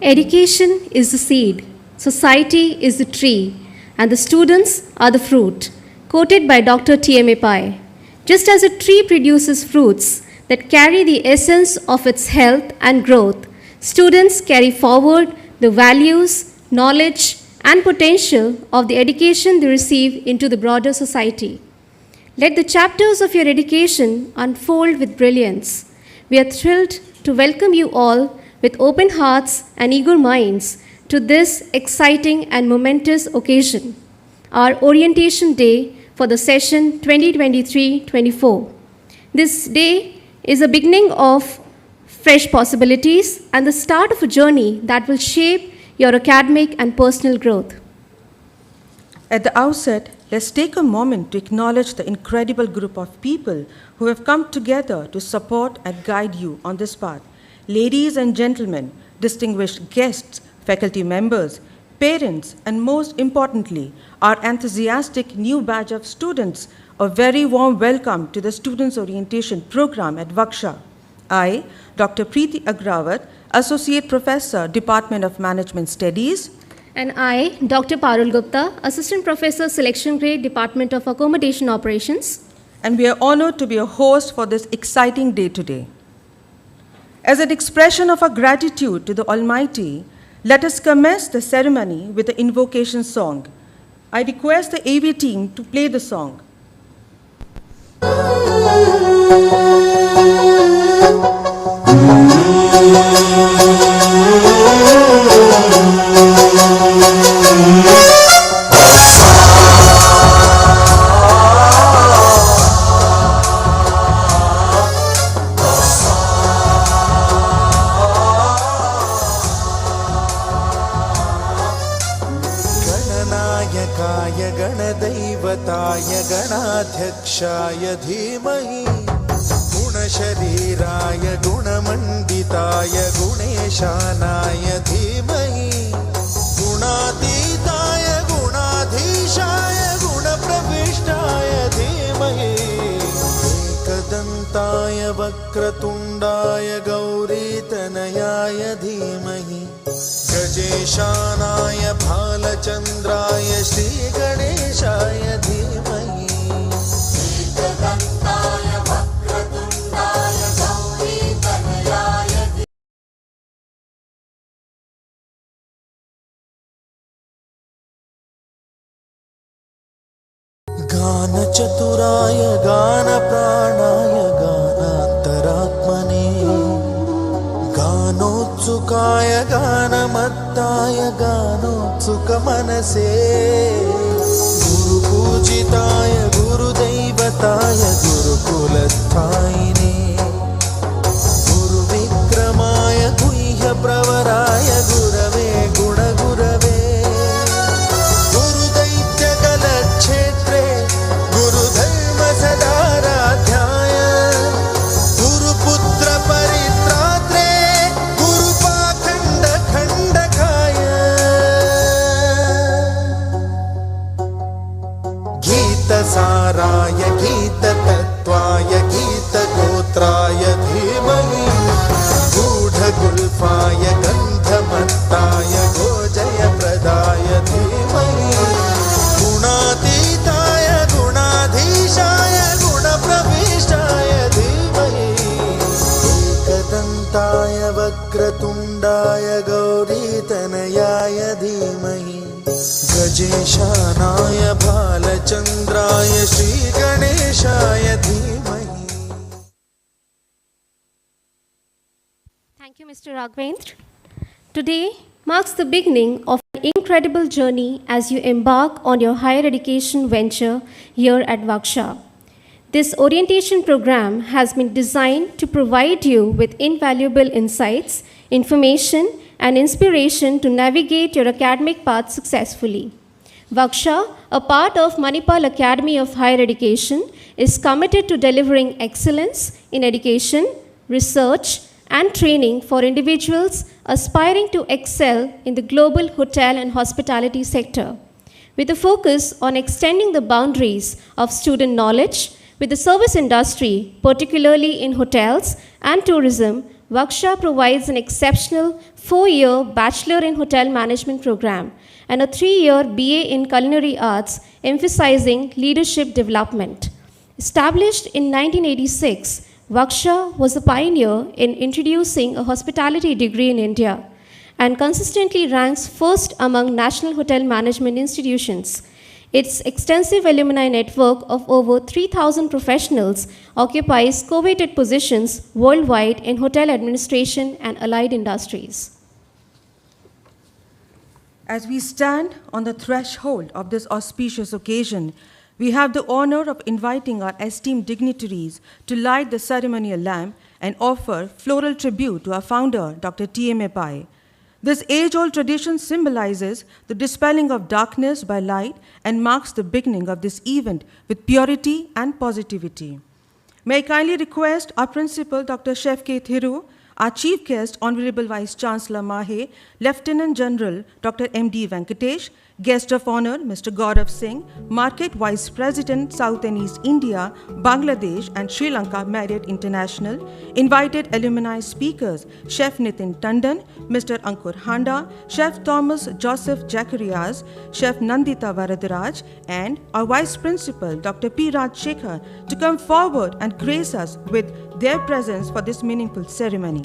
Education is the seed, society is the tree, and the students are the fruit, quoted by Dr. T.M.A. Pai. Just as a tree produces fruits that carry the essence of its health and growth, students carry forward the values, knowledge, and potential of the education they receive into the broader society. Let the chapters of your education unfold with brilliance. We are thrilled to welcome you all with open hearts and eager minds to this exciting and momentous occasion, our orientation day for the session 2023-24. This day is a beginning of fresh possibilities and the start of a journey that will shape your academic and personal growth. At the outset, let's take a moment to acknowledge the incredible group of people who have come together to support and guide you on this path. Ladies and gentlemen, distinguished guests, faculty members, parents, and most importantly, our enthusiastic new batch of students, a very warm welcome to the Students' Orientation Program at WGSHA. I, Dr. Preeti Agrawat, Associate Professor, Department of Management Studies. And I, Dr. Parul Gupta, Assistant Professor, Selection Grade, Department of Accommodation Operations. And we are honored to be a host for this exciting day today. As an expression of our gratitude to the Almighty, let us commence the ceremony with the invocation song. I request the AV team to play the song. गणाध्यक्षाय धीमहि गुणशरीराय गुणमण्डिताय गुणेशानाय धीमहि गुणातीताय गुणाधीशाय गुणप्रविष्टाय धीमहि एकदन्ताय वक्रतुण्डाय गौरीतनयाय धीमहि गजेशानाय भालचन्द्राय श्रीगणेशाय धीमहि एकदन्ताय वक्रतुण्डाय गौरीतनयाय गानचतुराय गानप्राणाय गानान्तरात्मने गानोत्सुकाय गानमत्ताय गानोत्सुकमनसे गुरुपूजिताय गुरुदैवताय गुरुकुलस्थायिने गुरुविक्रमाय गुह्यप्रवराय गुरवे गुणगुरवे गुरुदैत्यकलक्षेत्रे गुरुधर्मसदाराध्याय गुरुपुत्रपरित्रात्रे गुरुपाखण्डखण्डकाय गीतसाराय गीततत्त्वाय गीतगोत्राय धीमहि गूढगुल्फाय गन्धमत्ताय गोजयप्रदाय धीमहि गुणातीताय गुणाधीशाय गुणप्रविष्टाय धीमहि एकदन्ताय वक्रतुण्डाय गौरीतनयाय धीमहि गजेशानाय भालचन्द्राय श्रीगणेशाय धीमहि. Thank you, Mr. Raghavendra. Today marks the beginning of an incredible journey as you embark on your higher education venture here at WGSHA. This orientation program has been designed to provide you with invaluable insights, information, and inspiration to navigate your academic path successfully. WGSHA, a part of Manipal Academy of Higher Education, is committed to delivering excellence in education, research, and training for individuals aspiring to excel in the global hotel and hospitality sector, with a focus on extending the boundaries of student knowledge with the service industry, particularly in hotels and tourism, WGSHA provides an exceptional 4-year Bachelor in Hotel Management program and a 3-year BA in Culinary Arts, emphasizing leadership development. Established in 1986, WGSHA was a pioneer in introducing a hospitality degree in India and consistently ranks first among national hotel management institutions. Its extensive alumni network of over 3,000 professionals occupies coveted positions worldwide in hotel administration and allied industries. As we stand on the threshold of this auspicious occasion, we have the honor of inviting our esteemed dignitaries to light the ceremonial lamp and offer floral tribute to our founder, Dr. T.M.A. Pai. This age-old tradition symbolizes the dispelling of darkness by light and marks the beginning of this event with purity and positivity. May I kindly request our principal, Dr. Chef K. Thiru, our chief guest, Honorable Vice Chancellor Mahe, Lieutenant General Dr. M.D. Venkatesh, guest of honor Mr. Gaurav Singh, Market Vice President, South and East India, Bangladesh and Sri Lanka Marriott International, invited alumni speakers, Chef Nitin Tandon, Mr. Ankur Handa, Chef Thomas Joseph Jacarias, Chef Nandita Varadaraj, and our Vice Principal, Dr. P. Raj Shekhar, to come forward and grace us with their presence for this meaningful ceremony.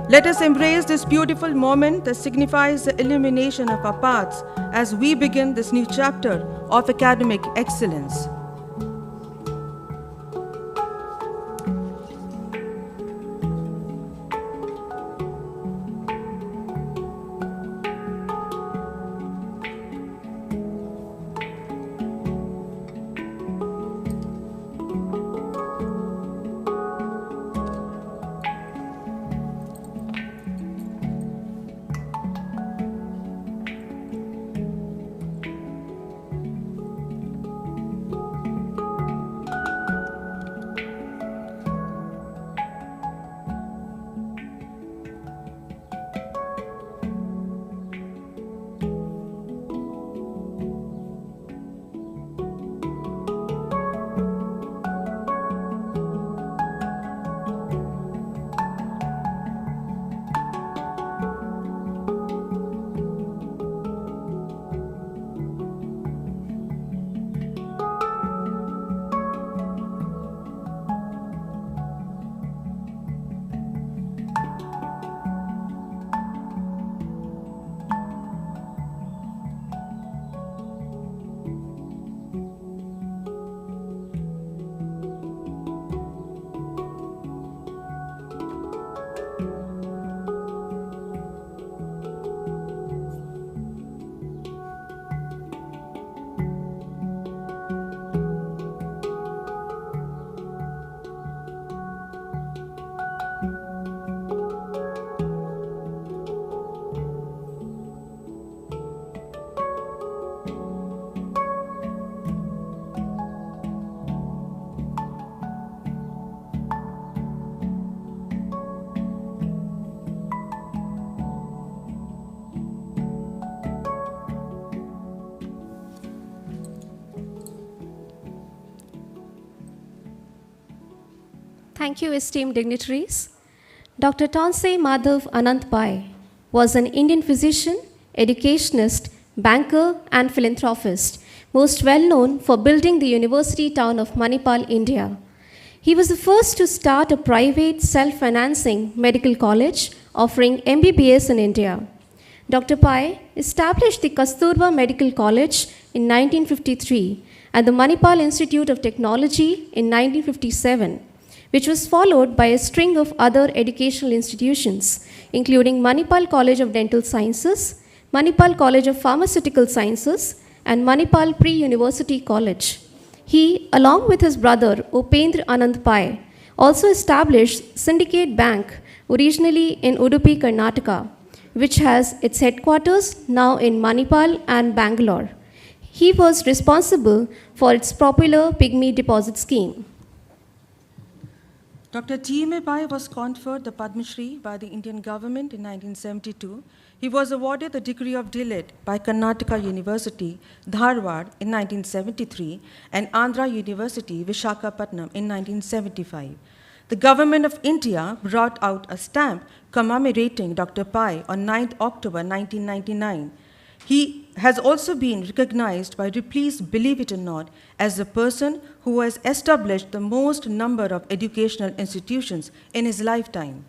Let us embrace this beautiful moment that signifies the illumination of our paths as we begin this new chapter of academic excellence. Thank you, esteemed dignitaries. Dr. Tansei Madhav Anant Pai was an Indian physician, educationist, banker, and philanthropist, most well known for building the university town of Manipal, India. He was the first to start a private, self-financing medical college offering MBBS in India. Dr. Pai established the Kasturba Medical College in 1953 and the Manipal Institute of Technology in 1957, which was followed by a string of other educational institutions, including Manipal College of Dental Sciences, Manipal College of Pharmaceutical Sciences, and Manipal Pre-University College. He, along with his brother Upendra Anand Pai, also established Syndicate Bank, originally in Udupi, Karnataka, which has its headquarters now in Manipal and Bangalore. He was responsible for its popular pygmy deposit scheme. Dr. T.M.A. Pai was conferred the Padma Shri by the Indian government in 1972. He was awarded the degree of D.Litt by Karnataka University, Dharwad in 1973 and Andhra University, Visakhapatnam in 1975. The Government of India brought out a stamp commemorating Dr. Pai on 9th October 1999. He has also been recognized by Ripley's Believe It or Not as the person who has established the most number of educational institutions in his lifetime.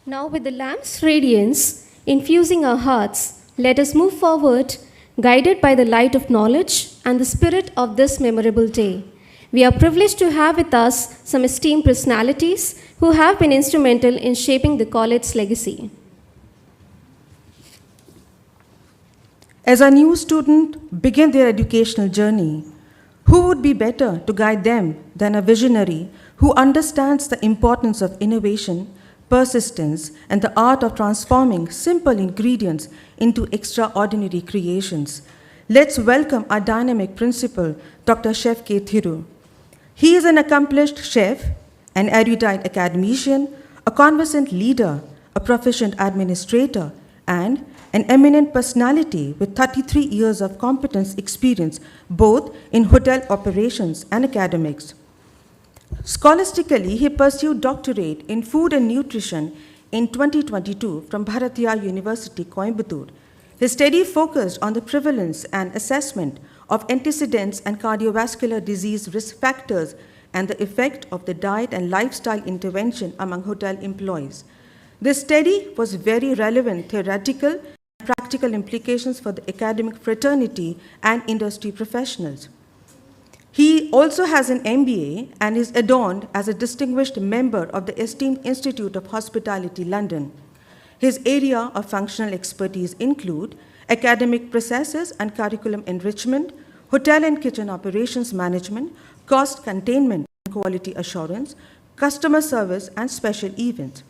Now, with the lamp's radiance infusing our hearts, let us move forward, guided by the light of knowledge and the spirit of this memorable day. We are privileged to have with us some esteemed personalities who have been instrumental in shaping the college's legacy. As a new student begin their educational journey, who would be better to guide them than a visionary who understands the importance of innovation, persistence, and the art of transforming simple ingredients into extraordinary creations? Let's welcome our dynamic principal, Dr. Chef K. Thiru. He is an accomplished chef, an erudite academician, a conversant leader, a proficient administrator, and an eminent personality with 33 years of competence experience both in hotel operations and academics. Scholastically, he pursued doctorate in food and nutrition in 2022 from Bharatiya University, Coimbatore. His study focused on the prevalence and assessment of antecedents and cardiovascular disease risk factors and the effect of the diet and lifestyle intervention among hotel employees. This study was very relevant theoretical and practical implications for the academic fraternity and industry professionals. He also has an MBA and is adorned as a distinguished member of the esteemed Institute of Hospitality, London. His area of functional expertise include academic processes and curriculum enrichment, hotel and kitchen operations management, cost containment and quality assurance, customer service, and special events.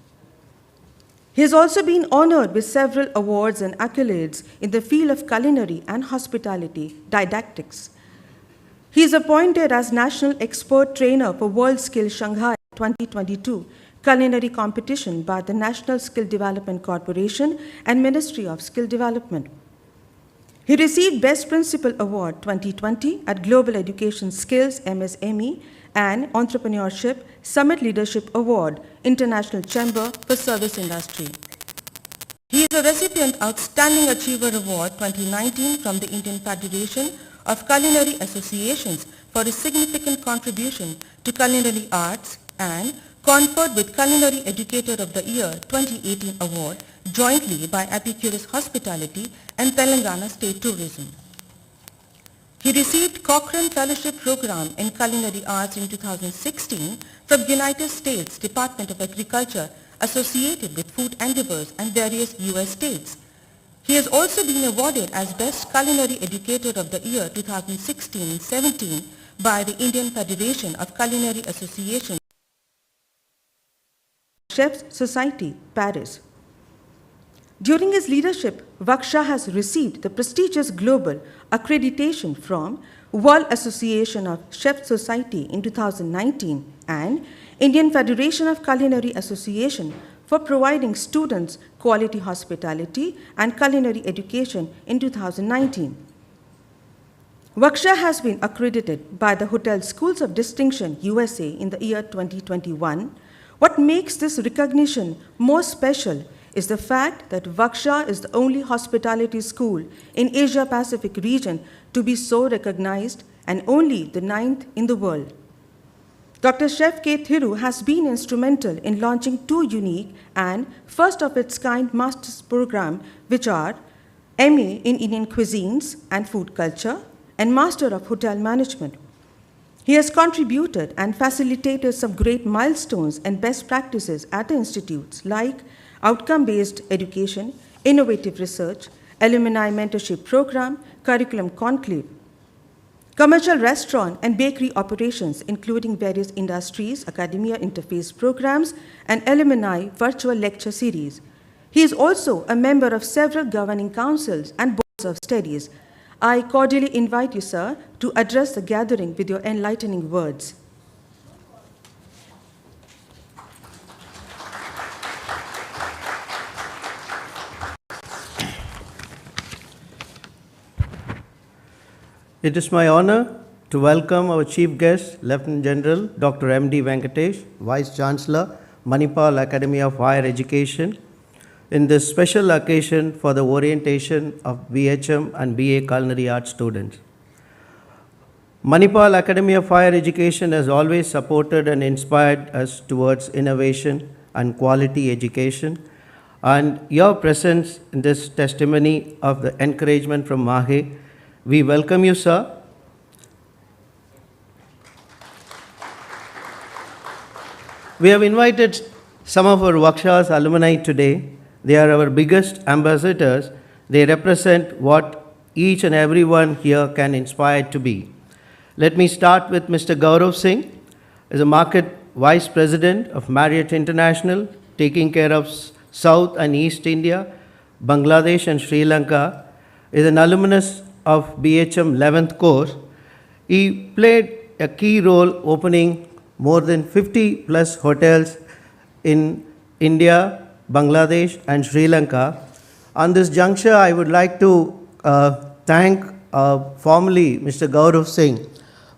He has also been honored with several awards and accolades in the field of culinary and hospitality didactics. He is appointed as National Expert Trainer for World Skill Shanghai 2022 culinary competition by the National Skill Development Corporation and Ministry of Skill Development. He received Best Principal Award 2020 at Global Education Skills MSME and Entrepreneurship Summit Leadership Award, International Chamber for Service Industry. He is a recipient Outstanding Achiever Award 2019 from the Indian Federation of Culinary Associations for his significant contribution to culinary arts and conferred with Culinary Educator of the Year 2018 award jointly by Epicurus Hospitality and Telangana State Tourism. He received Cochrane Fellowship Program in Culinary Arts in 2016 from United States Department of Agriculture associated with food endeavors and various US states. He has also been awarded as Best Culinary Educator of the Year 2016-17 by the Indian Federation of Culinary Associations Chefs Society, Paris. During his leadership, WGSHA has received the prestigious global accreditation from World Association of Chefs Society in 2019 and Indian Federation of Culinary Association for providing students quality hospitality and culinary education in 2019. WGSHA has been accredited by the Hotel Schools of Distinction, USA in the year 2021. What makes this recognition more special is the fact that WGSHA is the only hospitality school in Asia-Pacific region to be so recognized and only the 9th in the world. Dr. Chef K. Thiru has been instrumental in launching two unique and first-of-its-kind master's program, which are MA in Indian Cuisines and Food Culture and Master of Hotel Management. He has contributed and facilitated some great milestones and best practices at the institutes like outcome-based education, innovative research, alumni mentorship program, curriculum conclave, commercial restaurant and bakery operations, including various industries, academia interface programs, and alumni virtual lecture series. He is also a member of several governing councils and boards of studies. I cordially invite you, sir, to address the gathering with your enlightening words. It is my honor to welcome our chief guest, Lieutenant General Dr. M.D. Venkatesh, Vice Chancellor, Manipal Academy of Higher Education, in this special occasion for the orientation of BHM and BA Culinary Arts students. Manipal Academy of Higher Education has always supported and inspired us towards innovation and quality education, and your presence in this testimony of the encouragement from MAHE. We welcome you, sir. We have invited some of our WGSHA's alumni today. They are our biggest ambassadors. They represent what each and everyone here can inspire to be. Let me start with Mr. Gaurav Singh, as a Market Vice President of Marriott International, taking care of South and East India, Bangladesh and Sri Lanka, is an alumnus of BHM 11th course. He played a key role opening more than 50 plus hotels in India, Bangladesh and Sri Lanka. On this juncture, I would like to thank formally Mr. Gaurav Singh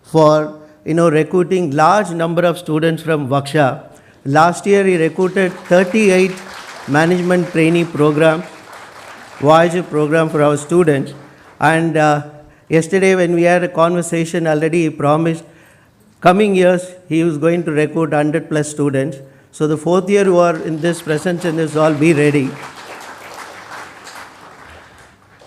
for recruiting large number of students from WGSHA. Last year, he recruited 38 management trainee program, Voyager program for our students. And yesterday when we had a conversation already, he promised coming years he was going to recruit 100 plus students. So the fourth year who are in this presence in this all, be ready.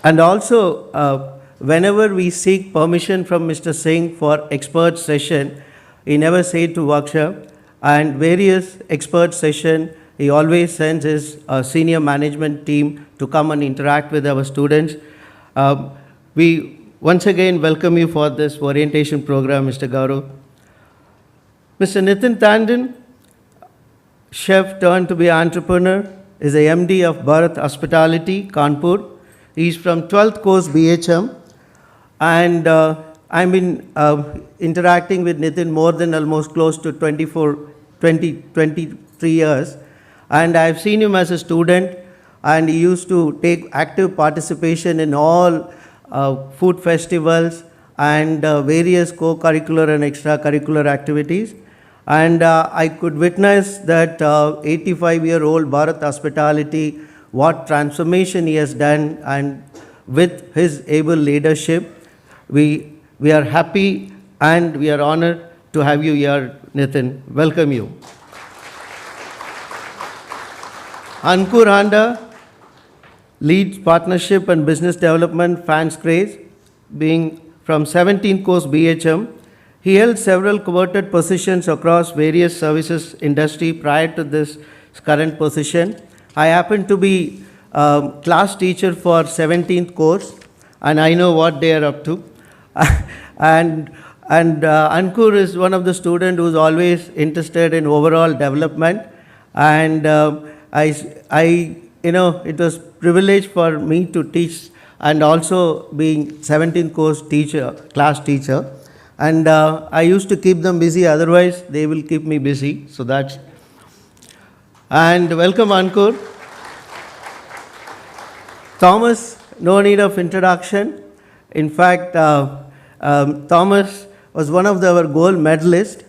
And also whenever we seek permission from Mr. Singh for expert session, he never said to WGSHA, and various expert session, he always sends his senior management team to come and interact with our students. We once again welcome you for this orientation program, Mr. Gaurav. Mr. Nitin Tandon, chef turned to be entrepreneur, is a MD of Bharat Hospitality, Kanpur. He is from 12th course BHM, and I've been interacting with Nitin more than almost close to 23 years, and I've seen him as a student, and he used to take active participation in all food festivals and various co-curricular and extracurricular activities. And I could witness that 85-year-old Bharat Hospitality, what transformation he has done, and with his able leadership, we are happy and we are honored to have you here, Nitin. Welcome you. Ankur Handa leads partnership and business development, Fans Craze, being from 17th course BHM. He held several coveted positions across various services industry prior to this current position. I happen to be class teacher for 17th course, and I know what they are up to. and Ankur is one of the students who is always interested in overall development, and it was privilege for me to teach, and also being 17th course teacher, class teacher. And I used to keep them busy, otherwise they will keep me busy. So that's, and welcome Ankur. Thomas, no need of introduction. In fact, Thomas was one of our gold medalists.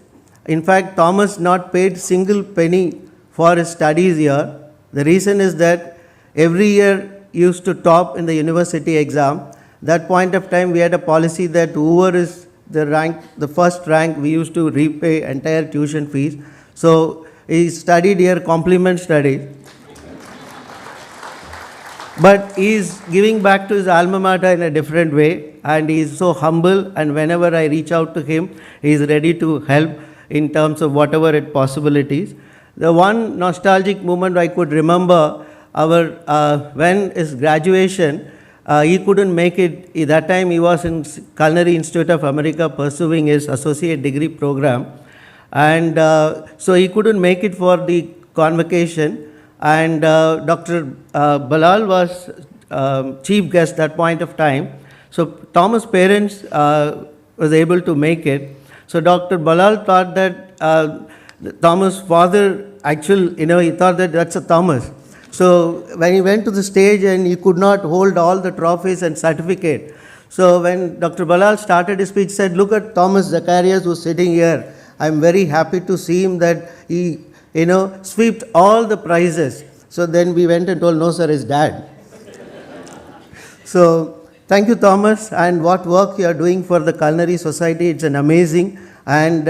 In fact, Thomas not paid single penny for his studies here. The reason is that every year he used to top in the university exam. That point of time we had a policy that whoever is the first rank, we used to repay entire tuition fees. So he studied here, complement studies. But he is giving back to his alma mater in a different way, and he is so humble, and whenever I reach out to him, he is ready to help in terms of whatever possibilities. The one nostalgic moment I could remember, when his graduation, he couldn't make it. At that time he was in Culinary Institute of America pursuing his associate degree program, and so he couldn't make it for the convocation, and Dr. Balal was chief guest that point of time. So Thomas' parents was able to make it. So Dr. Balal thought that Thomas' father, actually, he thought that that's a Thomas. So when he went to the stage and he could not hold all the trophies and certificate, So when Dr. Balal started his speech, said, look at Thomas Zacharias who's sitting here. I'm very happy to see him that he, swept all the prizes. So then we went and told, no sir, his dad. So thank you, Thomas, and what work you are doing for the Culinary Society. It's an amazing, and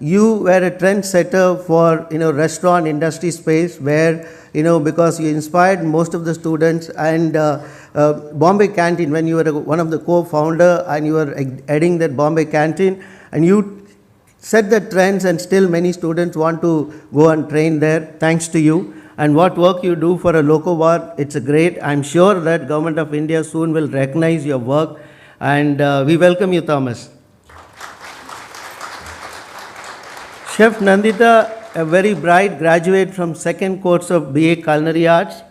you were a trendsetter for restaurant industry space where because you inspired most of the students, and Bombay Canteen, when you were one of the co-founder and you were heading that Bombay Canteen, and you set the trends, and still many students want to go and train there. Thanks to you. And what work you do for a Locobar, it's a great. I'm sure that Government of India soon will recognize your work, and we welcome you, Thomas. Chef Nandita, a very bright graduate from second course of BA Culinary Arts.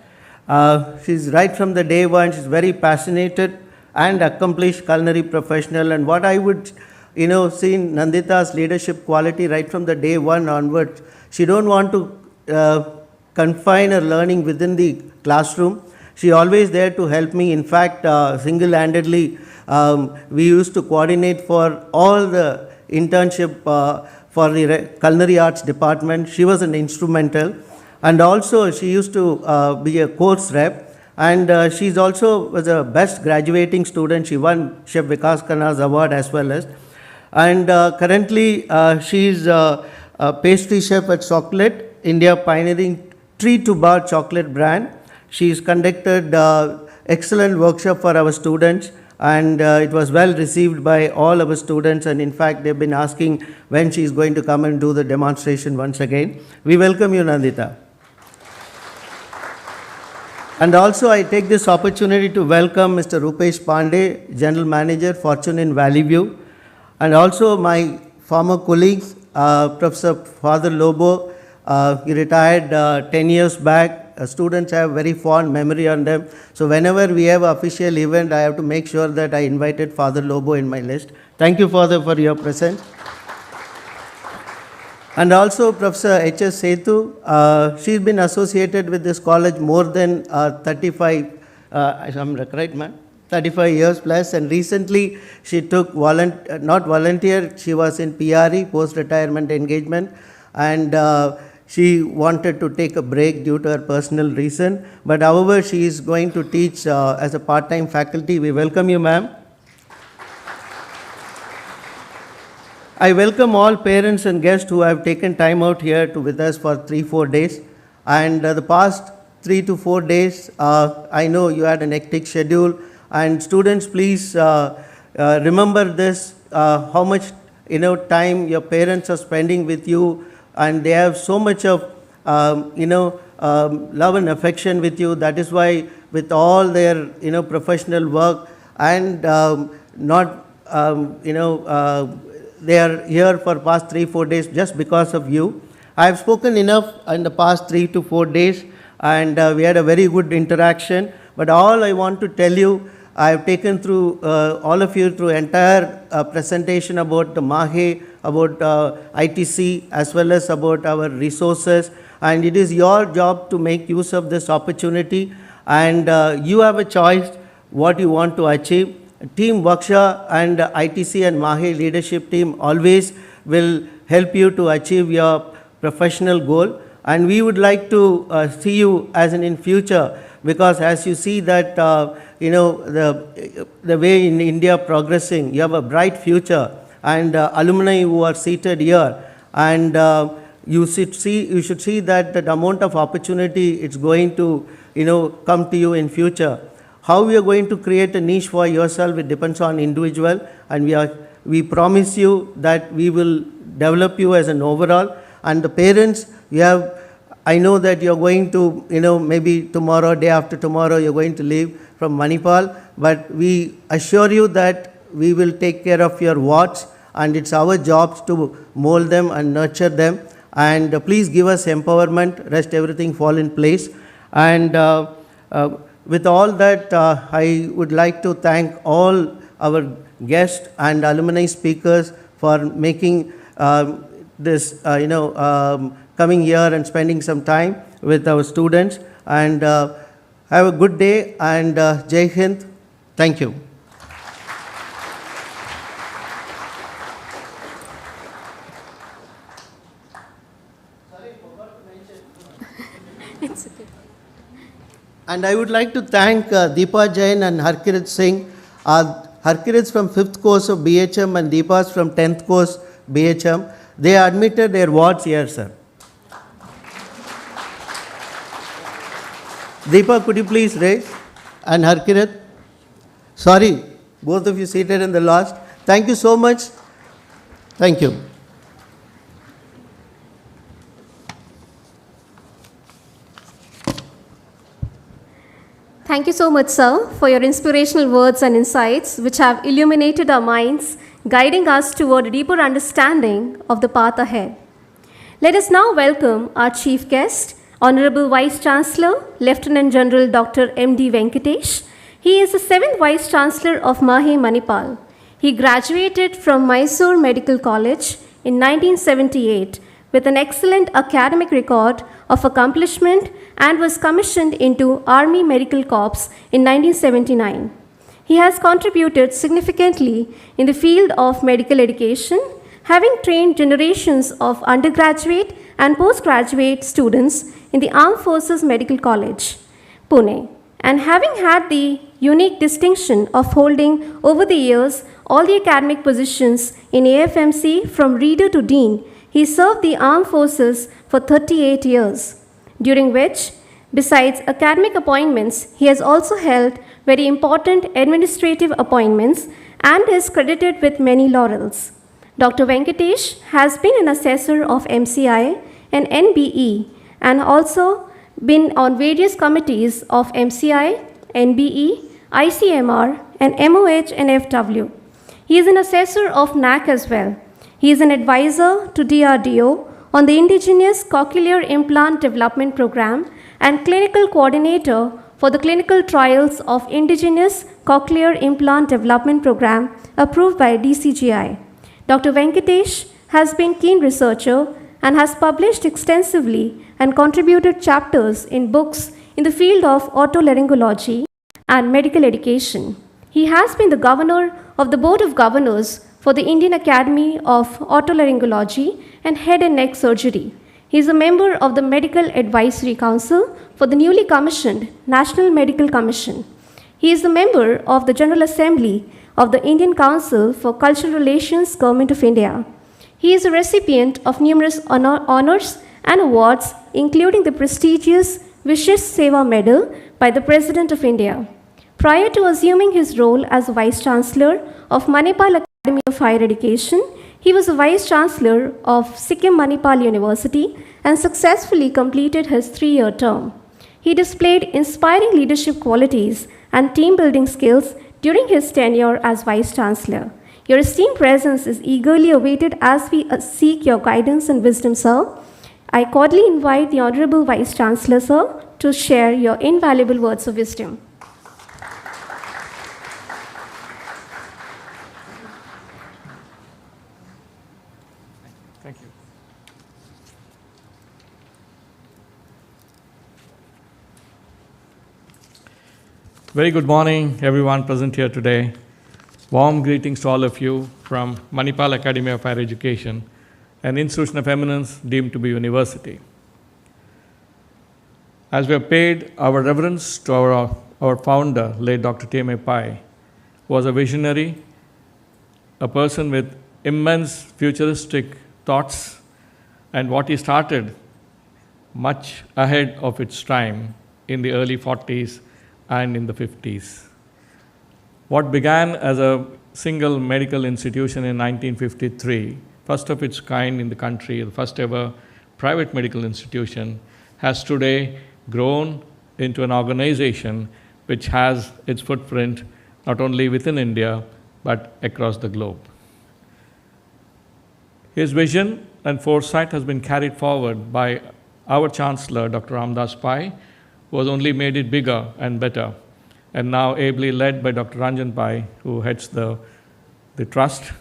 She's right from the day one, she's very passionate and accomplished culinary professional. And what I would, see in Nandita's leadership quality right from the day one onwards, she don't want to confine her learning within the classroom. She always there to help me. In fact, single-handedly, we used to coordinate for all the internship for the Culinary Arts department. She was an instrumental. And also, she used to be a course rep. And she's also was a best graduating student. She won Chef Vikas Khanna's award as well as. And currently, she's a pastry chef at Chocolate, India pioneering tree-to-bar chocolate brand. She's conducted excellent workshop for our students, and it was well received by all our students, and in fact they've been asking when she's going to come and do the demonstration once again. We welcome you, Nandita. And also I take this opportunity to welcome Mr. Rupesh Pandey, General Manager, Fortune in Valley View, and also my former colleagues, Professor Father Lobo. He retired 10 years back. Students have very fond memory on them. So whenever we have an official event, I have to make sure that I invited Father Lobo in my list. Thank you, Father, for your presence. And also Professor H.S. Sethu. She's been associated with this college more than 35, I'm right, man? 35 years plus, and recently she took not volunteer, she was in PRE, post-retirement engagement, and she wanted to take a break due to her personal reason, but however she is going to teach as a part-time faculty. We welcome you, ma'am. I welcome all parents and guests who have taken time out here to with us for 3-4 days, and the past 3 to 4 days, I know you had an hectic schedule, and students, please remember this, how much time your parents are spending with you, and they have so much of love and affection with you. That is why with all their professional work and they are here for past 3-4 days just because of you. I have spoken enough in the past 3 to 4 days, and we had a very good interaction, but all I want to tell you, I have taken through all of you through entire presentation about the MAHE, about ITC, as well as about our resources, and it is your job to make use of this opportunity, and you have a choice what you want to achieve. Team WGSHA and ITC and MAHE leadership team always will help you to achieve your professional goal, and we would like to see you as in future, because as you see that the way in India progressing, you have a bright future, and alumni who are seated here, and you should see that the amount of opportunity it's going to come to you in future. How we are going to create a niche for yourself, it depends on individual, and we promise you that we will develop you as an overall. And the parents, I know that you're going to, maybe tomorrow, day after tomorrow, you're going to leave from Manipal, but we assure you that we will take care of your wards, and it's our jobs to mold them and nurture them. And please give us empowerment, rest everything fall in place. And with all that, I would like to thank all our guests and alumni speakers for making this, coming here and spending some time with our students. And have a good day, and Jai Hind. Thank you. It's okay. And I would like to thank Deepa Jain and Harkirat Singh. Harkirat's from 5th course of BHM and Deepa's from 10th course BHM. They admitted their wards here, sir. Deepa, could you please raise? And Harkirat? Sorry, both of you seated in the last. Thank you so much. Thank you. Thank you so much, sir, for your inspirational words and insights, which have illuminated our minds, guiding us toward a deeper understanding of the path ahead. Let us now welcome our chief guest, Honorable Vice Chancellor, Lieutenant General Dr. M.D. Venkatesh. He is the 7th Vice Chancellor of Mahe, Manipal. He graduated from Mysore Medical College in 1978 with an excellent academic record of accomplishment and was commissioned into Army Medical Corps in 1979. He has contributed significantly in the field of medical education, having trained generations of undergraduate and postgraduate students in the Armed Forces Medical College, Pune, and having had the unique distinction of holding over the years all the academic positions in AFMC from reader to dean. He served the armed forces for 38 years, during which, besides academic appointments, he has also held very important administrative appointments and is credited with many laurels. Dr. Venkatesh has been an assessor of MCI and NBE and also been on various committees of MCI, NBE, ICMR, and MOH and FW. He is an assessor of NAC as well. He is an advisor to DRDO on the Indigenous Cochlear Implant Development Program and clinical coordinator for the clinical trials of Indigenous Cochlear Implant Development Program approved by DCGI. Dr. Venkatesh has been keen researcher and has published extensively and contributed chapters in books in the field of otolaryngology and medical education. He has been the governor of the Board of Governors for the Indian Academy of Otolaryngology and Head and Neck Surgery. He is a member of the Medical Advisory Council for the newly commissioned National Medical Commission. He is a member of the General Assembly of the Indian Council for Cultural Relations, Government of India. He is a recipient of numerous honors and awards, including the prestigious Vishesh Seva Medal by the President of India. Prior to assuming his role as Vice Chancellor of Manipal Academy of Higher Education, he was a Vice Chancellor of Sikkim Manipal University and successfully completed his 3-year term. He displayed inspiring leadership qualities and team-building skills during his tenure as Vice Chancellor. Your esteemed presence is eagerly awaited as we seek your guidance and wisdom, sir. I cordially invite the Honorable Vice Chancellor, sir, to share your invaluable words of wisdom. Thank you. Very good morning, everyone present here today. Warm greetings to all of you from Manipal Academy of Higher Education, an institution of eminence deemed to be university. As we have paid our reverence to our founder, late Dr. T.M.A. Pai, was a visionary, a person with immense futuristic thoughts, and what he started much ahead of its time in the early 40s and in the 50s. What began as a single medical institution in 1953, first of its kind in the country, the first ever private medical institution, has today grown into an organization which has its footprint not only within India, but across the globe. His vision and foresight has been carried forward by our Chancellor, Dr. Ramdas Pai, who has only made it bigger and better, and now ably led by Dr. Ranjan Pai, who heads the trust.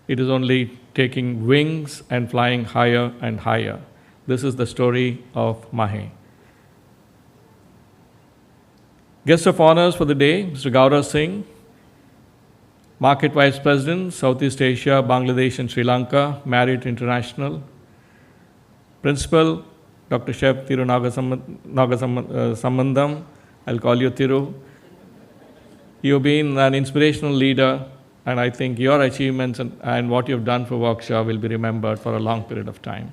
It is only taking wings and flying higher and higher. This is the story of Mahe. Guest of honors for the day, Mr. Gaurav Singh, Market Vice President, Southeast Asia, Bangladesh and Sri Lanka, Marriott International. Principal, Dr. Chef Thiru Nagasambandam, I'll call you Thiru. You've been an inspirational leader, and I think your achievements and what you've done for WGSHA will be remembered for a long period of time.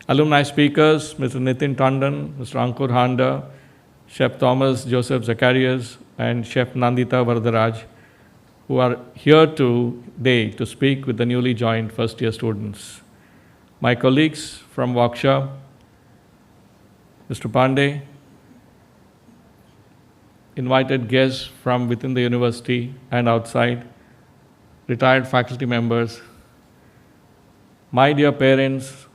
Alumni speakers, Mr. Nitin Tandon, Mr. Ankur Handa, Chef Thomas Joseph Zacharias, and Chef Nandita Varadaraj, who are here today to speak with the newly joined first-year students. My colleagues from WGSHA, Mr. Pandey, invited guests from within the university and outside, retired faculty members, my dear parents,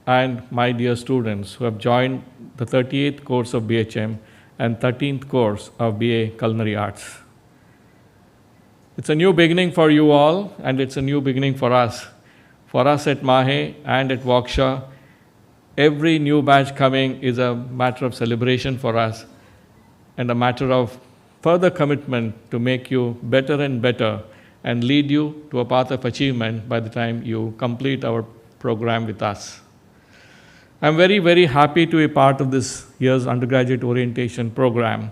and my dear students who have joined the 38th course of BHM and 13th course of BA Culinary Arts. It's a new beginning for you all, and it's a new beginning for us. For us at MAHE and at WGSHA, every new batch coming is a matter of celebration for us and a matter of further commitment to make you better and better and lead you to a path of achievement by the time you complete our program with us. I'm very, very happy to be part of this year's undergraduate orientation program.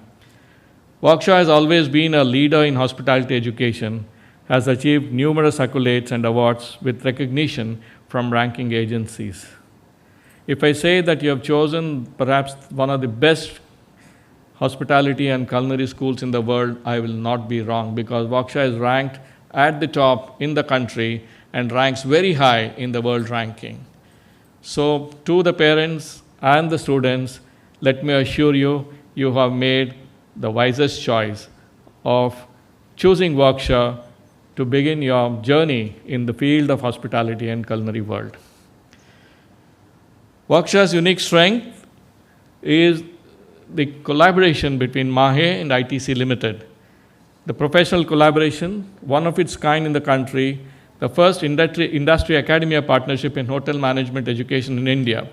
WGSHA has always been a leader in hospitality education, has achieved numerous accolades and awards with recognition from ranking agencies. If I say that you have chosen perhaps one of the best hospitality and culinary schools in the world, I will not be wrong, because WGSHA is ranked at the top in the country and ranks very high in the world ranking. So to the parents and the students, let me assure you, you have made the wisest choice of choosing WGSHA to begin your journey in the field of hospitality and culinary world. WGSHA's unique strength is the collaboration between MAHE and ITC Limited. The professional collaboration, one of its kind in the country, the first industry academia partnership in hotel management education in India.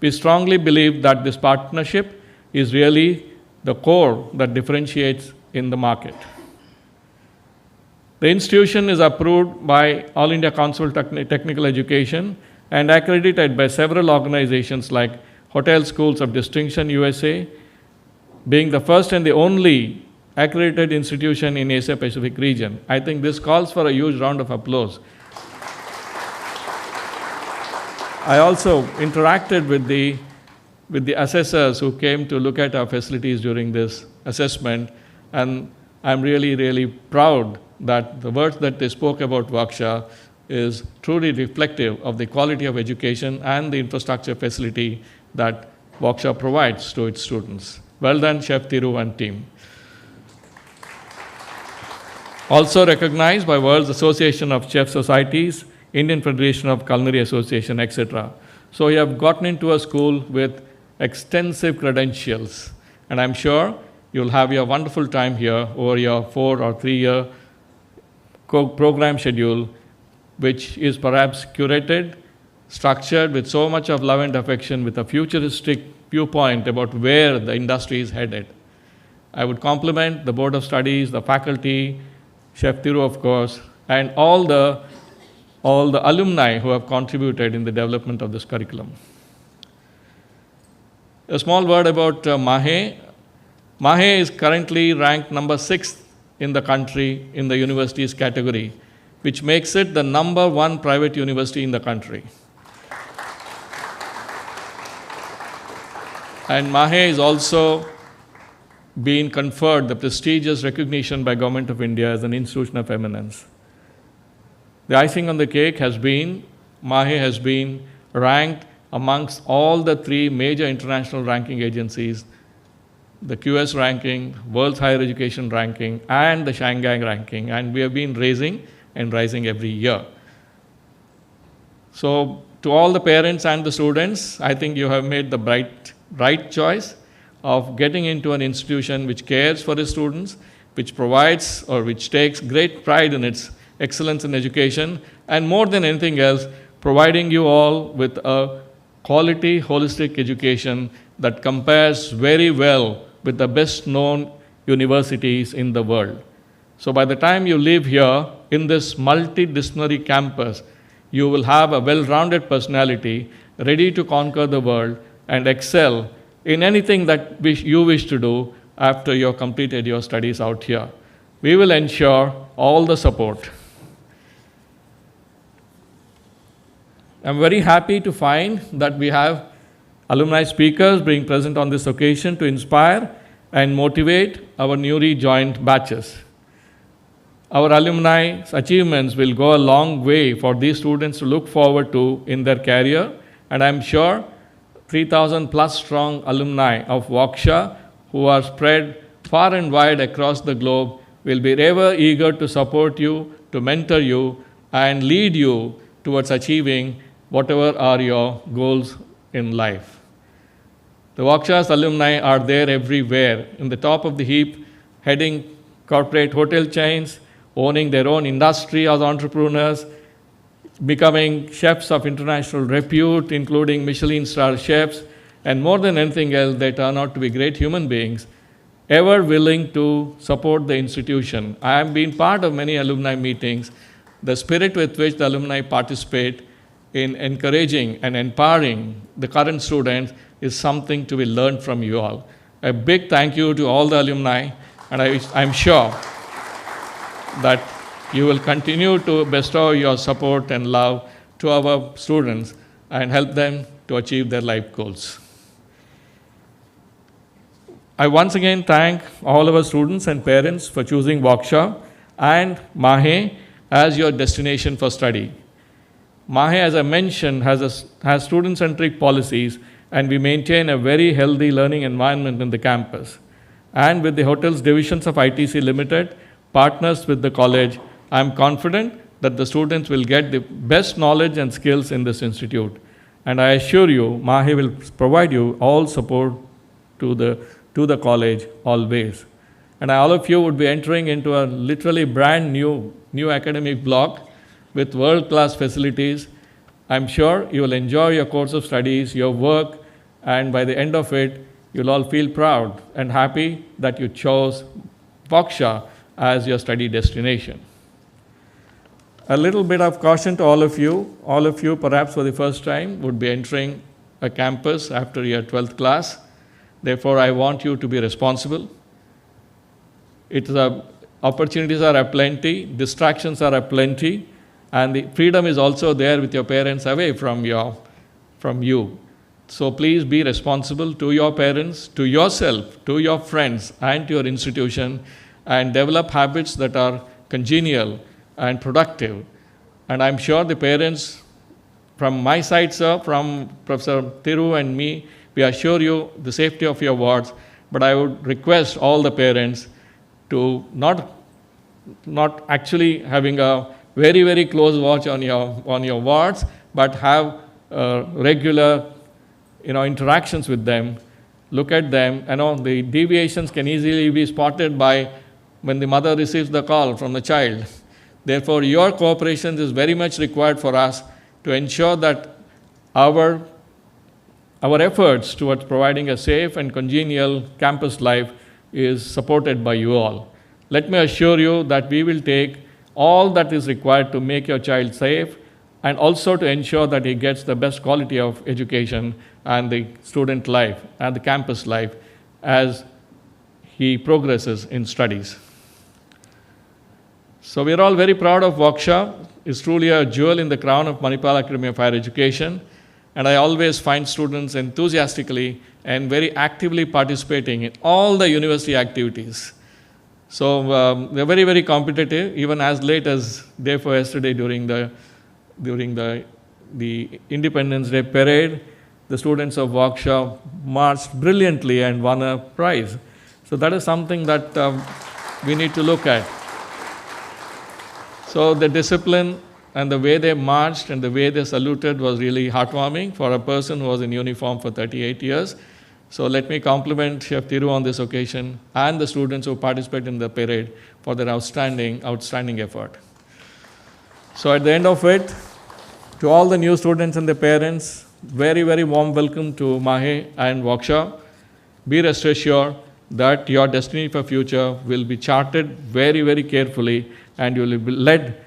We strongly believe that this partnership is really the core that differentiates in the market. The institution is approved by All India Council of Technical Education and accredited by several organizations like Hotel Schools of Distinction USA, being the first and the only accredited institution in Asia Pacific region. I think this calls for a huge round of applause. I also interacted with the assessors who came to look at our facilities during this assessment, and I'm really, really proud that the words that they spoke about WGSHA is truly reflective of the quality of education and the infrastructure facility that WGSHA provides to its students. Well done, Chef Thiru and team. Also recognized by World Association of Chef Societies, Indian Federation of Culinary Association, etc. So you have gotten into a school with extensive credentials, and I'm sure you'll have your wonderful time here over your 4 or 3 year program schedule, which is perhaps curated, structured with so much of love and affection, with a futuristic viewpoint about where the industry is headed. I would compliment the Board of Studies, the faculty, Chef Thiru, of course, and all the alumni who have contributed in the development of this curriculum. A small word about MAHE. MAHE is currently ranked number 6th in the country in the universities category, which makes it the number 1 private university in the country. And MAHE is also been conferred the prestigious recognition by Government of India as an institution of eminence. The icing on the cake has been, MAHE has been ranked amongst all the 3 major international ranking agencies, the QS ranking, World's Higher Education ranking, and the Shanghai ranking, and we have been raising and rising every year. So to all the parents and the students, I think you have made the right choice of getting into an institution which cares for its students, which provides or which takes great pride in its excellence in education, and more than anything else, providing you all with a quality, holistic education that compares very well with the best known universities in the world. So by the time you leave here in this multidisciplinary campus, you will have a well-rounded personality ready to conquer the world and excel in anything that you wish to do after you have completed your studies out here. We will ensure all the support. I'm very happy to find that we have alumni speakers being present on this occasion to inspire and motivate our newly joined batches. Our alumni achievements will go a long way for these students to look forward to in their career, and I'm sure 3,000 plus strong alumni of WGSHA who are spread far and wide across the globe will be ever eager to support you, to mentor you, and lead you towards achieving whatever are your goals in life. The WGSHA's alumni are there everywhere, in the top of the heap, heading corporate hotel chains, owning their own industry as entrepreneurs, becoming chefs of international repute, including Michelin star chefs, and more than anything else, they turn out to be great human beings, ever willing to support the institution. I have been part of many alumni meetings. The spirit with which the alumni participate in encouraging and empowering the current students is something to be learned from you all. A big thank you to all the alumni, and I'm sure that you will continue to bestow your support and love to our students and help them to achieve their life goals. I once again thank all our students and parents for choosing WGSHA and MAHE as your destination for study. MAHE, as I mentioned, has student-centric policies, and we maintain a very healthy learning environment in the campus. And with the hotels divisions of ITC Limited, partners with the college, I am confident that the students will get the best knowledge and skills in this institute. And I assure you, MAHE will provide you all support to the college always. And all of you would be entering into a literally brand new academic block with world-class facilities. I'm sure you will enjoy your course of studies, your work, and by the end of it, you'll all feel proud and happy that you chose WGSHA as your study destination. A little bit of caution to all of you. All of you, perhaps for the first time, would be entering a campus after your 12th class. Therefore, I want you to be responsible. Opportunities are aplenty, distractions are aplenty, and the freedom is also there with your parents away from you. So please be responsible to your parents, to yourself, to your friends, and to your institution, and develop habits that are congenial and productive. And I'm sure the parents, from my side, sir, from Professor Thiru and me, we assure you the safety of your wards, but I would request all the parents to not actually having a very, very close watch on your wards, but have regular interactions with them, look at them. The deviations can easily be spotted by when the mother receives the call from the child. Therefore, your cooperation is very much required for us to ensure that our efforts towards providing a safe and congenial campus life is supported by you all. Let me assure you that we will take all that is required to make your child safe and also to ensure that he gets the best quality of education and the student life and the campus life as he progresses in studies. So we are all very proud of WGSHA. It's truly a jewel in the crown of Manipal Academy of Higher Education. And I always find students enthusiastically and very actively participating in all the university activities. So they're very, very competitive, even as late as day before yesterday during the Independence Day parade. The students of WGSHA marched brilliantly and won a prize. So that is something that we need to look at. So the discipline and the way they marched and the way they saluted was really heartwarming for a person who was in uniform for 38 years. So let me compliment Chef Thiru on this occasion and the students who participated in the parade for their outstanding effort. So at the end of it, to all the new students and their parents, very, very warm welcome to MAHE and WGSHA. Be rest assured that your destiny for future will be charted very, very carefully, and you will be led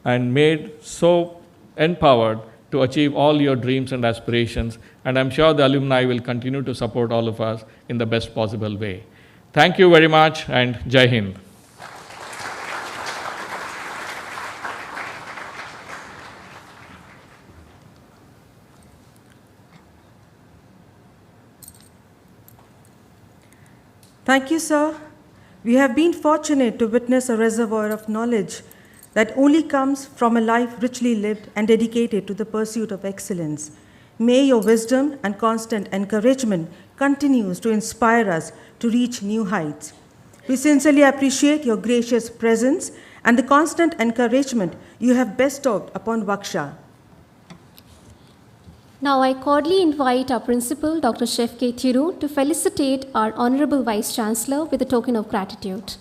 and made so empowered to achieve all your dreams and aspirations. And I'm sure the alumni will continue to support all of us in the best possible way. Thank you very much, and Jai Hind. Thank you, sir. We have been fortunate to witness a reservoir of knowledge that only comes from a life richly lived and dedicated to the pursuit of excellence. May your wisdom and constant encouragement continues to inspire us to reach new heights. We sincerely appreciate your gracious presence and the constant encouragement you have bestowed upon WGSHA. Now I cordially invite our principal, Dr. Chef K. Thiru, to felicitate our Honorable Vice Chancellor with a token of gratitude.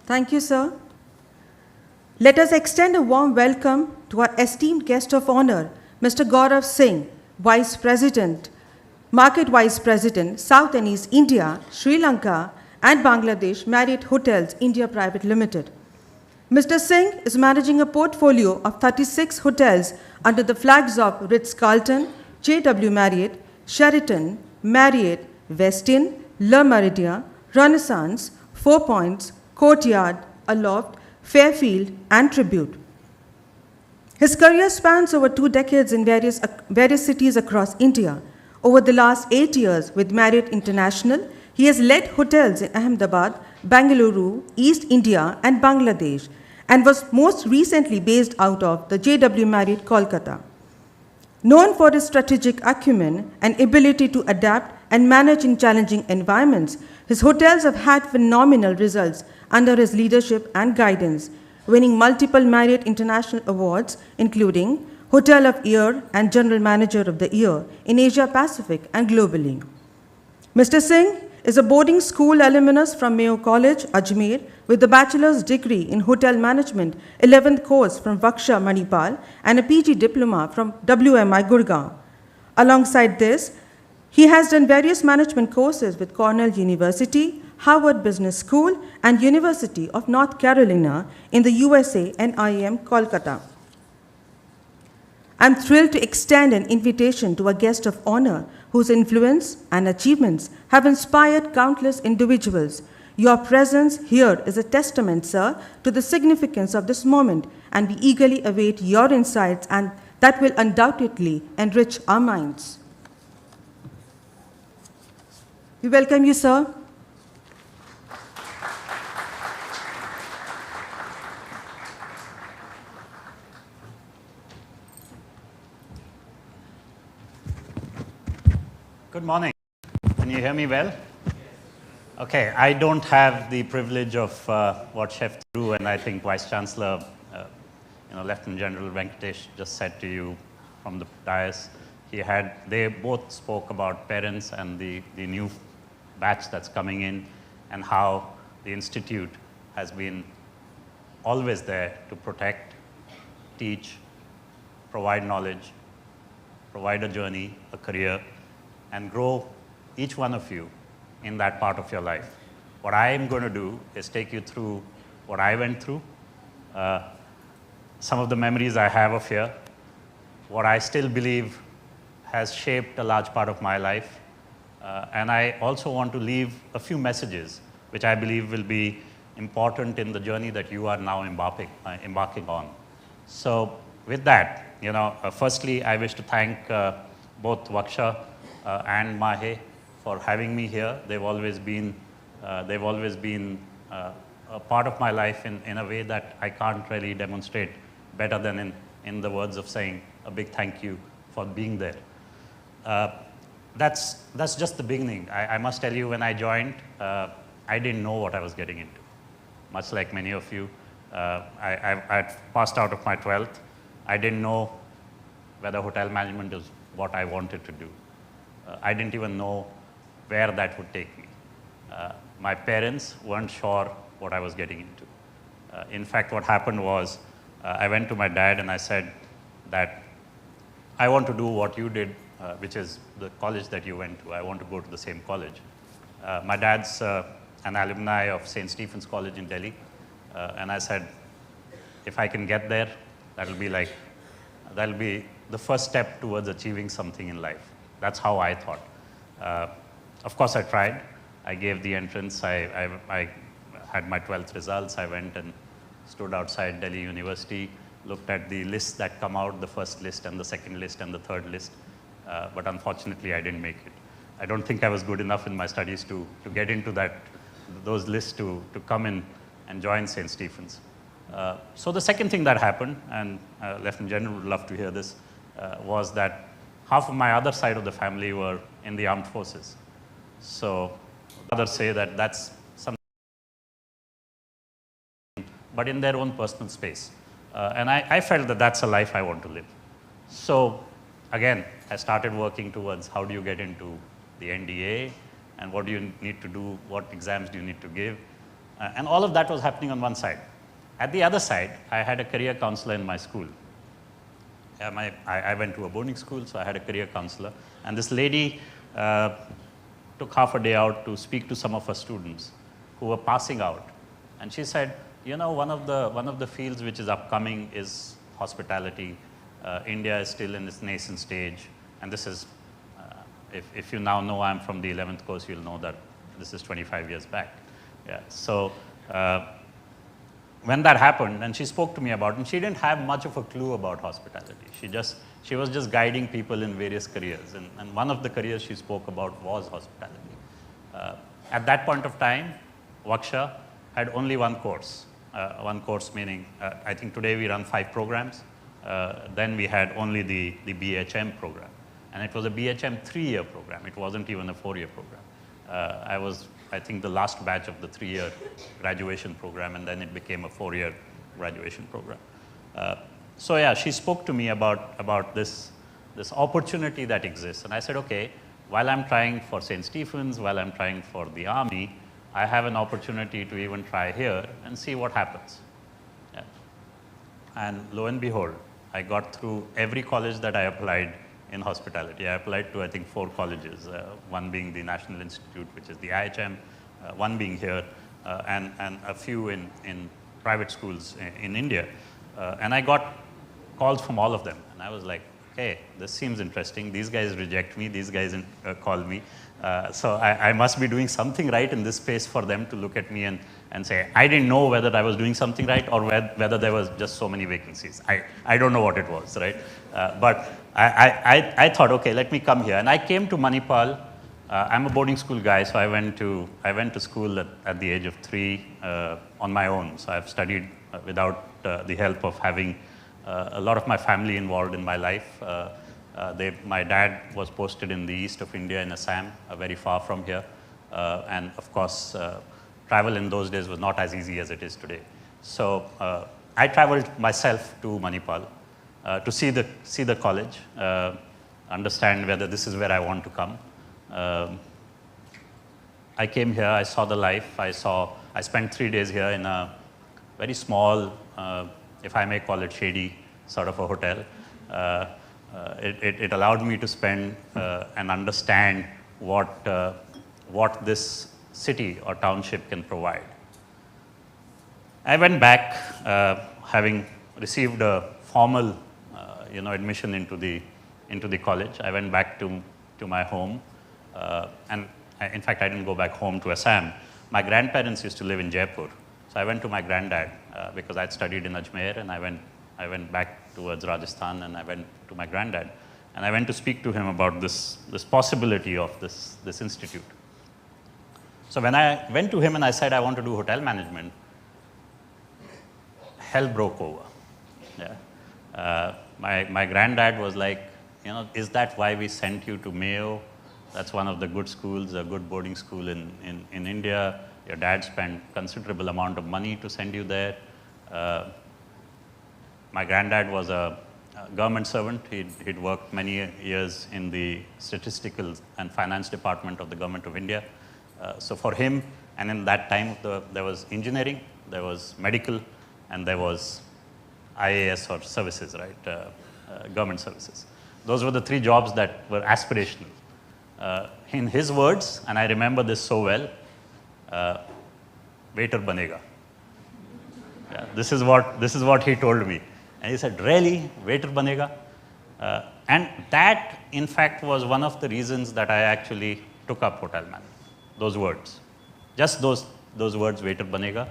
Thank you, sir. Let us extend a warm welcome to our esteemed guest of honor, Mr. Gaurav Singh, Vice President, Market Vice President, South and East India, Sri Lanka, and Bangladesh Marriott Hotels India Private Limited. Mr. Singh is managing a portfolio of 36 hotels under the flags of Ritz-Carlton, JW Marriott, Sheraton, Marriott, Westin, Le Méridien, Renaissance, Four Points, Courtyard, Aloft, Fairfield, and Tribute. His career spans over 2 decades in various cities across India. Over the last 8 years with Marriott International, he has led hotels in Ahmedabad, Bangalore, East India, and Bangladesh, and was most recently based out of the JW Marriott, Kolkata. Known for his strategic acumen and ability to adapt and manage in challenging environments, his hotels have had phenomenal results under his leadership and guidance, winning multiple Marriott International awards, including Hotel of Year and General Manager of the Year in Asia Pacific and globally. Mr. Singh is a boarding school alumnus from Mayo College, Ajmer, with a bachelor's degree in hotel management, 11th course from WGSHA, Manipal, and a PG diploma from WMI, Gurgaon. Alongside this, he has done various management courses with Cornell University, Harvard Business School, and University of North Carolina in the USA and IIM, Kolkata. I'm thrilled to extend an invitation to a guest of honor whose influence and achievements have inspired countless individuals. Your presence here is a testament, sir, to the significance of this moment, and we eagerly await your insights, and that will undoubtedly enrich our minds. We welcome you, sir. Good morning. Can you hear me well? Okay, I don't have the privilege of what Chef Thiru and I think Vice Chancellor, Lieutenant General Venkatesh just said to you from the dais. They both spoke about parents and the new batch that's coming in and how the Institute has been always there to protect, teach, provide knowledge, provide a journey, a career, and grow each one of you in that part of your life. What I am going to do is take you through what I went through, some of the memories I have of here, what I still believe has shaped a large part of my life, and I also want to leave a few messages which I believe will be important in the journey that you are now embarking on. So with that, firstly, I wish to thank both WGSHA and Mahe for having me here. They've always been a part of my life in a way that I can't really demonstrate better than in the words of saying a big thank you for being there. That's just the beginning. I must tell you, when I joined, I didn't know what I was getting into. Much like many of you, I passed out of my 12th. I didn't know whether hotel management what I wanted to do. I didn't even know where that would take me. My parents weren't sure what I was getting into. In fact, what happened was I went to my dad and I said that I want to do what you did, which is the college that you went to. I want to go to the same college. My dad's an alumni of St. Stephen's College in Delhi. And I said, if I can get there, that'll be the first step towards achieving something in life. That's how I thought. Of course, I tried. I gave the entrance. I had my 12th results. I went and stood outside Delhi University, looked at the lists that come out, the first list and the second list and the third list. But unfortunately, I didn't make it. I don't think I was good enough in my studies to get into those lists to come in and join St. Stephen's. So the second thing that happened, and Lieutenant General would love to hear this, was that half of my other side of the family were in the armed forces. So others say that that's something, but in their own personal space. And I felt that that's a life I want to live. So again, I started working towards how do you get into the NDA, and what do you need to do, what exams do you need to give. And all of that was happening on one side. At the other side, I had a career counselor in my school. I went to a boarding school, so I had a career counselor. And this lady took half a day out to speak to some of her students who were passing out. And she said, you know, one of the fields which is upcoming is hospitality. India is still in its nascent stage. And this is, if you now know I'm from the 11th course, you'll know that this is 25 years back. Yeah. So when that happened, and she spoke to me about it, and she didn't have much of a clue about hospitality. She was just guiding people in various careers. And one of the careers she spoke about was hospitality. At that point of time, WGSHA had only one course. One course meaning, I think today we run 5 programs. Then we had only the BHM program. And it was a BHM 3-year program. It wasn't even a 4-year program. I was, I think, the last batch of the 3-year graduation program, and then it became a 4-year graduation program. So yeah, she spoke to me about this opportunity that exists. And I said, okay, while I'm trying for St. Stephen's, while I'm trying for the Army, I have an opportunity to even try here and see what happens. Yeah. And lo and behold, I got through every college that I applied in hospitality. I applied to, I think, 4 colleges, one being the National Institute, which is the IHM, one being here, and a few in private schools in India. And I got calls from all of them. And I was like, hey, this seems interesting. These guys reject me. These guys call me. So I must be doing something right in this space for them to look at me and say, I didn't know whether I was doing something right or whether there was just so many vacancies. I don't know what it was, right? But I thought, okay, let me come here. And I came to Manipal. I'm a boarding school guy, so I went to school at the age of 3 on my own. So I've studied without the help of having a lot of my family involved in my life. My dad was posted in the east of India in Assam, very far from here. And of course, travel in those days was not as easy as it is today. So I traveled myself to Manipal to see the college, understand whether this is where I want to come. I came here, I saw the life, I spent 3 days here in a very small, if I may call it shady, sort of a hotel. It allowed me to spend and understand what this city or township can provide. I went back, having received a formal, admission into the college. I went back to my home, and in fact, I didn't go back home to Assam. My grandparents used to live in Jaipur, so I went to my granddad because I'd studied in Ajmer, and I went back towards Rajasthan, and I went to my granddad, and I went to speak to him about this possibility of this institute. So when I went to him and I said I want to do hotel management, hell broke over. Yeah. My granddad was like, is that why we sent you to Mayo? That's one of the good schools, a good boarding school in India. Your dad spent considerable amount of money to send you there. My granddad was a government servant. He'd worked many years in the statistical and finance department of the government of India. So for him, and in that time, there was engineering, there was medical, and there was IAS or services, right? Government services. Those were the three jobs that were aspirational. In his words, and I remember this so well, waiter banega. Yeah, this is what he told me. And he said, really, waiter banega? And that, in fact, was one of the reasons that I actually took up hotel management. Those words. Just those words, waiter banega,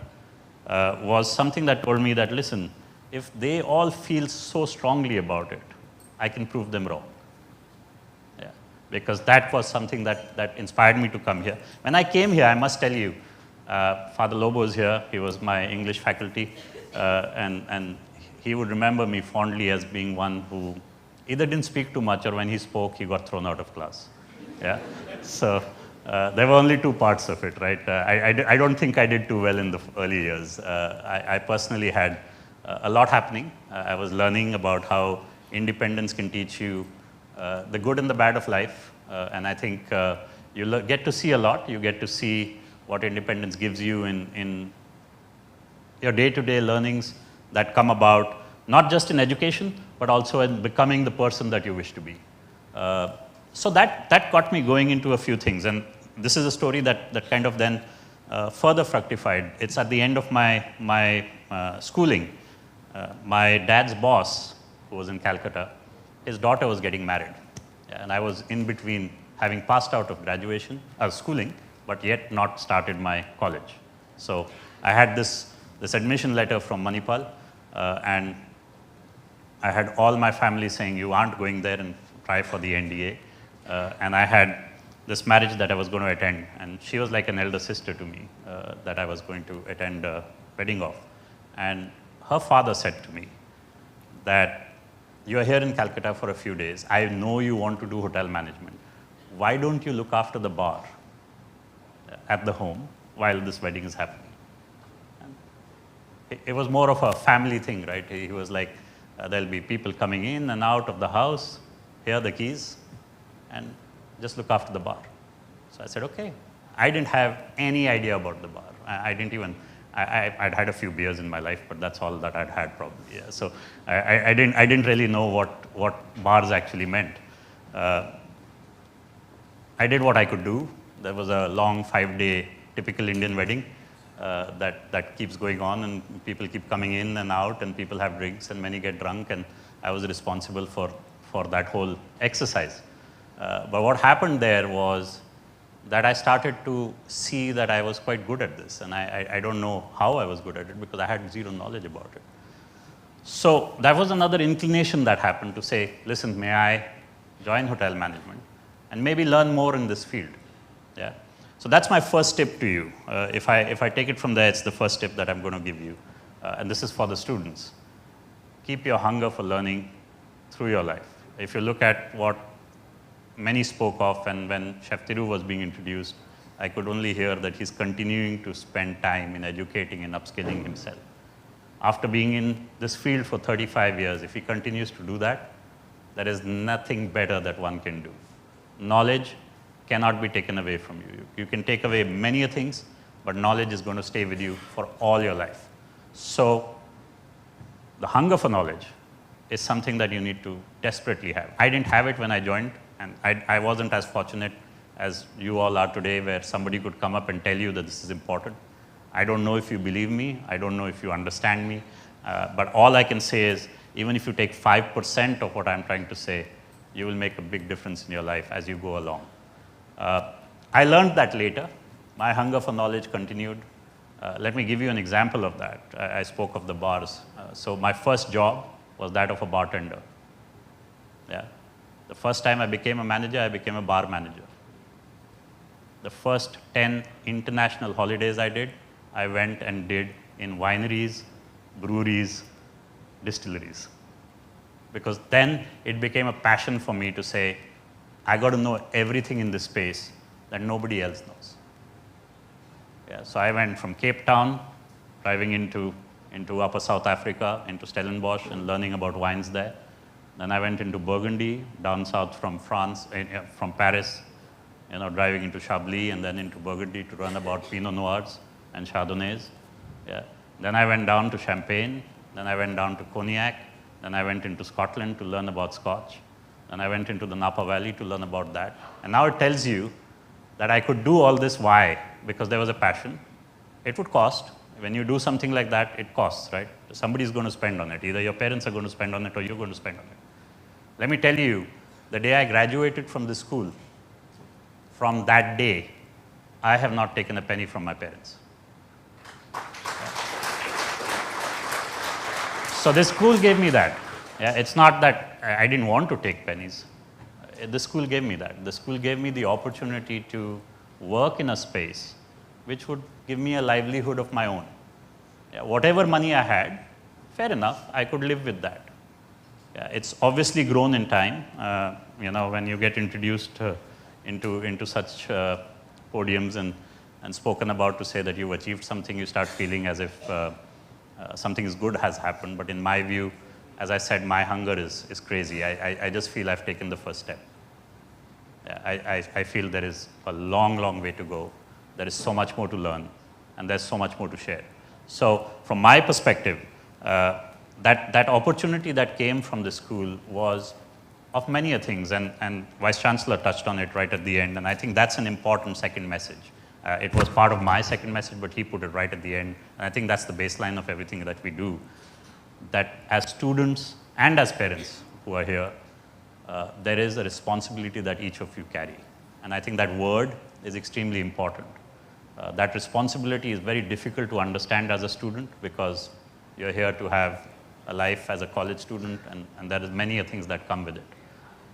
was something that told me that, listen, if they all feel so strongly about it, I can prove them wrong. Yeah. Because that was something that inspired me to come here. When I came here, I must tell you, Father Lobo is here. He was my English faculty, and he would remember me fondly as being one who either didn't speak too much, or when he spoke, he got thrown out of class. Yeah. So there were only two parts of it, right? I don't think I did too well in the early years. I personally had a lot happening. I was learning about how independence can teach you the good and the bad of life, and I think you get to see a lot. You get to see what independence gives you in your day-to-day learnings that come about, not just in education, but also in becoming the person that you wish to be. So that got me going into a few things, and this is a story that kind of then further fructified. It's at the end of my schooling. My dad's boss, who was in Calcutta, his daughter was getting married, and I was in between having passed out of graduation, schooling, but yet not started my college. So I had this admission letter from Manipal, and I had all my family saying, you aren't going there, and try for the NDA. And I had this marriage that I was going to attend, and she was like an elder sister to me that I was going to attend a wedding of. And her father said to me that, you are here in Calcutta for a few days. I know you want to do hotel management. Why don't you look after the bar at the home while this wedding is happening? And it was more of a family thing, right? He was like, there'll be people coming in and out of the house. Here are the keys, and just look after the bar. So I said, okay. I didn't have any idea about the bar. I didn't even, I'd had a few beers in my life, but that's all that I'd had probably. Yeah. So I didn't really know what bars actually meant. I did what I could do. There was a long 5-day typical Indian wedding that keeps going on, and people keep coming in and out, and people have drinks, and many get drunk, and I was responsible for that whole exercise. But what happened there was that I started to see that I was quite good at this, and I don't know how I was good at it because I had zero knowledge about it. So that was another inclination that happened to say, listen, may I join hotel management and maybe learn more in this field? Yeah. So that's my first tip to you. If I take it from there, it's the first tip that I'm going to give you, and this is for the students. Keep your hunger for learning through your life. If you look at what many spoke of, and when Chef Thiru was being introduced, I could only hear that he's continuing to spend time in educating and upskilling himself. After being in this field for 35 years, if he continues to do that, there is nothing better that one can do. Knowledge cannot be taken away from you. You can take away many things, but knowledge is going to stay with you for all your life. So the hunger for knowledge is something that you need to desperately have. I didn't have it when I joined, and I wasn't as fortunate as you all are today, where somebody could come up and tell you that this is important. I don't know if you believe me. I don't know if you understand me. But all I can say is, even if you take 5% of what I'm trying to say, you will make a big difference in your life as you go along. I learned that later. My hunger for knowledge continued. Let me give you an example of that. I spoke of the bars. So my first job was that of a bartender. Yeah. The first time I became a manager, I became a bar manager. The first 10 international holidays I went and did in wineries, breweries, distilleries. Because then it became a passion for me to say, I got to know everything in this space that nobody else knows. Yeah, so I went from Cape Town, driving into Upper South Africa, into Stellenbosch, and learning about wines there. Then I went into Burgundy, down south from France, from Paris, driving into Chablis and then into Burgundy to learn about Pinot Noirs and Chardonnays. Yeah. Then I went down to Champagne. Then I went down to Cognac. Then I went into Scotland to learn about Scotch. Then I went into the Napa Valley to learn about that. And now it tells you that I could do all this. Why? Because there was a passion. It would cost. When you do something like that, it costs, right? Somebody's going to spend on it. Either your parents are going to spend on it or you're going to spend on it. Let me tell you, the day I graduated from this school, from that day, I have not taken a penny from my parents. So this school gave me that. Yeah, it's not that I didn't want to take pennies. The school gave me that. The school gave me the opportunity to work in a space which would give me a livelihood of my own. Yeah, whatever money I had, fair enough, I could live with that. Yeah, it's obviously grown in time. When you get introduced into such podiums and spoken about to say that you've achieved something, you start feeling as if something is good has happened. But in my view, as I said, my hunger is crazy. I just feel I've taken the first step. Yeah, I feel there is a long, long way to go. There is so much more to learn, and there's so much more to share. So from my perspective, that opportunity that came from the school was of many things, and Vice Chancellor touched on it right at the end, and I think that's an important second message. It was part of my second message, but he put it right at the end, and I think that's the baseline of everything that we do, that as students and as parents who are here, there is a responsibility that each of you carry, and I think that word is extremely important. That responsibility is very difficult to understand as a student because you're here to have a life as a college student, and there is many things that come with it.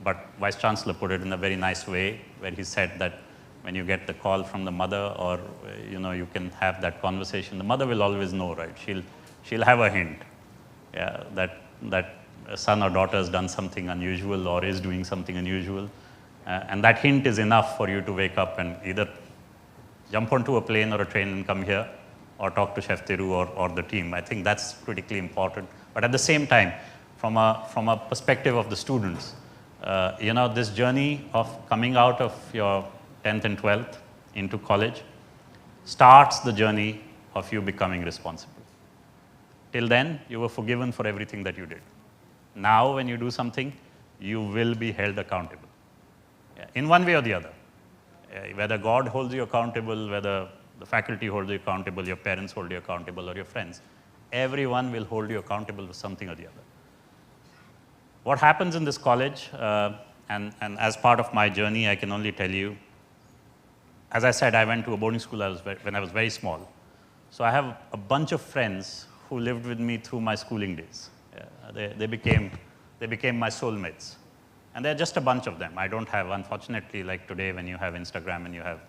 But Vice Chancellor put it in a very nice way where he said that when you get the call from the mother or you can have that conversation, the mother will always know, right? She'll have a hint, yeah, that a son or daughter has done something unusual or is doing something unusual. And that hint is enough for you to wake up and either jump onto a plane or a train and come here or talk to Chef Thiru or the team. I think that's critically important. But at the same time, from a perspective of the students, this journey of coming out of your 10th and 12th into college starts the journey of you becoming responsible. Till then, you were forgiven for everything that you did. Now, when you do something, you will be held accountable. Yeah, in one way or the other. Whether God holds you accountable, whether the faculty holds you accountable, your parents hold you accountable, or your friends, everyone will hold you accountable for something or the other. What happens in this college, and as part of my journey, I can only tell you, as I said, I went to a boarding school when I was very small. So I have a bunch of friends who lived with me through my schooling days. Yeah, they became my soulmates. And there are just a bunch of them. I don't have, unfortunately, like today when you have Instagram and you have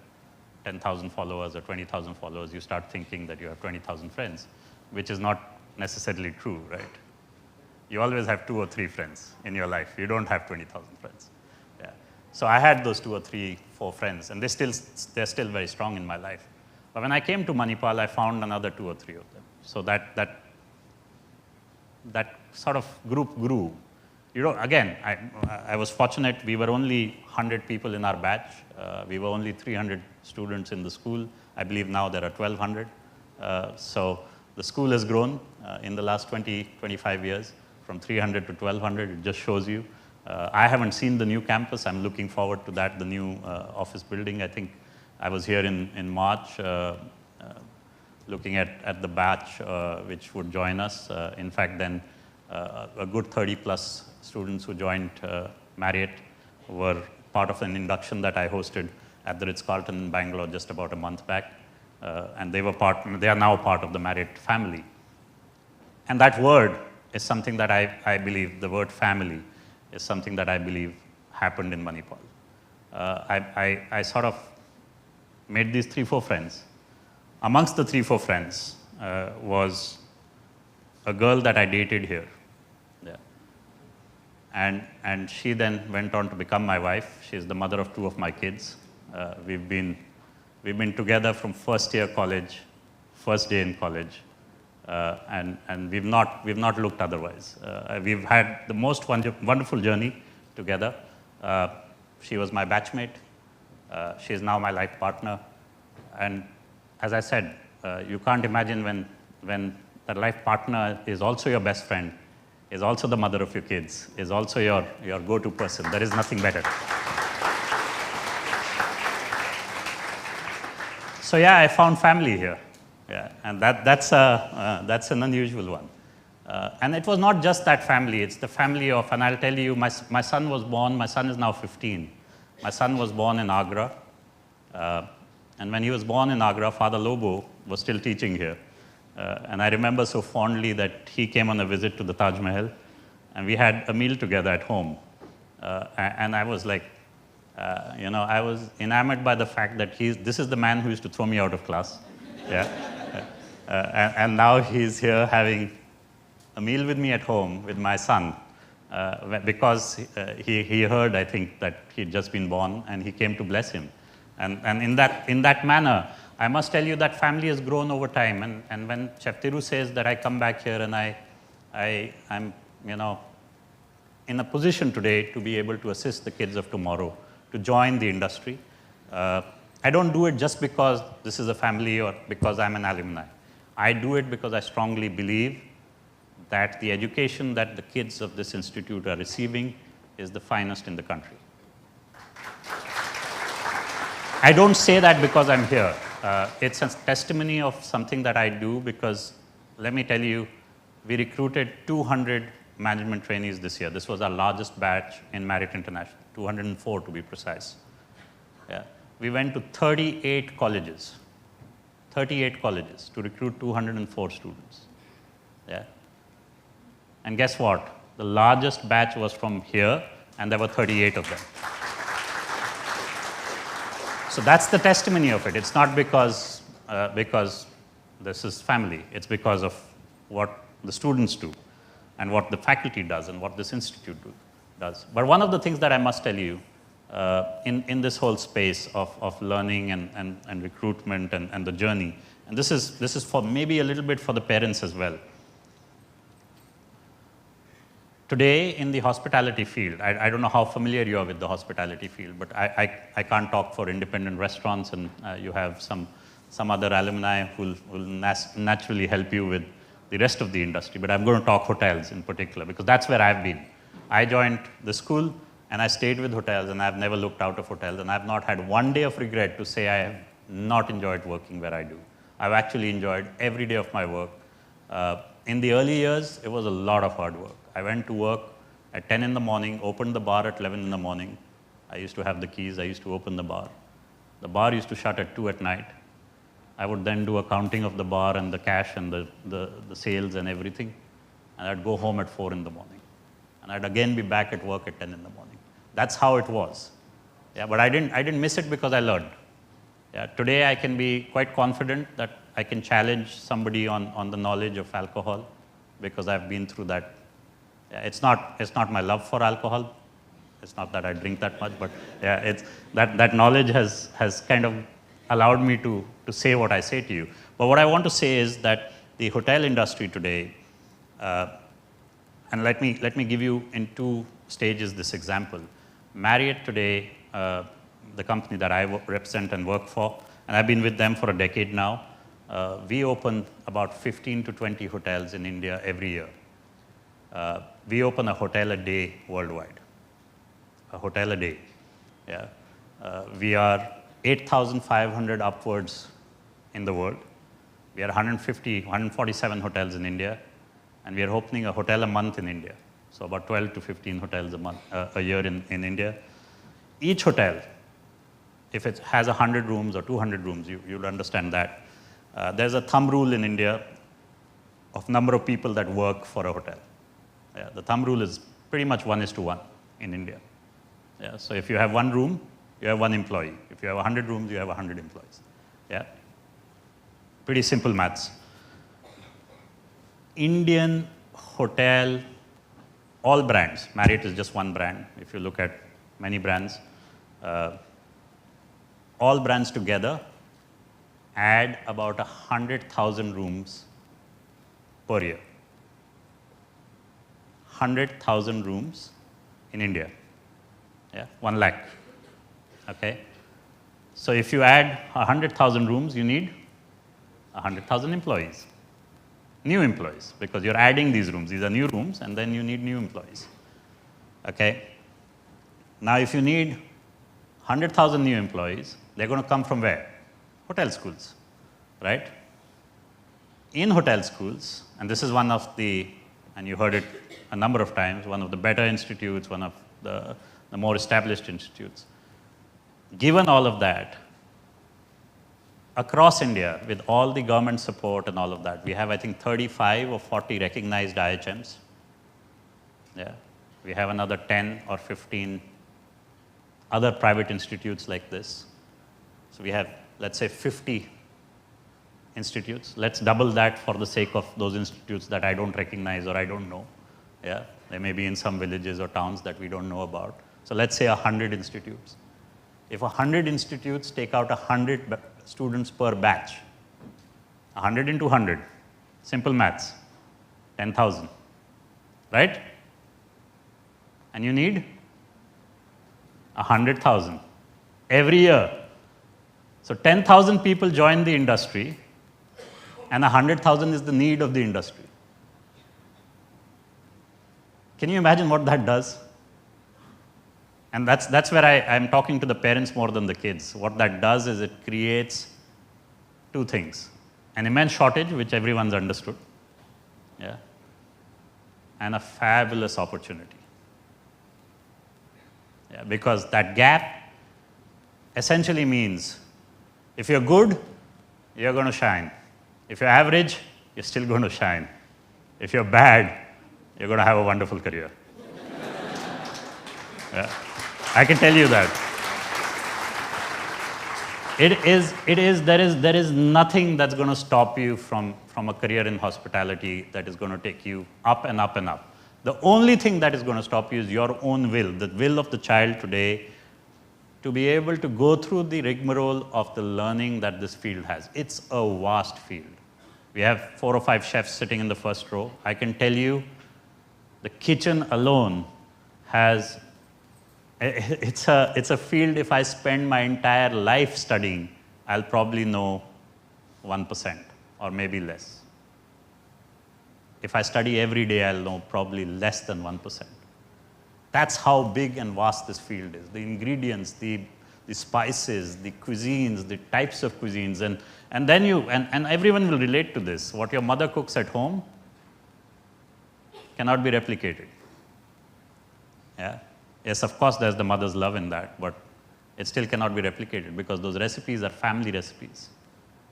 10,000 followers or 20,000 followers, you start thinking that you have 20,000 friends, which is not necessarily true, right? You always have 2 or 3 friends in your life. You don't have 20,000 friends. Yeah. So I had those 2 or 3, 4 friends, and they're still very strong in my life. But when I came to Manipal, I found another 2 or 3 of them. So that sort of group grew. Again, I was fortunate. We were only 100 people in our batch. We were only 300 students in the school. I believe now there are 1,200. So the school has grown in the last 20, 25 years from 300 to 1,200. It just shows you. I haven't seen the new campus. I'm looking forward to that, the new office building. I think I was here in March looking at the batch which would join us. In fact, then a good 30+ students who joined Marriott were part of an induction that I hosted at the Ritz-Carlton in Bangalore just about a month back. And they are now part of the Marriott family. And that word is something that I believe, the word family, is something that I believe happened in Manipal. I sort of made these 3-4 friends. Amongst the 3-4 friends was a girl that I dated here. Yeah. And she then went on to become my wife. She's the mother of 2 of my kids. We've been together from first year college, first day in college, and we've not looked otherwise. We've had the most wonderful journey together. She was my batchmate. She is now my life partner. And as I said, you can't imagine when that life partner is also your best friend, is also the mother of your kids, is also your go-to person. There is nothing better. So yeah, I found family here. Yeah, and that's an unusual one. And it was not just that family, it's the family of, and I'll tell you, my son was born, my son is now 15. My son was born in Agra. And when he was born in Agra, Father Lobo was still teaching here. And I remember so fondly that he came on a visit to the Taj Mahal, and we had a meal together at home. And I was like, I was enamored by the fact that this is the man who used to throw me out of class. Yeah. And now he's here having a meal with me at home with my son, because he heard, I think, that he'd just been born, and he came to bless him. And in that manner, I must tell you that family has grown over time. And when Chef Thiru says that I come back here and I'm in a position today to be able to assist the kids of tomorrow to join the industry, I don't do it just because this is a family or because I'm an alumni. I do it because I strongly believe that the education that the kids of this institute are receiving is the finest in the country. I don't say that because I'm here. It's a testimony of something that I do because, let me tell you, we recruited 200 management trainees this year. This was our largest batch in Marriott International, 204 to be precise. Yeah. We went to 38 colleges to recruit 204 students. Yeah. And guess what? The largest batch was from here, and there were 38 of them. So that's the testimony of it. It's not because this is family. It's because of what the students do and what the faculty does and what this institute does. But one of the things that I must tell you, in this whole space of learning and recruitment and the journey, and this is for maybe a little bit for the parents as well. Today, in the hospitality field, I don't know how familiar you are with the hospitality field, but I can't talk for independent restaurants, and you have some other alumni who will naturally help you with the rest of the industry. But I'm going to talk hotels in particular, because that's where I've been. I joined the school, and I stayed with hotels, and I've never looked out of hotels, and I've not had one day of regret to say I have not enjoyed working where I do. I've actually enjoyed every day of my work. In the early years, it was a lot of hard work. I went to work at 10 in the morning, opened the bar at 11 in the morning. I used to have the keys, I used to open the bar. The bar used to shut at 2 at night. I would then do accounting of the bar and the cash and the sales and everything. And I'd go home at 4 in the morning. And I'd again be back at work at 10 in the morning. That's how it was. Yeah, but I didn't miss it because I learned. Yeah, today I can be quite confident that I can challenge somebody on the knowledge of alcohol because I've been through that. Yeah, it's not my love for alcohol. It's not that I drink that much, but yeah, it's that knowledge has kind of allowed me to say what I say to you. But what I want to say is that the hotel industry today, and let me give you in 2 stages this example. Marriott today, the company that I represent and work for, and I've been with them for a decade now, we open about 15 to 20 hotels in India every year. We open a hotel a day worldwide. A hotel a day. Yeah. We are 8,500 upwards in the world. We are 147 hotels in India, and we are opening a hotel a month in India. So about 12 to 15 hotels a year in India. Each hotel, if it has 100 rooms or 200 rooms, you'll understand that. There's a thumb rule in India of number of people that work for a hotel. Yeah, the thumb rule is pretty much 1:1 in India. Yeah, so if you have 1 room, you have 1 employee. If you have 100 rooms, you have 100 employees. Yeah? Pretty simple maths. Indian hotel, all brands, Marriott is just one brand. If you look at many brands, all brands together add about 100,000 rooms per year. 100,000 rooms in India. Yeah, 1 lakh. Okay? So if you add 100,000 rooms, you need 100,000 employees. New employees, because you're adding these rooms. These are new rooms, and then you need new employees. Okay? Now, if you need 100,000 new employees, they're going to come from where? Hotel schools, right? In hotel schools, and this is one of the, and you heard it a number of times, one of the better institutes, one of the more established institutes. Given all of that, across India, with all the government support and all of that, we have, I think, 35 or 40 recognized IHMs. Yeah. We have another 10 or 15 other private institutes like this. So we have, let's say, 50 institutes. Let's double that for the sake of those institutes that I don't recognize or I don't know. Yeah. They may be in some villages or towns that we don't know about. So let's say 100 institutes. If 100 institutes take out 100 students per batch, 100 into 100, simple maths, 10,000, right? And you need 100,000 every year. So 10,000 people join the industry, and 100,000 is the need of the industry. Can you imagine what that does? And that's where I'm talking to the parents more than the kids. What that does is it creates two things. An immense shortage, which everyone's understood, yeah, and a fabulous opportunity. Yeah, because that gap essentially means if you're good, you're going to shine. If you're average, you're still going to shine. If you're bad, you're going to have a wonderful career. Yeah. I can tell you that. There is nothing that's going to stop you from a career in hospitality that is going to take you up and up and up. The only thing that is going to stop you is your own will, the will of the child today, to be able to go through the rigmarole of the learning that this field has. It's a vast field. We have 4 or 5 chefs sitting in the first row. I can tell you, the kitchen alone has, it's a field, if I spend my entire life studying, I'll probably know 1% or maybe less. If I study every day, I'll know probably less than 1%. That's how big and vast this field is. The ingredients, the spices, the cuisines, the types of cuisines, and then and everyone will relate to this. What your mother cooks at home cannot be replicated. Yeah. Yes, of course, there's the mother's love in that, but it still cannot be replicated because those recipes are family recipes.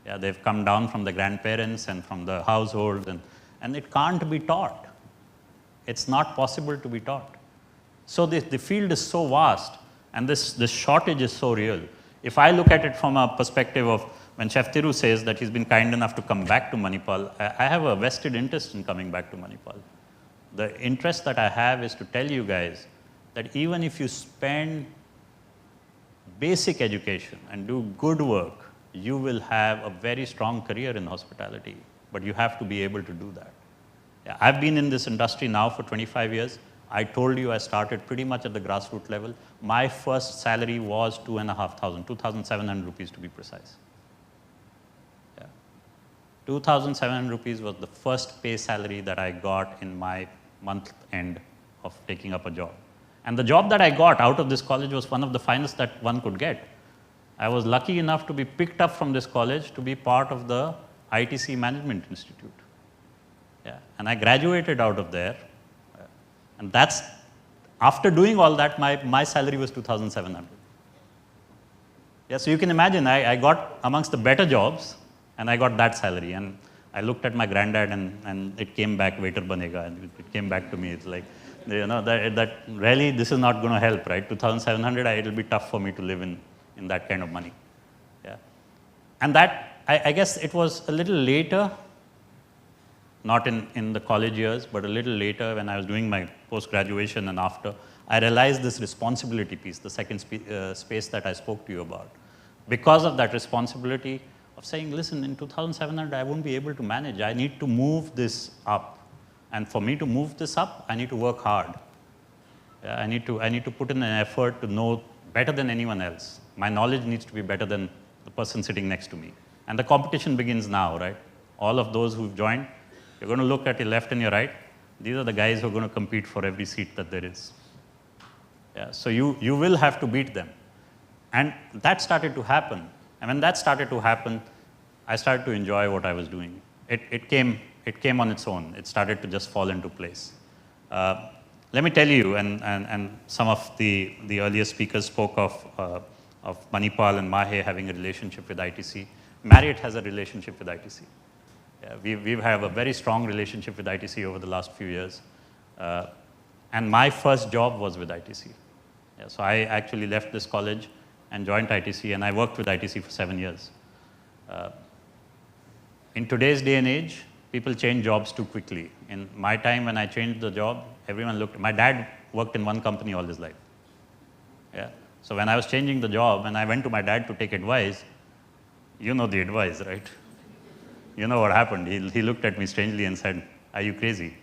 Yeah, they've come down from the grandparents and from the household, and it can't be taught. It's not possible to be taught. So the field is so vast, and this shortage is so real. If I look at it from a perspective of when Chef Thiru says that he's been kind enough to come back to Manipal, I have a vested interest in coming back to Manipal. The interest that I have is to tell you guys that even if you spend basic education and do good work, you will have a very strong career in hospitality, but you have to be able to do that. Yeah, I've been in this industry now for 25 years. I told you I started pretty much at the grassroots level. My first salary was 2,500, 2,700 rupees to be precise. Yeah. 2,700 rupees was the first pay salary that I got in my month end of taking up a job. And the job that I got out of this college was one of the finest that one could get. I was lucky enough to be picked up from this college to be part of the ITC Management Institute. Yeah. And I graduated out of there. And that's, after doing all that, my salary was 2,700. Yeah, so you can imagine, I got amongst the better jobs, and I got that salary. And I looked at my granddad, and it came back, waiter banega, and it came back to me. It's like, you know, that really, this is not going to help, right? 2,700, it'll be tough for me to live in that kind of money. Yeah. And that, I guess it was a little later, not in the college years, but a little later when I was doing my post-graduation and after, I realized this responsibility piece, the second space that I spoke to you about. Because of that responsibility, of saying, listen, in 2,700, I won't be able to manage. I need to move this up. And for me to move this up, I need to work hard. I need to put in an effort to know better than anyone else. My knowledge needs to be better than the person sitting next to me. And the competition begins now, right? All of those who've joined, you're going to look at your left and your right. These are the guys who are going to compete for every seat that there is. Yeah, so you will have to beat them. And that started to happen. And when that started to happen, I started to enjoy what I was doing. It came on its own. It started to just fall into place. Let me tell you, and some of the earlier speakers spoke of Manipal and Mahe having a relationship with ITC. Marriott has a relationship with ITC. Yeah, we have a very strong relationship with ITC over the last few years. And my first job was with ITC. Yeah, so I actually left this college and joined ITC, and I worked with ITC for 7 years. In today's day and age, people change jobs too quickly. In my time, when I changed the job, everyone looked. My dad worked in one company all his life. Yeah. So when I was changing the job and I went to my dad to take advice, you know the advice, right? You know what happened. He looked at me strangely and said, "Are you crazy?"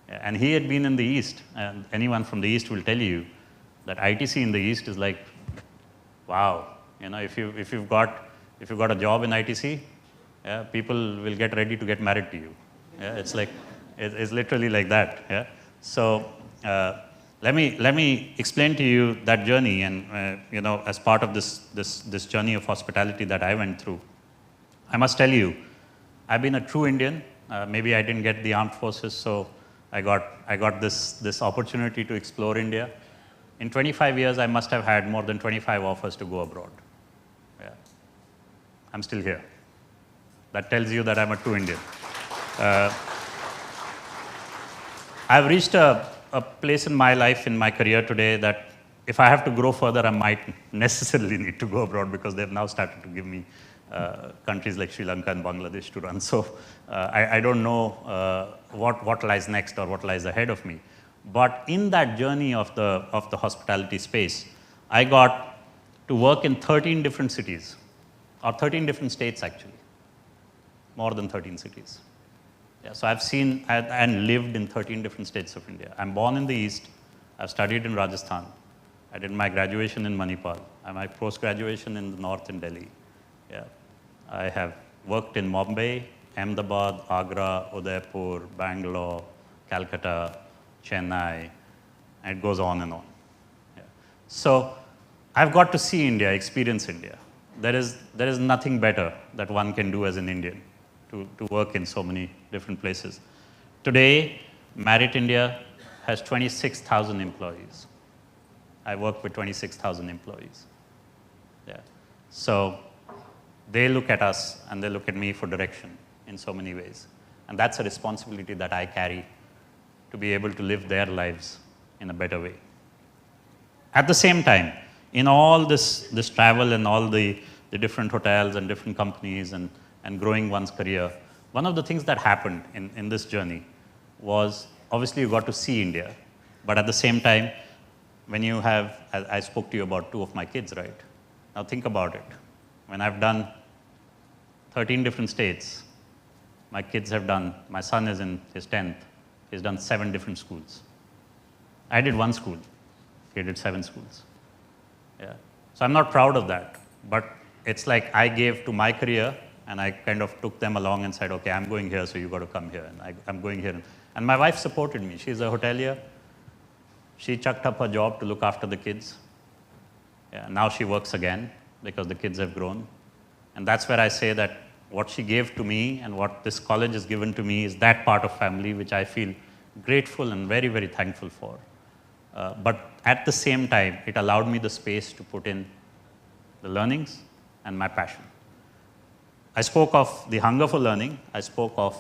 Yeah. And he had been in the East, and anyone from the East will tell you that ITC in the East is like, wow. You know, if you've got a job in ITC, yeah, people will get ready to get married to you. Yeah, it's like, it's literally like that. Yeah. So let me explain to you that journey, and you know, as part of this journey of hospitality that I went through, I must tell you, I've been a true Indian. Maybe I didn't get the armed forces, so I got this opportunity to explore India. In 25 years, I must have had more than 25 offers to go abroad. Yeah. I'm still here. That tells you that I'm a true Indian. I've reached a place in my life, in my career today, that if I have to grow further, I might necessarily need to go abroad, because they've now started to give me countries like Sri Lanka and Bangladesh to run. So I don't know what lies next or what lies ahead of me. But in that journey of the hospitality space, I got to work in 13 different cities, or 13 different states actually, more than 13 cities. Yeah, so I've seen and lived in 13 different states of India. I'm born in the East. I've studied in Rajasthan. I did my graduation in Manipal. And my post-graduation in the North in Delhi. Yeah. I have worked in Mumbai, Ahmedabad, Agra, Udaipur, Bangalore, Calcutta, Chennai, and it goes on and on. Yeah. So I've got to see India, experience India. There is nothing better that one can do as an Indian to work in so many different places. Today, Marriott India has 26,000 employees. I work with 26,000 employees. Yeah. So they look at us and they look at me for direction in so many ways. And that's a responsibility that I carry, to be able to live their lives in a better way. At the same time, in all this travel and all the different hotels and different companies and growing one's career, one of the things that happened in this journey was, obviously you got to see India, but at the same time, when you have, I spoke to you about 2 of my kids, right? Now think about it. When I've done 13 different states, my kids have done, my son is in his 10th, he's done 7 different schools. I did 1 school, he did 7 schools. Yeah. So I'm not proud of that, but it's like I gave to my career, and I kind of took them along and said, okay, I'm going here, so you got to come here, and I'm going here. And my wife supported me. She's a hotelier. She chucked up her job to look after the kids. Yeah, now she works again because the kids have grown. And that's where I say that what she gave to me and what this college has given to me is that part of family which I feel grateful and very, very thankful for. But at the same time, it allowed me the space to put in the learnings and my passion. I spoke of the hunger for learning. I spoke of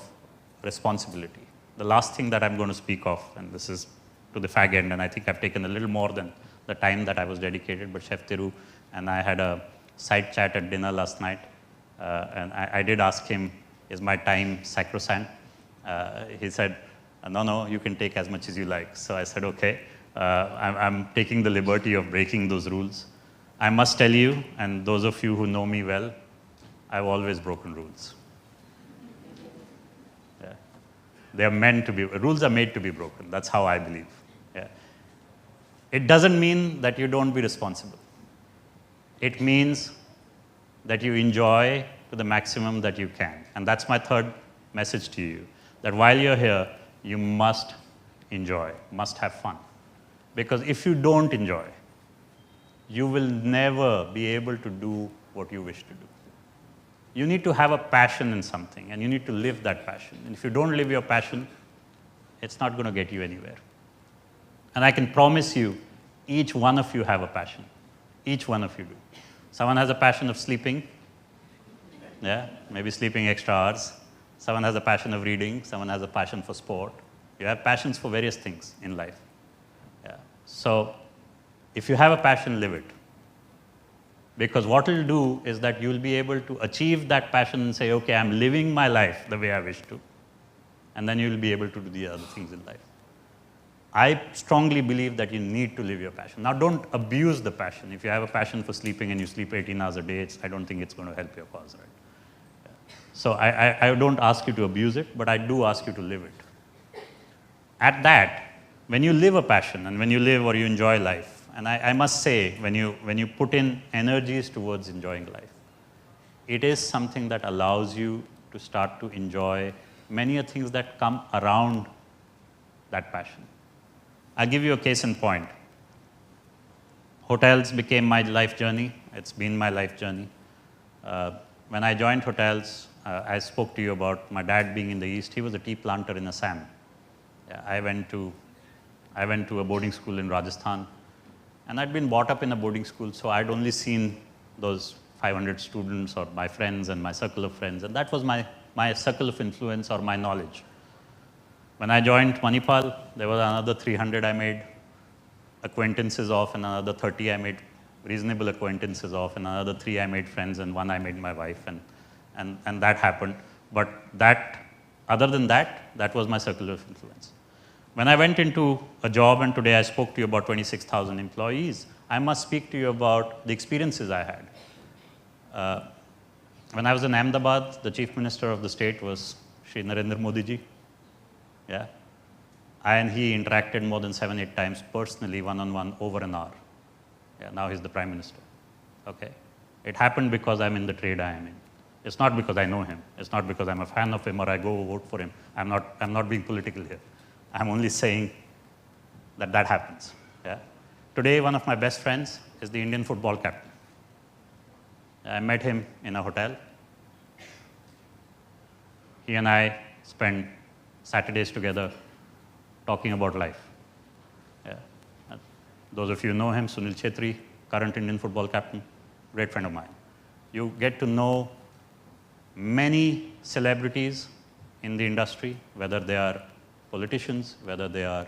responsibility. The last thing that I'm going to speak of, and this is to the fag end, and I think I've taken a little more than the time that I was dedicated, but Chef Thiru and I had a side chat at dinner last night, and I did ask him, is my time sacrosanct? He said, no, you can take as much as you like. So I said, okay, I'm taking the liberty of breaking those rules. I must tell you, and those of you who know me well, I've always broken rules. Yeah. They are meant to be, rules are made to be broken. That's how I believe. Yeah. It doesn't mean that you don't be responsible. It means that you enjoy to the maximum that you can. And that's my third message to you, that while you're here, you must enjoy, must have fun. Because if you don't enjoy, you will never be able to do what you wish to do. You need to have a passion in something, and you need to live that passion. And if you don't live your passion, it's not going to get you anywhere. And I can promise you, each one of you have a passion. Each one of you do. Someone has a passion of sleeping, yeah, maybe sleeping extra hours. Someone has a passion of reading. Someone has a passion for sport. You have passions for various things in life. Yeah. So if you have a passion, live it. Because what it'll do is that you'll be able to achieve that passion and say, okay, I'm living my life the way I wish to. And then you'll be able to do the other things in life. I strongly believe that you need to live your passion. Now, don't abuse the passion. If you have a passion for sleeping and you sleep 18 hours a day, I don't think it's going to help your cause, right? Yeah. So I don't ask you to abuse it, but I do ask you to live it. At that, when you live a passion and when you live or you enjoy life, and I must say, when you put in energies towards enjoying life, it is something that allows you to start to enjoy many things that come around that passion. I'll give you a case in point. Hotels became my life journey. It's been my life journey. When I joined hotels, I spoke to you about my dad being in the East. He was a tea planter in Assam. Yeah, I went to a boarding school in Rajasthan. And I'd been brought up in a boarding school, so I'd only seen those 500 students or my friends and my circle of friends. And that was my circle of influence or my knowledge. When I joined Manipal, there was another 300 I made acquaintances of, and another 30 I made reasonable acquaintances of, and another 3 I made friends, and 1 I made my wife, and that happened. But other than that, that was my circle of influence. When I went into a job, and today I spoke to you about 26,000 employees, I must speak to you about the experiences I had. When I was in Ahmedabad, the Chief Minister of the state was Shri Narendra Modi ji. Yeah. I and he interacted more than 7-8 times personally, one-on-one, over an hour. Yeah, now he's the Prime Minister. Okay. It happened because I'm in the trade I am in. It's not because I know him. It's not because I'm a fan of him or I go vote for him. I'm not being political here. I'm only saying that happens. Yeah. Today, one of my best friends is the Indian football captain. I met him in a hotel. He and I spent Saturdays together talking about life. Yeah. Those of you who know him, Sunil Chhetri, current Indian football captain, great friend of mine. You get to know many celebrities in the industry, whether they are politicians, whether they are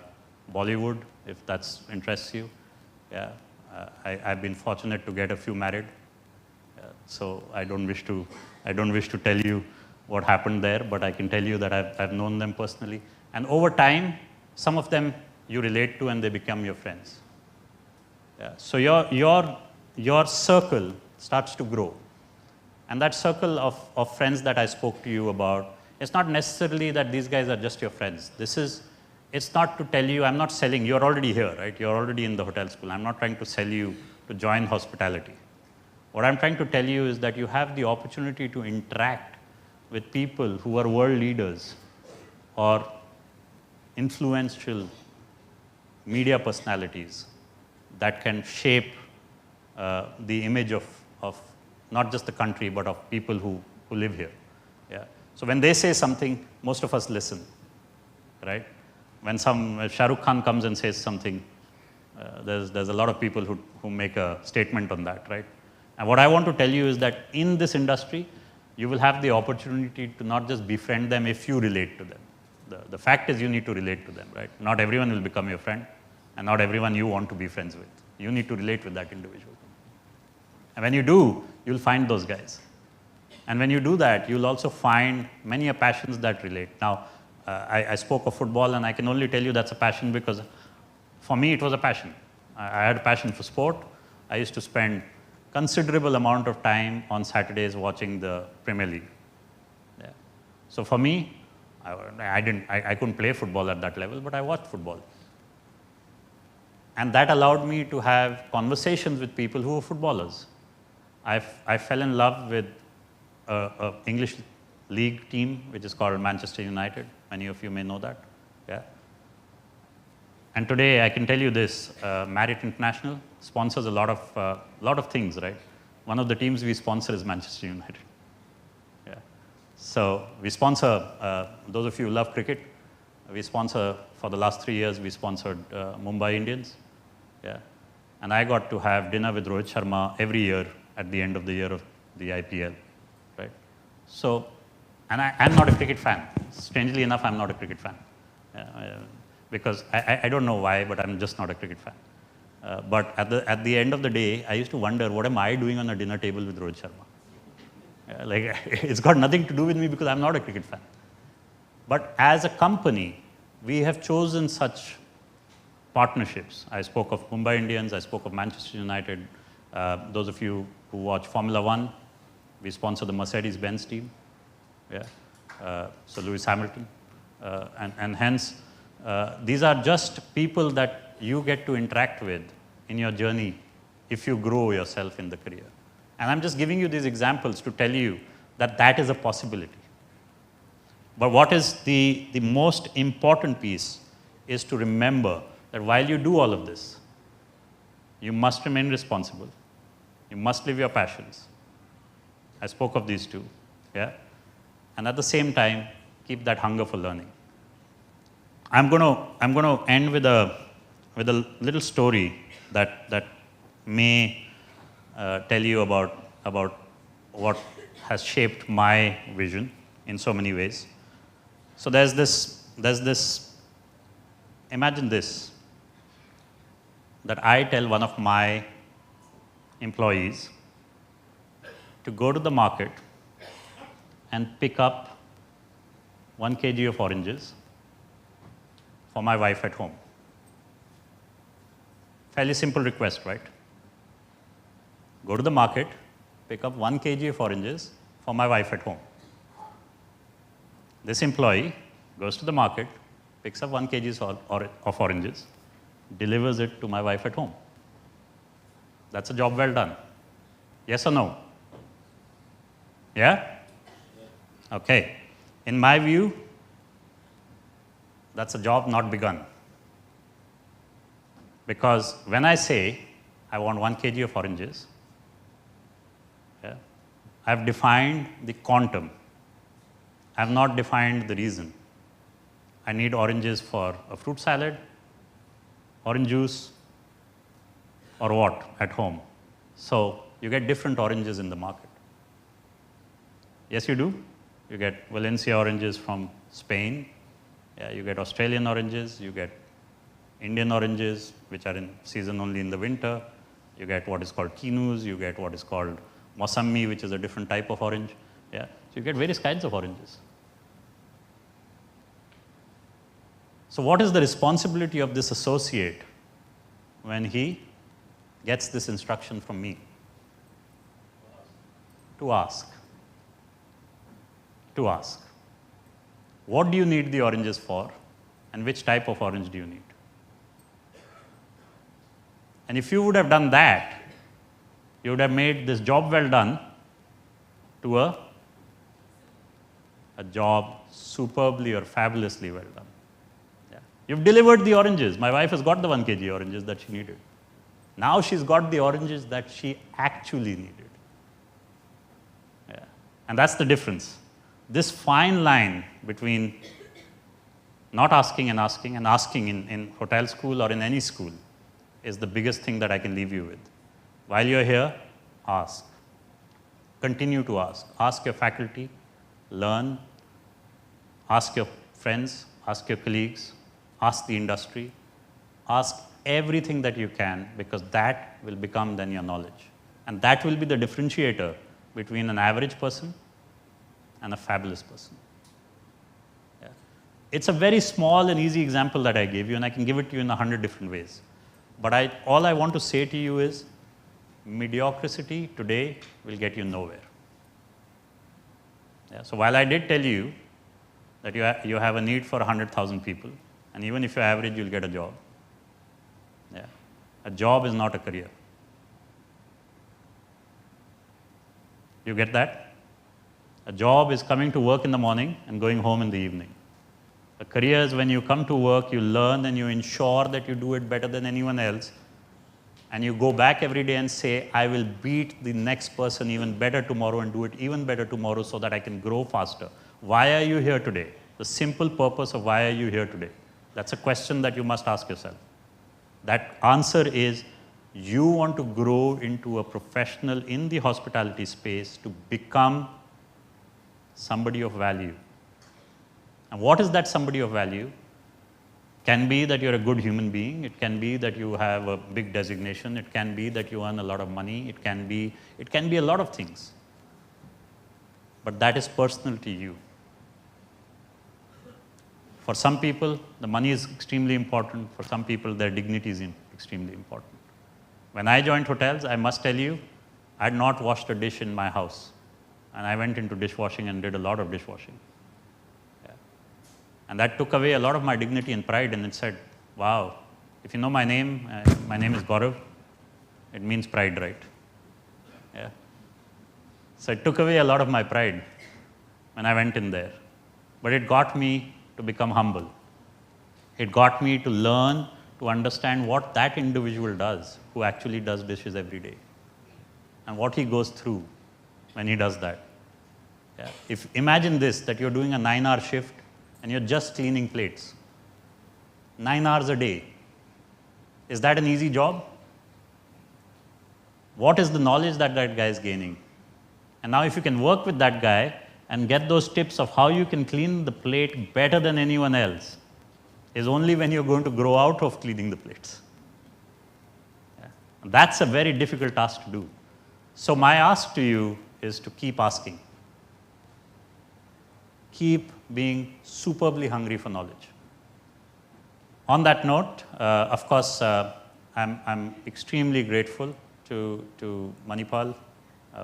Bollywood, if that interests you. Yeah. I've been fortunate to get a few married. So I don't wish to tell you what happened there, but I can tell you that I've known them personally. And over time, some of them you relate to and they become your friends. Yeah. So your circle starts to grow. And that circle of friends that I spoke to you about, it's not necessarily that these guys are just your friends. It's not to tell you, I'm not selling, you're already here, right? You're already in the hotel school. I'm not trying to sell you to join hospitality. What I'm trying to tell you is that you have the opportunity to interact with people who are world leaders or influential media personalities that can shape the image of not just the country, but of people who live here. Yeah. So when they say something, most of us listen, right? When Shah Rukh Khan comes and says something, there's a lot of people who make a statement on that, right? And what I want to tell you is that in this industry, you will have the opportunity to not just befriend them if you relate to them. The fact is you need to relate to them, right? Not everyone will become your friend, and not everyone you want to be friends with. You need to relate with that individual. And when you do, you'll find those guys. And when you do that, you'll also find many passions that relate. Now, I spoke of football, and I can only tell you that's a passion because for me it was a passion. I had a passion for sport. I used to spend considerable amount of time on Saturdays watching the Premier League. Yeah. So for me, I couldn't play football at that level, but I watched football. And that allowed me to have conversations with people who were footballers. I fell in love with an English league team, which is called Manchester United. Many of you may know that. Yeah. And today, I can tell you this, Marriott International sponsors a lot of things, right? One of the teams we sponsor is Manchester United. Yeah. So we sponsor, those of you who love cricket, we sponsor, for the last 3 years, we sponsored Mumbai Indians. Yeah. And I got to have dinner with Rohit Sharma every year at the end of the year of the IPL, right? So, and I'm not a cricket fan. Strangely enough, I'm not a cricket fan. Because I don't know why, but I'm just not a cricket fan. But at the end of the day, I used to wonder, what am I doing on a dinner table with Rohit Sharma? Like, it's got nothing to do with me because I'm not a cricket fan. But as a company, we have chosen such partnerships. I spoke of Mumbai Indians, I spoke of Manchester United. Those of you who watch Formula One, we sponsor the Mercedes-Benz team. Yeah. So Lewis Hamilton. And hence, these are just people that you get to interact with in your journey if you grow yourself in the career. And I'm just giving you these examples to tell you that that is a possibility. But what is the most important piece is to remember that while you do all of this, you must remain responsible. You must live your passions. I spoke of these two. Yeah? And at the same time, keep that hunger for learning. I'm going to end with a little story that may tell you about what has shaped my vision in so many ways. So there's this. Imagine this, that I tell one of my employees to go to the market and pick up 1 kg of oranges for my wife at home. Fairly simple request, right? Go to the market, pick up 1 kg of oranges for my wife at home. This employee goes to the market, picks up 1 kg of oranges, delivers it to my wife at home. That's a job well done. Yes or no? Yeah? Okay. In my view, that's a job not begun. Because when I say I want 1 kg of oranges, yeah, I've defined the quantum. I've not defined the reason. I need oranges for a fruit salad, orange juice, or what at home. So you get different oranges in the market. Yes, you do. You get Valencia oranges from Spain. Yeah, you get Australian oranges. You get Indian oranges, which are in season only in the winter. You get what is called kinus. You get what is called Mosambi, which is a different type of orange. Yeah, so you get various kinds of oranges. So what is the responsibility of this associate when he gets this instruction from me? To ask. To ask. What do you need the oranges for, and which type of orange do you need? And if you would have done that, you would have made this job well done to a job superbly or fabulously well done. Yeah. You've delivered the oranges. My wife has got the 1 kg oranges that she needed. Now she's got the oranges that she actually needed. Yeah. And that's the difference. This fine line between not asking and asking in hotel school or in any school is the biggest thing that I can leave you with. While you're here, ask. Continue to ask. Ask your faculty, learn, ask your friends, ask your colleagues, ask the industry, ask everything that you can, because that will become then your knowledge. And that will be the differentiator between an average person and a fabulous person. Yeah. It's a very small and easy example that I gave you, and I can give it to you in 100 different ways. But all I want to say to you is, mediocrity today will get you nowhere. Yeah, so while I did tell you that you have a need for 100,000 people, and even if you're average, you'll get a job. Yeah. A job is not a career. You get that? A job is coming to work in the morning and going home in the evening. A career is when you come to work, you learn and you ensure that you do it better than anyone else, and you go back every day and say, I will beat the next person even better tomorrow and do it even better tomorrow so that I can grow faster. Why are you here today? The simple purpose of why are you here today? That's a question that you must ask yourself. That answer is, you want to grow into a professional in the hospitality space to become somebody of value. And what is that somebody of value? Can be that you're a good human being. It can be that you have a big designation. It can be that you earn a lot of money. It can be a lot of things. But that is personal to you. For some people, the money is extremely important. For some people, their dignity is extremely important. When I joined hotels, I must tell you, I had not washed a dish in my house. And I went into dishwashing and did a lot of dishwashing. Yeah. And that took away a lot of my dignity and pride, and it said, wow, if you know my name is Gaurav. It means pride, right? Yeah. So it took away a lot of my pride when I went in there. But it got me to become humble. It got me to learn to understand what that individual does who actually does dishes every day and what he goes through when he does that. Yeah. Imagine this, that you're doing a 9-hour shift and you're just cleaning plates. 9 hours a day. Is that an easy job? What is the knowledge that that guy is gaining? And now if you can work with that guy and get those tips of how you can clean the plate better than anyone else, is only when you're going to grow out of cleaning the plates. Yeah. That's a very difficult task to do. So my ask to you is to keep asking. Keep being superbly hungry for knowledge. On that note, of course, I'm extremely grateful to Manipal,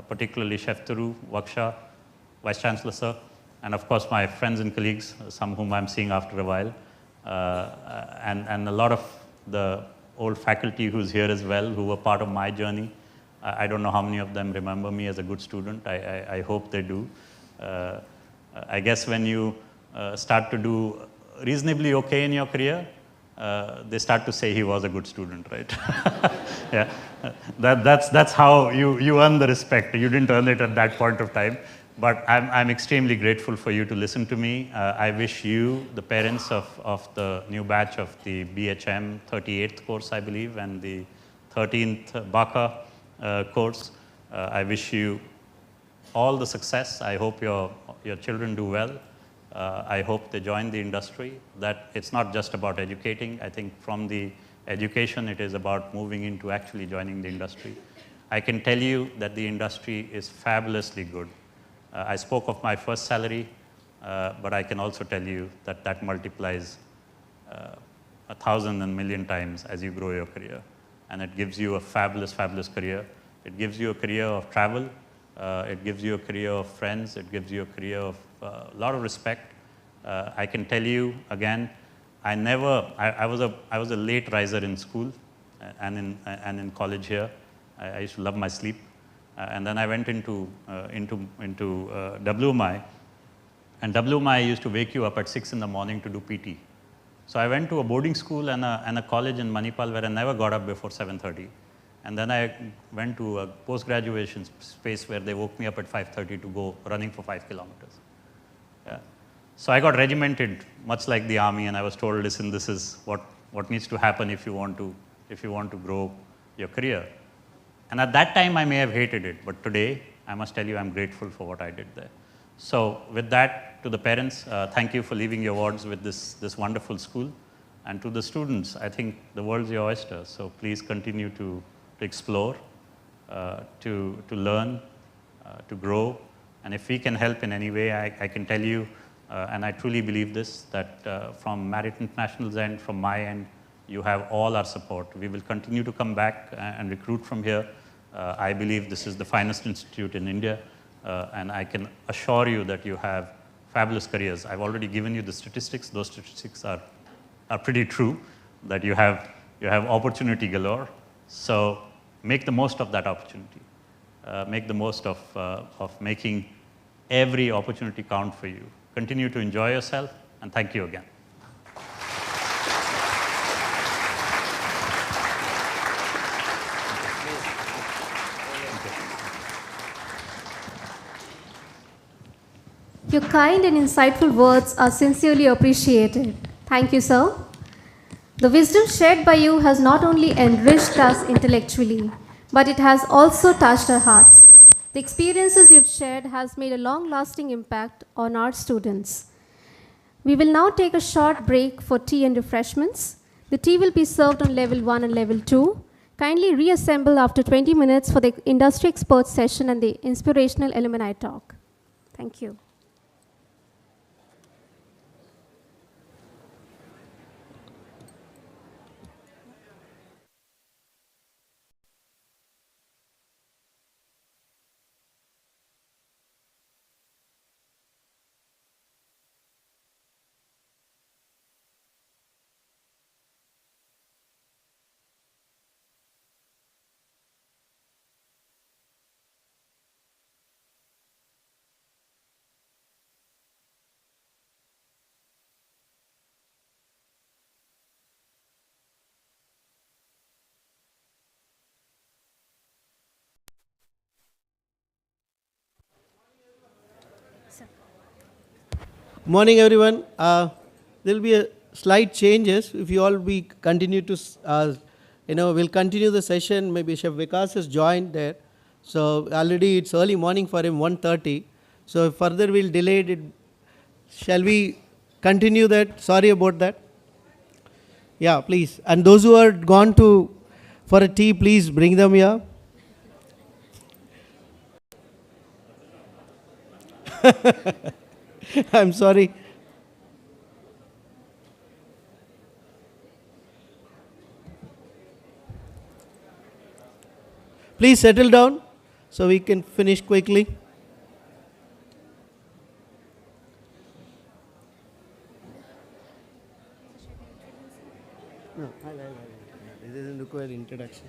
particularly Chef Turu, WGSHA, Vice Chancellor Sir, and of course my friends and colleagues, some whom I'm seeing after a while, and a lot of the old faculty who's here as well, who were part of my journey. I don't know how many of them remember me as a good student. I hope they do. I guess when you start to do reasonably okay in your career, they start to say he was a good student, right? Yeah, that's how you earn the respect. You didn't earn it at that point of time. But I'm extremely grateful for you to listen to me. I wish you, the parents of the new batch of the BHM 38th course, I believe, and the 13th BACA course, I wish you all the success. I hope your children do well. I hope they join the industry. That it's not just about educating. I think from the education, it is about moving into actually joining the industry. I can tell you that the industry is fabulously good. I spoke of my first salary, but I can also tell you that that multiplies 1,000 and million times as you grow your career. And it gives you a fabulous, fabulous career. It gives you a career of travel. It gives you a career of friends. It gives you a career of a lot of respect. I can tell you, again, I was a late riser in school and in college here. I used to love my sleep. And then I went into WMI, and WMI used to wake you up at 6 in the morning to do PT. So I went to a boarding school and a college in Manipal where I never got up before 7:30. And then I went to a post-graduation space where they woke me up at 5:30 to go running for 5 kilometers. Yeah. So I got regimented, much like the army, and I was told, listen, this is what needs to happen if you want to grow your career. And at that time, I may have hated it, but today, I must tell you, I'm grateful for what I did there. So with that, to the parents, thank you for leaving your wards with this wonderful school. And to the students, I think the world's your oyster, so please continue to explore, to learn, to grow. And if we can help in any way, I can tell you, and I truly believe this, that from Marriott International's end, from my end, you have all our support. We will continue to come back and recruit from here. I believe this is the finest institute in India, and I can assure you that you have fabulous careers. I've already given you the statistics. Those statistics are pretty true, that you have opportunity galore. So make the most of that opportunity. Make the most of making every opportunity count for you. Continue to enjoy yourself, and thank you again. Your kind and insightful words are sincerely appreciated. Thank you, sir. The wisdom shared by you has not only enriched us intellectually, but it has also touched our hearts. The experiences you've shared has made a long-lasting impact on our students. We will now take a short break for tea and refreshments. The tea will be served on level 1 and level 2. Kindly reassemble after 20 minutes for the industry experts session and the inspirational alumni talk. Thank you. Morning, everyone. There will be a slight changes. If you all we continue to, we'll continue the session. Maybe Chef Vikas has joined there. So already it's early morning for him, 1:30. So further we'll delay it. Shall we continue that? Sorry about that. Yeah, please. And those who are gone for a tea, please bring them here. I'm sorry. Please settle down so we can finish quickly. No, it doesn't require introduction.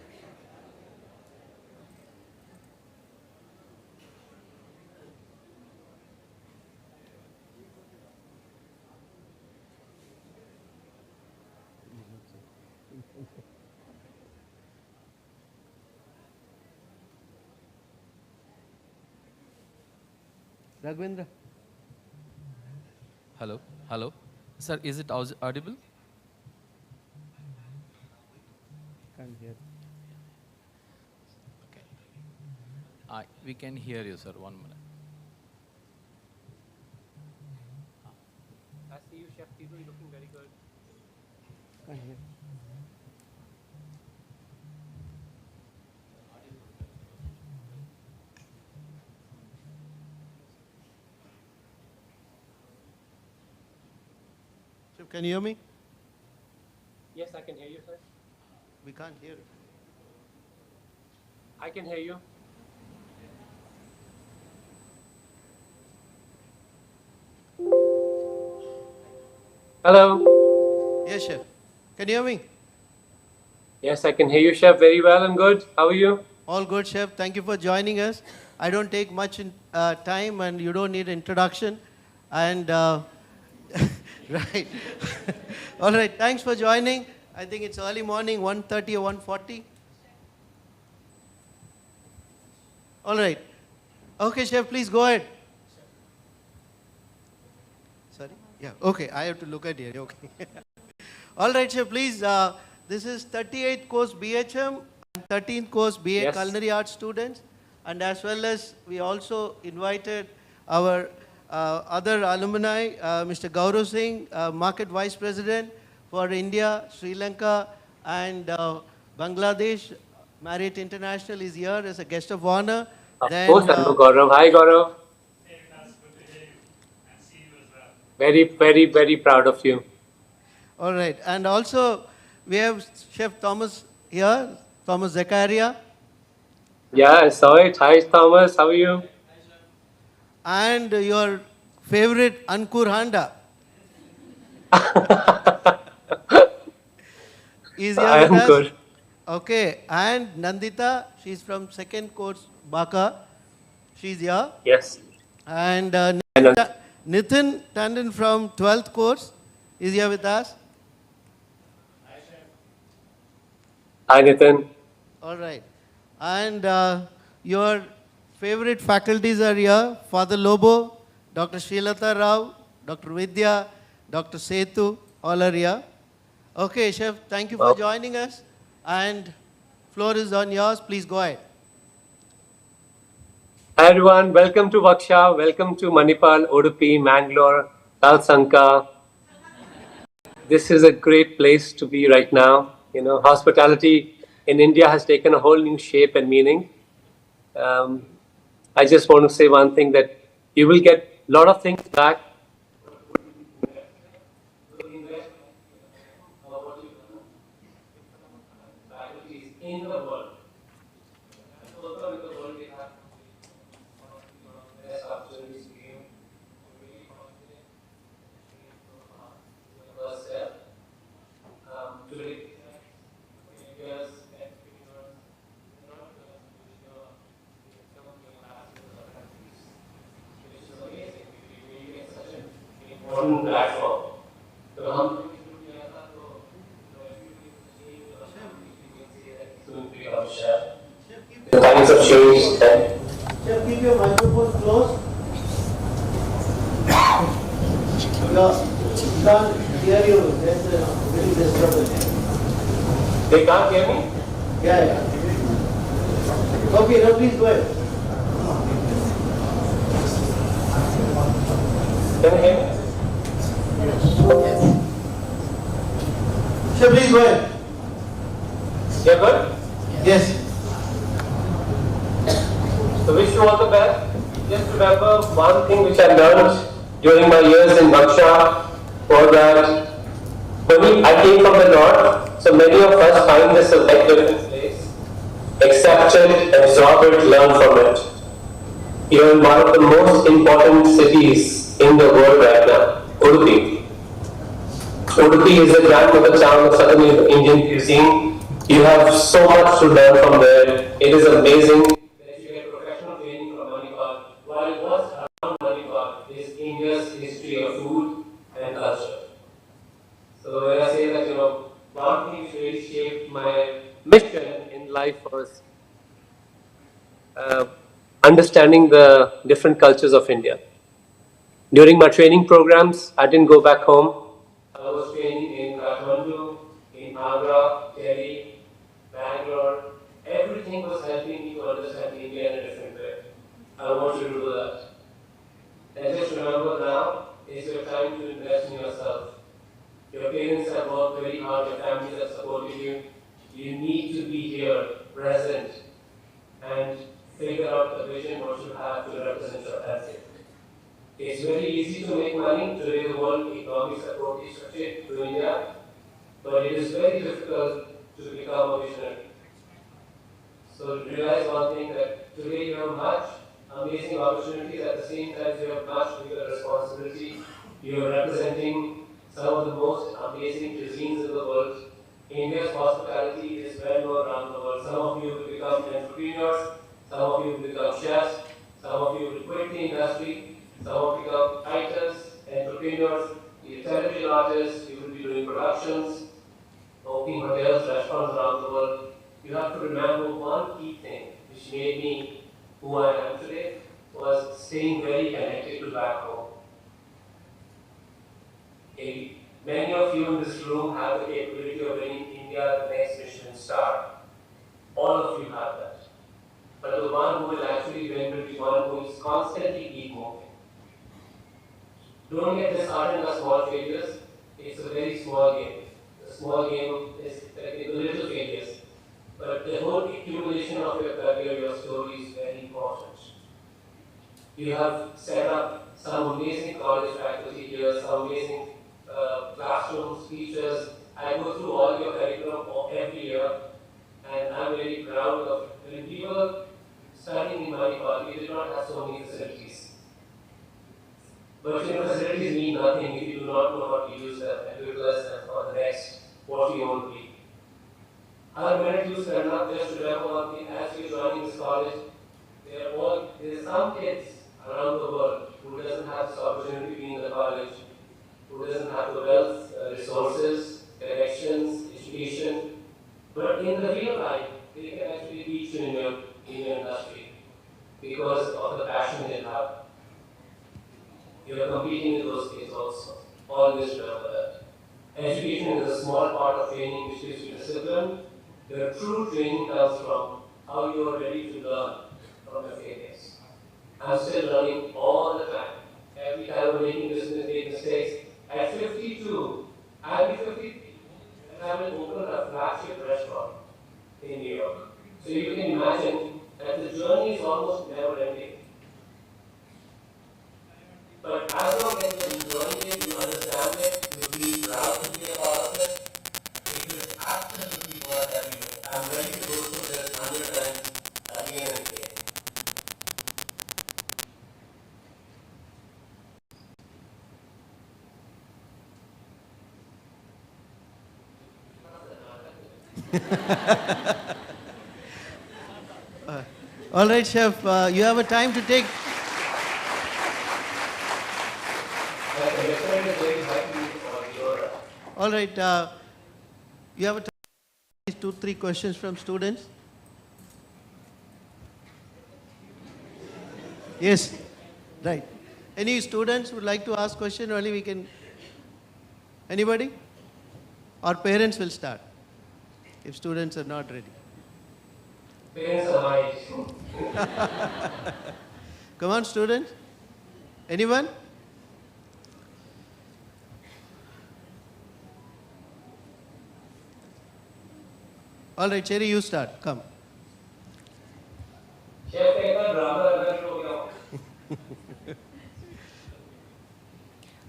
Raghavendra. Hello, hello. Sir, is it audible? Can't hear. Okay. We can hear you, sir. 1 minute. I see you, Chef Tiru, looking very good. Can't hear. Can you hear me? Yes, I can hear you, sir. We can't hear. I can hear you. Hello. Yes, Chef. Can you hear me? Yes, I can hear you, Chef, very well and good. How are you? All good, Chef. Thank you for joining us. I don't take much time and you don't need introduction. And right. All right. Thanks for joining. I think it's early morning, 1:30 or 1:40. All right. Okay, Chef, please go ahead. Sorry? Yeah. Okay. I have to look at it. Okay. All right, Chef, please. This is 38th course BHM and 13th course BA Yes. Culinary Arts students. And as well as we also invited our other alumni, Mr. Gaurav Singh, Market Vice President for India, Sri Lanka, and Bangladesh. Marriott International is here as a guest of honor. Of course, I know Gaurav. Hi, Gaurav. Very, very, very proud of you. All right. And also, we have Chef Thomas here, Thomas Zakaria. Yeah, I saw it. Hi, Thomas. How are you? And your favorite Ankur Handa is here I with am us. good. Okay, and Nandita, she's from second course Baka. She's here. Yes. And And Nitin Tandon from 12th course is here with us. hi, Nitin. All right. And your favorite faculties are here. Father Lobo, Dr. Srilata Rao, Dr. Vidya, Dr. Setu, all are here. Okay, Chef, thank you for Well, joining us. And floor is on yours. Please go ahead. hi, everyone. Welcome to WGSHA. Welcome to Manipal, Udupi, Mangalore, Talsanka. This is a great place to be right now. You know, hospitality in India has taken a whole new shape and meaning. Um, I just want to say one thing that you will get a lot of things back. In the world. Also in the world we have best opportunities to give. Really confident first step. Today, India's entrepreneurs, not just which is amazing. We get such an important platform. So हम soon to become chef. The times have changed. Chef, keep your microphone close. You can't hear you. There's a very disturbance. They can't hear me? Yeah, yeah. Okay, now please go ahead. Can you hear me? Chef, please go ahead. You're good? Yes. So wish you all the best. Just remember one thing which I learned during my years in Baksha was that I came from the north, so many of us find this a very different place. Accept it, absorb it, learn from it. You're in one of the most important cities in the world right now, Udupi. Udupi is the grandmother town of southern Indian cuisine. You have so much to learn from there. It is amazing that you get professional training from Manipal. While what's around Manipal is India's history of food and culture. So when I say that, one thing which really shaped my mission in life was understanding the different cultures of India. During my training programs, I didn't go back home. I was training in Kathmandu, in Agra, Delhi, Bangalore. Everything was helping me to understand India in a different way. I want you to do that. And just remember now is your time to invest in yourself. Your parents have worked very hard, your families have supported you. You need to be here, present, and figure out the vision what you have to represent your country. It's very easy to make money. Today the world economic support is restricted to India, but it is very difficult to become a visionary. So realize one thing that today you have much amazing opportunities, at the same time you have much bigger responsibility. You are representing some of the most amazing cuisines in the world. India's hospitality is well known around the world. Some of you will become entrepreneurs, some of you will become chefs, some of you will quit the industry, some of you become writers, entrepreneurs, you're television artists, you will be doing productions, opening hotels, restaurants around the world. You have to remember one key thing which made me who I am today was staying very connected to back home. Many of you in this room have the capability of bringing India the next Michelin star. All of you have that. But the one who will actually win will be one who is constantly keep moving. Don't get disheartened by small failures. It's a very small game. The small game is like little failures. But the whole accumulation of your career, your story is very important. You have set up some amazing college faculty here, some amazing classrooms, teachers. I go through all your curriculum every year, and I'm very proud of it. When people studying in Manipal, we did not have so many facilities. But facilities mean nothing if you do not know how to use them and utilize them for the next what you want to be. Our minute use are not just to remember one thing, as you're joining this college, there are some kids around the world who doesn't have this opportunity to be in the college, who doesn't have the wealth, resources, connections, education, but in the real life, they can actually reach in your industry because of the passion they have. You are competing with those kids also. Always remember that. Education is a small part of training which gives you discipline. Your true training comes from how you are ready to learn from your failures. I'm still learning all the time. Every time I'm making mistakes. At 52, I'll be 53, and I will open a flagship restaurant in New York. So you can imagine that the journey is almost never ending. But as long as you're enjoying it, you understand it, you'll be proud to be a part of it, it is absolutely worth every day. I'm ready to go through this 100 times again and again. All right, Chef, you have a time to take. All right, you have a time to take 2-3 questions from students. Yes, right. Any students would like to ask question? Only we can. Anybody? Or parents will start if students are not ready. Parents are my age. Come on, students. Anyone? All right, Cherry, you start. Come.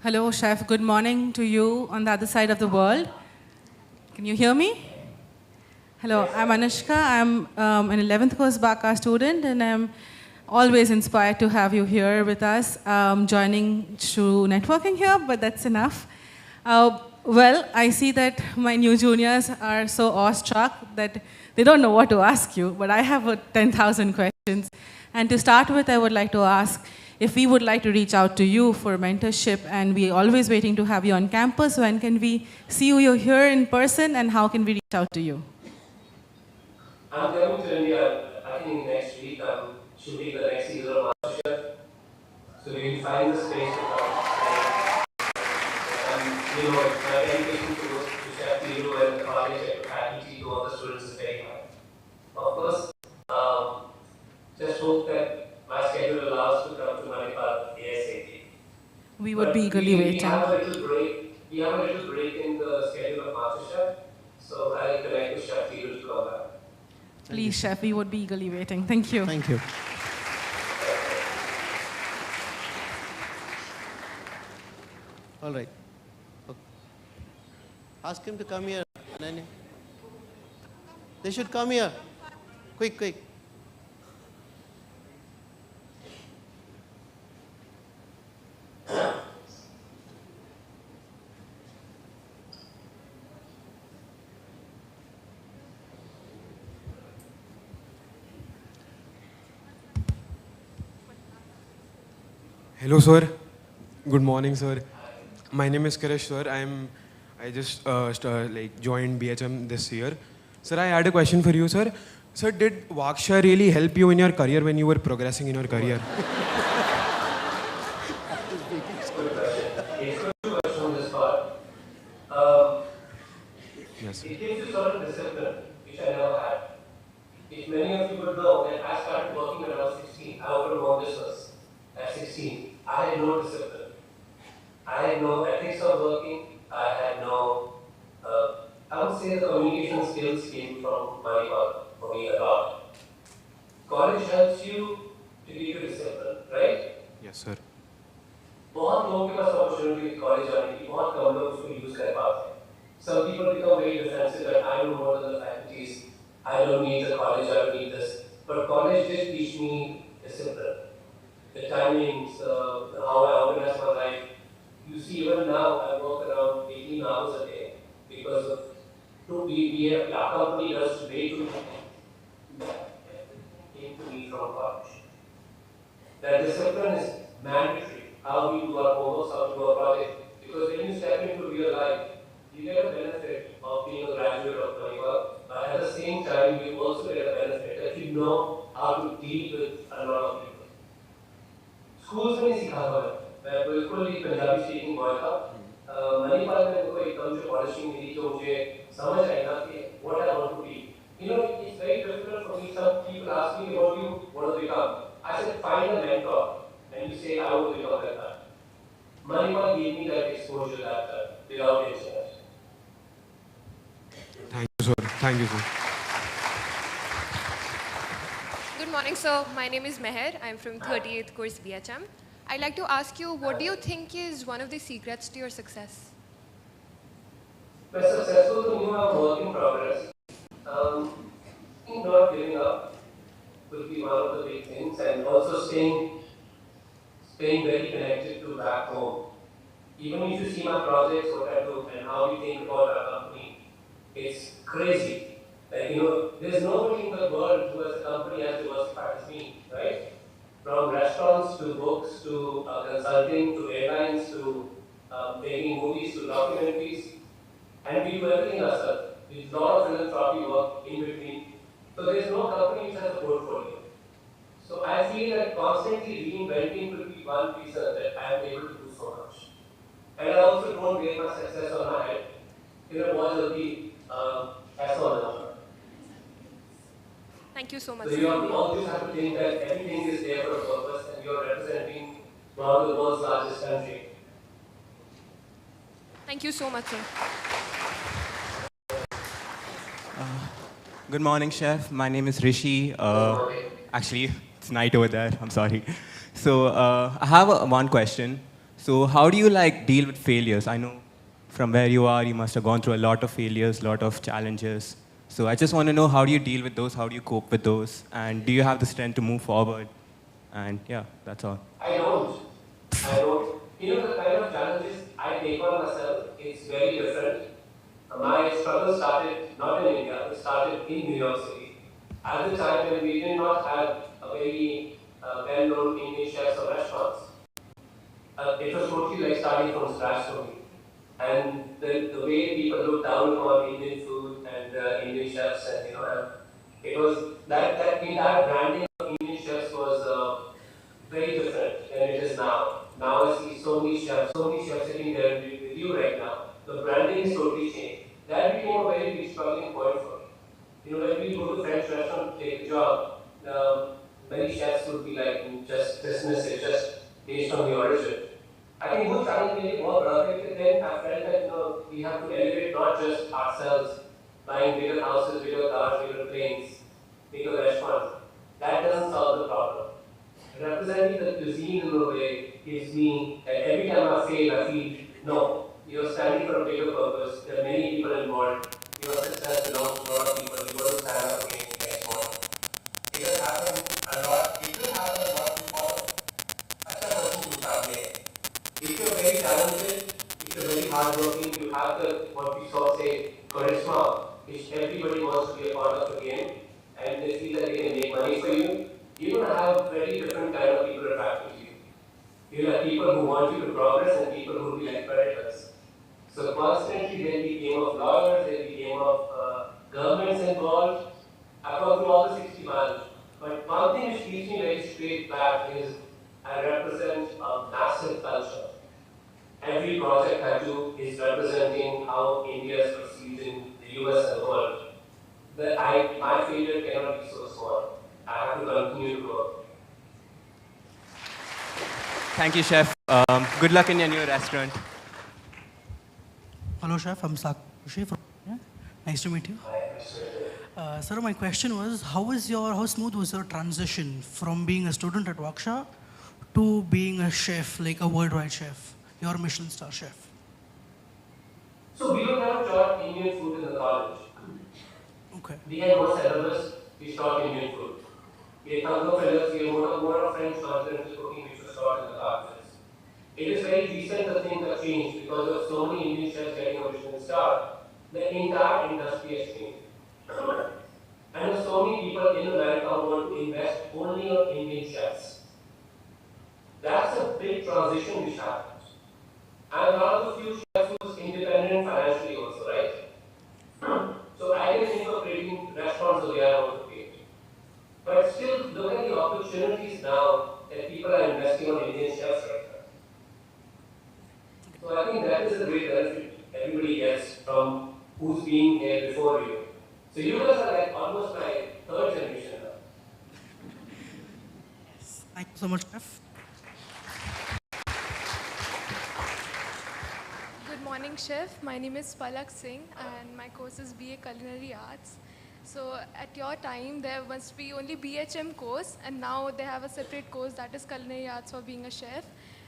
Hello, Chef. Good morning to you on the other side of the world. Can you hear me? Hello, I'm Anushka. I'm an 11th course BACA student, and I'm always inspired to have you here with us, joining through networking here, but that's enough. Well, I see that my new juniors are so awestruck that they don't know what to ask you, but I have 10,000 questions. And to start with, I would like to ask if we would like to reach out to you for mentorship, and we're always waiting to have you on campus. When can we see you here in person, and how can we reach out to you? I'm coming to India, I think next week. I'm shooting the next season of Bachelor. So we will find the space to come. And my dedication to Chef Tiru and the college and faculty to all the students is very high. Of course, just hope that my schedule allows to come to Manipal ASAP. We would be eagerly waiting. We have a little break in the schedule of MasterChef, so I'll connect with Chef Tiru to come back. Please, Chef, we would be eagerly waiting. Thank you. Thank you. All right. Okay. Ask him to come here. They should come here. Quick, quick. Hello, sir. Good morning, sir. My name is Krish, sir. I just joined BHM this year. Sir, I had a question for you, sir. Sir, did WGSHA really help you in your career when you were progressing in your career? Yes. It gives you certain discipline, which I never had. If many of you would know that I started working when I was 16, I opened my own business at 16. I had no discipline. I had no ethics of working. I had no, I would say the communication skills came from Manipal for me a lot. College helps you to give you discipline, right? Yes, sir. बहुत लोगों के पास opportunity college जाने की, बहुत कम लोग उसको use कर पाते हैं. Some people become very defensive that I know more than the faculties. I don't need the college, I don't need this. But college did teach me discipline, the timings, how I organize my life. You see, even now I work around 18 hours a day because of our company does way too many things that came to me from college. That discipline is mandatory. How we do our homework, how we do our project. Because when you step into real life, you get a benefit of being a graduate of Manipal, but at the same time, you also get a benefit that you know how to deal with a lot of people. Schools में नहीं सिखा था मैं बिल्कुल ही Punjabi speaking boy था मणिपाल में मेरे को एकदम से पॉलिशिंग मिली तो मुझे समझ आया कि what I want to be. You know, it's very difficult for me. Some people ask me what you want to become. I said, find a mentor, and you say, I want to become like that. Manipal gave me that exposure that without internet. Thank you, sir. Thank you, sir. Good morning, sir. My name is Meher. I'm from 38th course BHM. I'd like to ask you, what do you think is one of the secrets to your success? But successful to me, I'm work in progress. Not giving up would be one of the big things, and also staying very connected to back home. Even if you see my projects, what I do, and how we think about our company, it's crazy. Like, there's nobody in the world who has a company as diversified as me, right? From restaurants to books to consulting to airlines to making movies to documentaries, and we do everything ourselves. There's a lot of philanthropy work in between. So there's no company which has a portfolio. So I feel that constantly reinventing will be one reason that I am able to do so much. And I also don't base my success on my head. What will be as on. Thank you so much. So you always have to think that everything is there for a purpose and you're representing one of the world's largest country. Thank you so much, sir. Good morning, Chef. My name is Rishi. Actually, it's night over there. I'm sorry. So I have one question. So how do you deal with failures? I know from where you are, you must have gone through a lot of failures, a lot of challenges. So I just want to know, how do you deal with those? How do you cope with those? And do you have the strength to move forward? And yeah, that's all. I don't. The kind of challenges I take on myself, it's very different. My struggle started not in India, it started in New York City. At the time when we did not have a very well-known Indian chefs or restaurants, it was totally like starting from scratch for me. And the way people look down upon Indian food and Indian chefs, and it was that entire branding of Indian chefs was very different than it is now. Now I see so many chefs sitting there with you right now. The branding is totally changed. That became a very big struggling point for me. When we go to French restaurant to take a job, many chefs would be like, just dismiss it, just based on the origin. I think वो challenge मेरे बहुत बड़ा था कि then I felt that we have to elevate not just ourselves, buying bigger houses, bigger cars, bigger planes, bigger restaurants. That doesn't solve the problem. Representing the cuisine in a way gives me that every time I fail, I feel no. You're standing for a bigger purpose. There are many people involved. Your success belongs to a lot of people. You want to stand up against the next one. It has happened a lot. It will happen a lot before. अच्छा person to start. If you're very talented, if you're very hardworking, you have the what we saw say charisma, which everybody wants to be a part of the game, and they feel that they can make money for you. You're going to have very different kind of people attracted to you. You'll have people who want you to progress and people who will be like predators. So constantly there will be game of lawyers, there will be game of governments involved. I've gone through all the 60 miles. But one thing which keeps me very straight back is I represent a massive culture. Every project I do is representing how India is perceived in the US and the world. My failure cannot be so small. I have to continue to grow. Thank you, Chef. Good luck in your new restaurant. Hello, Chef. I'm Sakushi from. Nice to meet you. Sir, my question was, how smooth was your transition from being a student at WGSHA to being a chef, like a worldwide chef, your Michelin star chef? So we don't have taught Indian food in the college. Okay. We had one syllabus, we taught Indian food. We have no fellows, we have more of French continental cooking which was taught in the colleges. It is very recent that things have changed because of so many Indian chefs getting a Michelin star. The entire industry has changed. And there's so many people in America who want to invest only on Indian chefs. That's a big transition which happened. I'm one of the few chefs who's independent financially also, right? So I can think of creating restaurants the way I want to create. But still, look at the opportunities now that people are investing on Indian chefs right now. So I think that is a great benefit everybody gets from who's been here before you. So you guys are like almost my third generation now. Thank you so much, Chef. Good morning, Chef. My name is Palak Singh and my course is BA Culinary Arts. So at your time, there must be only BHM course and now they have a separate course that is Culinary Arts for being a chef.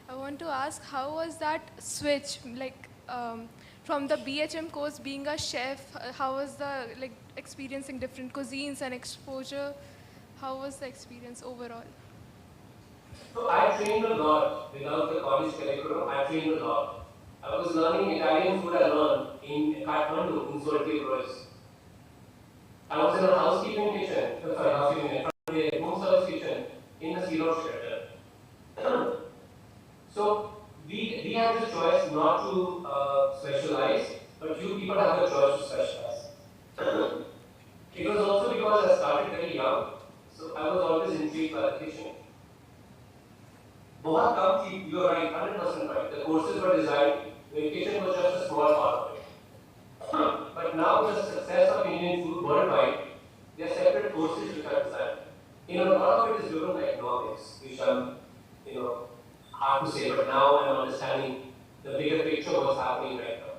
I want to ask, how was that switch, like from the BHM course being a chef, how was the like experiencing different cuisines and exposure? How was the experience overall? So I trained a lot without the college curriculum. I trained a lot. I was learning Italian food I learned in Kathmandu, in Zolti Royce. I was in a housekeeping kitchen, a home service kitchen in the Zero shelter. So we have the choice not to specialize, but you people have the choice to specialize. It was also because I started very young, so I was always intrigued by the kitchen. बहुत कम थी, you are right, 100% right. The courses were designed, the kitchen was just a small part of it. But now with the success of Indian food worldwide, there are separate courses which are designed. A lot of it is driven by economics, which I'm, hard to say, but now I'm understanding the bigger picture of what's happening right now.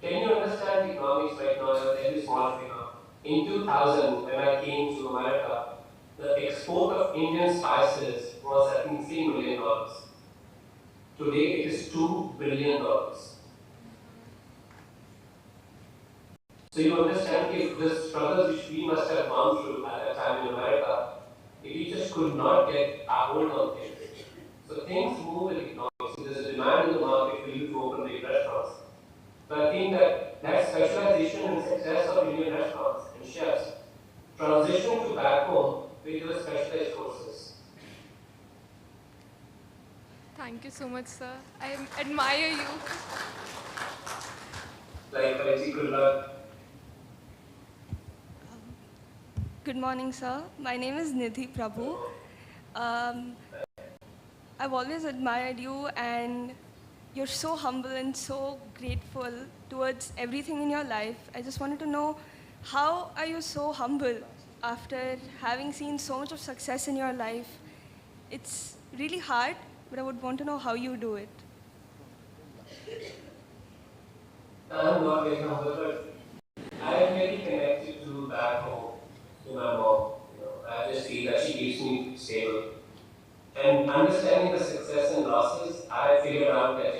Can you understand economics right now at every small figure? In 2000, when I came to America, the export of Indian spices was, I think, $3 million. Today, it is $2 billion. So you understand if the struggles which we must have gone through at that time in America, we just could not get a hold on things. So things move with economics. So there's a demand in the market for you to open big restaurants. So I think that specialization and success of Indian restaurants and chefs transition to back home with your specialized courses. Thank you so much, sir. I admire you. Like, good luck. Good morning, sir. My name is Nidhi Prabhu. I've always admired you and you're so humble and so grateful towards everything in your life. I just wanted to know, how are you so humble after having seen so much of success in your life? It's really hard, but I would want to know how you do it. I'm not very humble, but I am very connected to back home, to my mom. I just feel that she keeps me stable. And understanding the success and losses, I figured out that,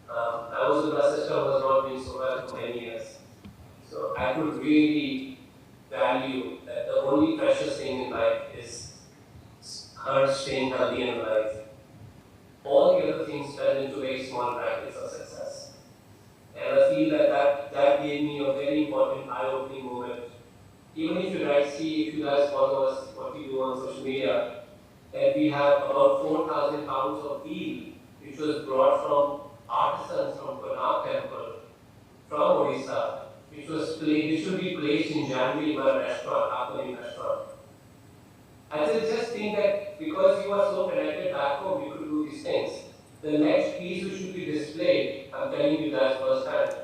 I was with my sister who was not doing so well for many years. So I could really value that the only precious thing in life is her staying healthy and alive. All the other things fell into very small brackets of success. And I feel that gave me a very important eye-opening moment. Even if if you guys follow us, what we do on social media, that we have about 4,000 pounds of veal, which was brought from artisans from Konark Temple, from Odisha, which should be placed in January by a restaurant, Alumni restaurant. I just think that because you are so connected back home, you could do these things. The next piece which should be displayed, I'm telling you guys firsthand,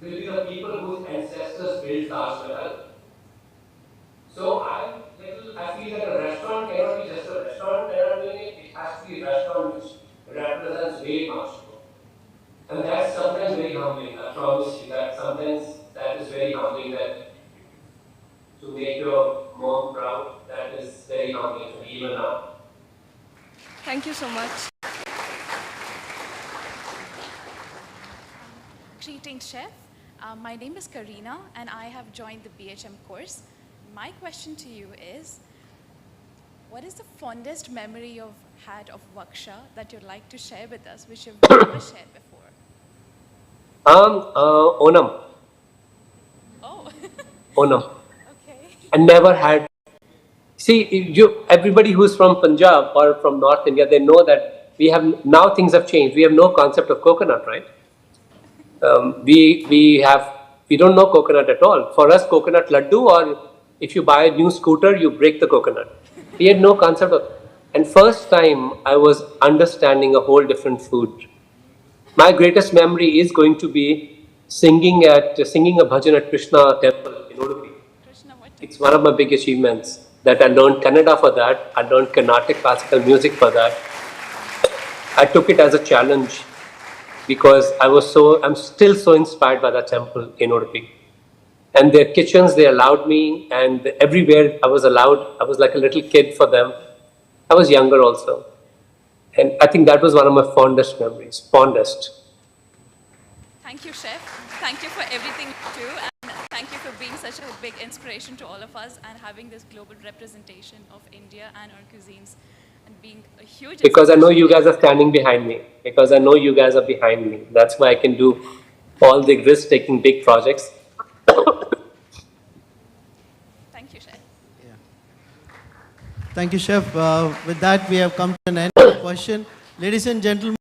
will be the people whose ancestors built Taj Mahal. So I feel that a restaurant cannot be just a restaurant that I'm doing it. It has to be a restaurant which represents way much more. And that's sometimes very humbling. I promise you that sometimes that is very humbling, that to make your mom proud, that is very humbling to me even now. Thank you so much. Greetings, Chef. My name is Karina and I have joined the BHM course. my question to you is, what is the fondest memory you've had of WGSHA that you'd like to share with us, which you've never shared before? Onam. Oh. Onam. Okay. I never had. See, everybody who's from Punjab or from North India, they know that we have, now things have changed. We have no concept of coconut, right? We don't know coconut at all. For us, coconut laddu, or if you buy a new scooter, you break the coconut. We had no concept of. And first time I was understanding a whole different food. My greatest memory is going to be singing a bhajan at Krishna temple in Udupi. It's one of my big achievements that I learned Kannada for that. I learned Carnatic classical music for that. I took it as a challenge because I'm still so inspired by that temple in Udupi. And their kitchens, they allowed me, and everywhere I was allowed. I was like a little kid for them. I was younger also. And I think that was one of my fondest memories, fondest. Thank you, Chef. Thank you for everything you do, and thank you for being such a big inspiration to all of us and having this global representation of India and our cuisines and being a huge Because I know you guys are standing behind me. Because I know you guys are behind me. That's why I can do all the risk-taking big projects. Thank you, Chef. Thank you, Chef. With that, we have come to an end of the question. Ladies and gentlemen,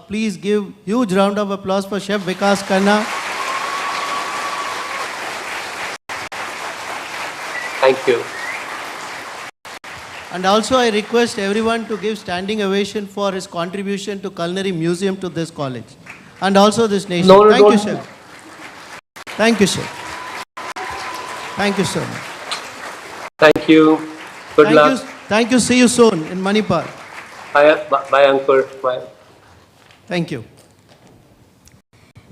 please give huge round of applause for Chef Vikas Khanna. Thank you. And also, I request everyone to give standing ovation for his contribution to Culinary Museum to this college and also this nation. Thank you, Chef. Thank you, Chef. Thank you so much. Thank you. Good luck. Thank you. See you soon in Manipur. Bye, Ankur. Bye. Thank you.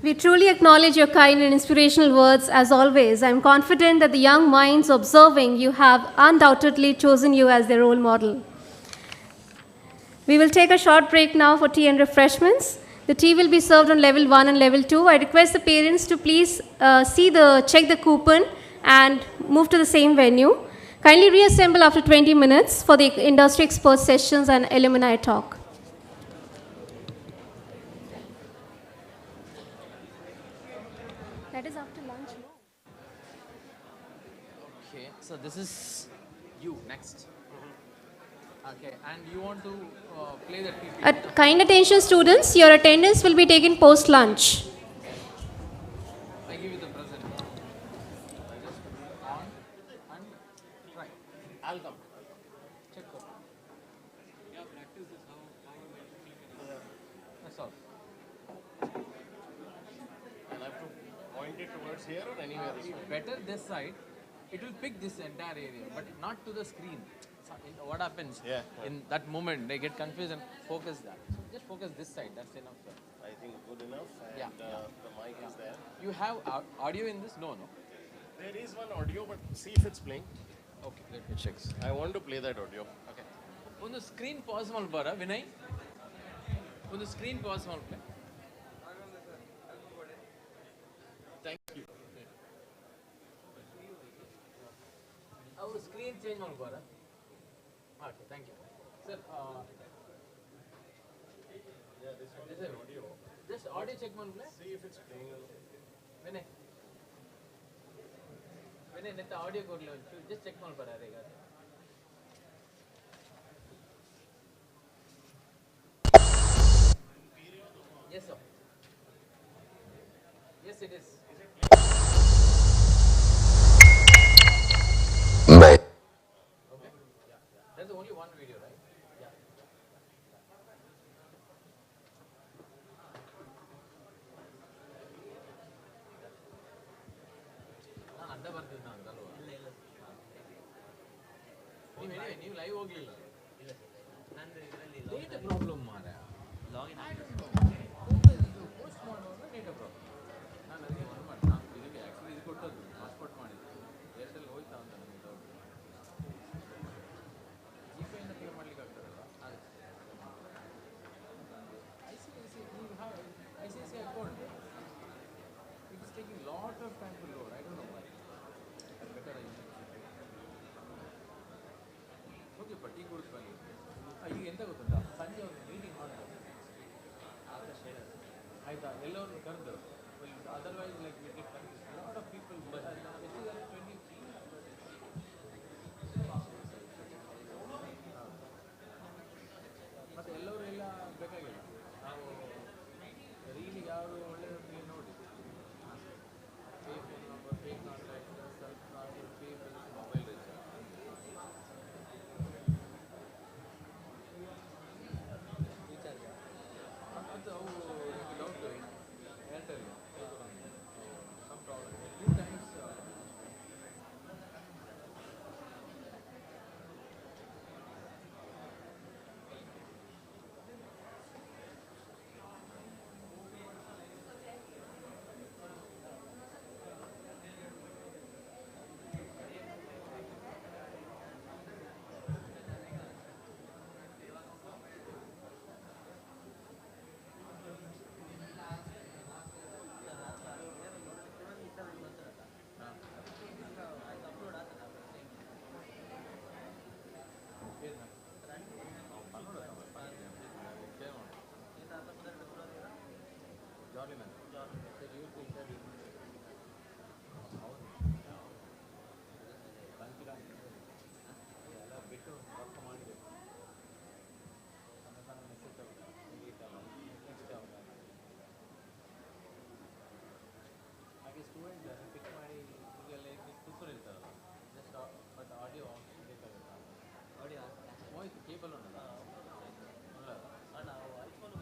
We truly acknowledge your kind and inspirational words as always. I'm confident that the young minds observing you have undoubtedly chosen you as their role model. We will take a short break now for tea and refreshments. The tea will be served on level 1 and level 2. I request the parents to please check the coupon and move to the same venue. Kindly reassemble after 20 minutes for the industry expert sessions and alumni talk. That is after lunch, no? Okay, so this is you next. Okay, and you want to play the PP. Kind attention students, your attendance will be taken post lunch. I give you the present. Just on and try. I'll come. Check out. Yeah, practice this how that's all. I'll have to point it towards here or anywhere else? Better this side. It will pick this entire area, but not to the screen. What happens in that moment, they get confused and focus that. So just focus this side, that's enough, sir. I think good enough, and the mic is there. You have audio in this? No. There is one audio, but see if it's playing. Okay, let me check. I want to play that audio. Okay. On the screen pause malbara, Vinay? On the screen pause malbara. Thank you. Our screen change malbara. Okay, thank you. Sir, this one is audio. Just audio check malbara. See if it's playing. Vinay, net audio go just check malbara. Yes, sir. Yes, it is. Okay. There's only one video, right? Yeah. ನಾನು ಅಡ್ಡ ಬರ್ತಿದ್ದ ಅಂತಲ್ವ ನೀವು live ಹೋಗ್ಲಿಲ್ಲ data problem ಮಾರ login post ಮಾಡುವಾಗ data problem ನಾನು ಅದಕ್ಕೆ ಒಂದು ಮಾಡಿ ನಾನು ಇದಕ್ಕೆ ಆ್ಯಕ್ಚುಲಿ ಇದು ಕೊಟ್ಟದ್ದು ಪಾಸ್ಪೋರ್ಟ್ ಮಾಡಿದ್ದು ಏರ್ಟೆಲ್ ಹೋಯ್ತಾ ಅಂತ ನನಗೆ ಡೌಟ್ ಜಿಪೇಯಿಂದ ಪೇ ಮಾಡ್ಲಿಕ್ಕೆ ಆಗ್ತದಲ್ಲ ಅದಕ್ಕೆ ICICI account it is taking lot of time to load. I don't know why. Better I use it. Tea ಕುಡಿದು ಬನ್ನಿ. ಈಗ ಎಂತ ಗೊತ್ತುಂಟಾ, ಸಂಜೆ ಒಂದು ಮೀಟಿಂಗ್ ಮಾಡ್ತಾರೆ ಆಯಿತಾ, ಎಲ್ಲರನ್ನು ಕರೆದು. Otherwise like we get lot of people ಮತ್ತು ಎಲ್ಲರೂ ಎಲ್ಲ ಬೇಕಾಗಿಲ್ಲ. ನಾವು ರೀಲಿ ಯಾರು ಒಳ್ಳೆಯವ್ರಿಗೆ ನೋಡಿ fake number, fake contact, self contact, fake mobile recharge ಅದು ಅವು doubt Airtel some problem 2 times jolly man sir use interview ಹೌದು ಎಲ್ಲ ಬಿಟ್ಟು ವರ್ಕ್ ಮಾಡಬೇಕು. ಸಣ್ಣ ಸಣ್ಣ ಮೆಸೇಜ್ ಆಗಲ್ಲ ನೆಕ್ಸ್ಟ್ ಆಗಲ್ಲ. ಹಾಗೆ ಸ್ಟೂಡೆಂಟ್ ಪಿಕ್ ಮಾಡಿ ಈಗೆಲ್ಲ ಕೂತ್ಕೊಂಡಿರ್ತಾರಲ್ಲ, ಜಸ್ಟ್ ಬಟ್ ಆಡಿಯೋ ಬೇಕಾಗುತ್ತಾ? ಆಡಿಯೋ ಹೋಯ್ತು ಕೇಬಲ್ ಉಂಟಲ್ಲ ಅಣ್ಣ iPhone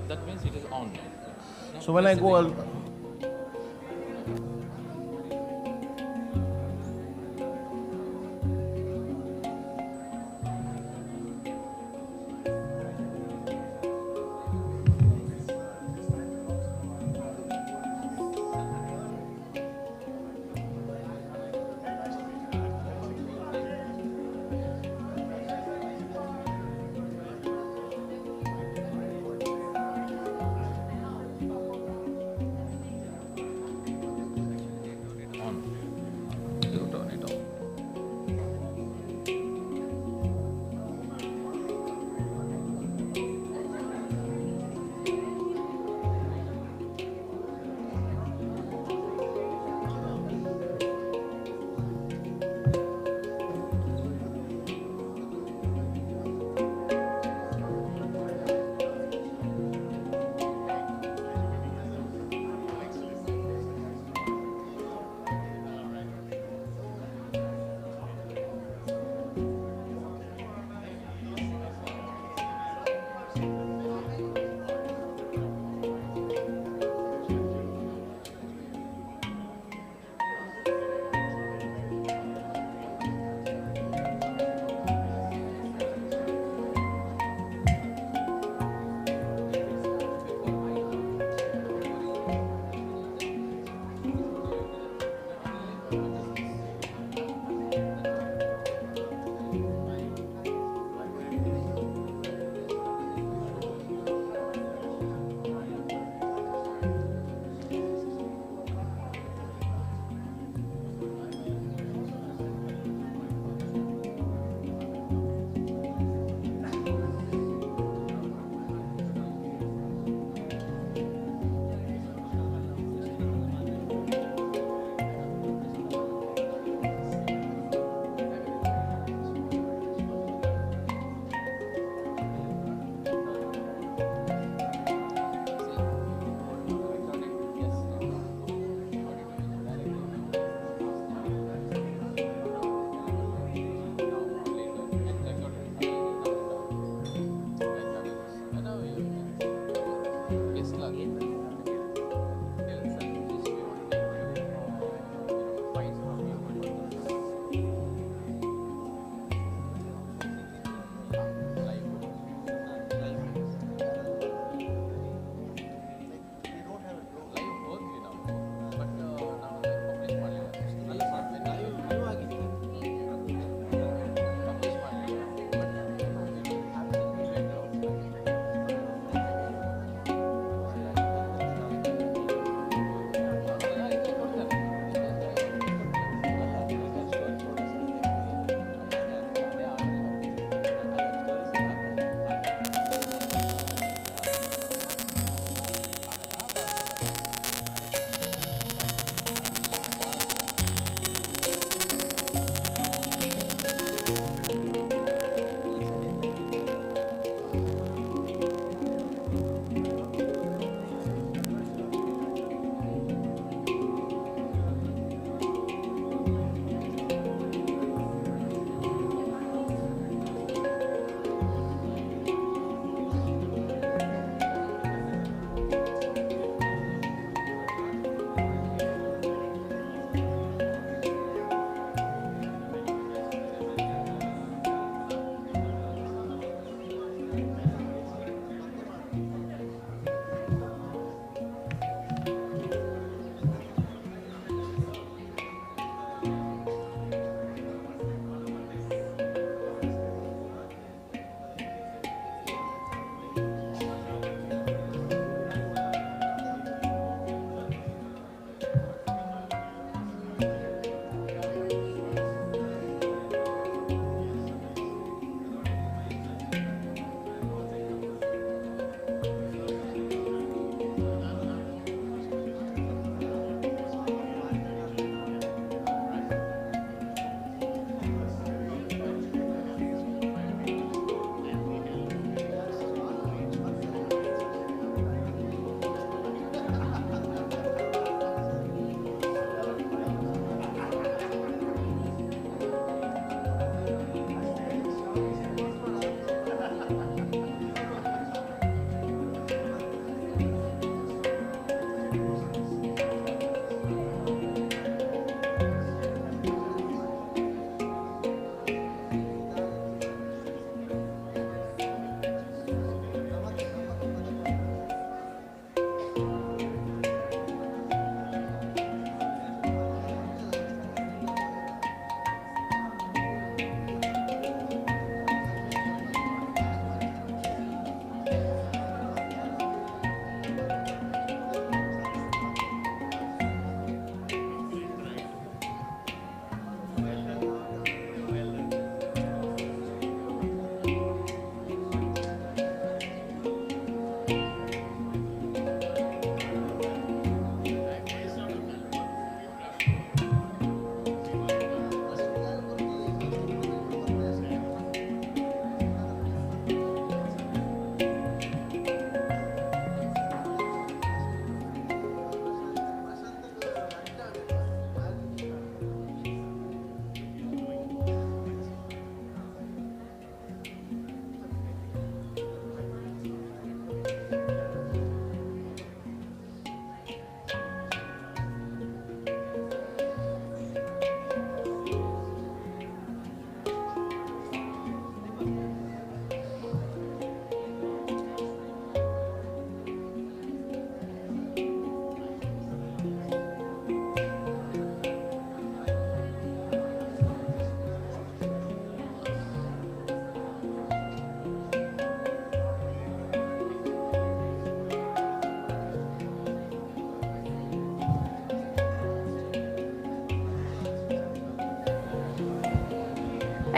that means it is on. So when I go,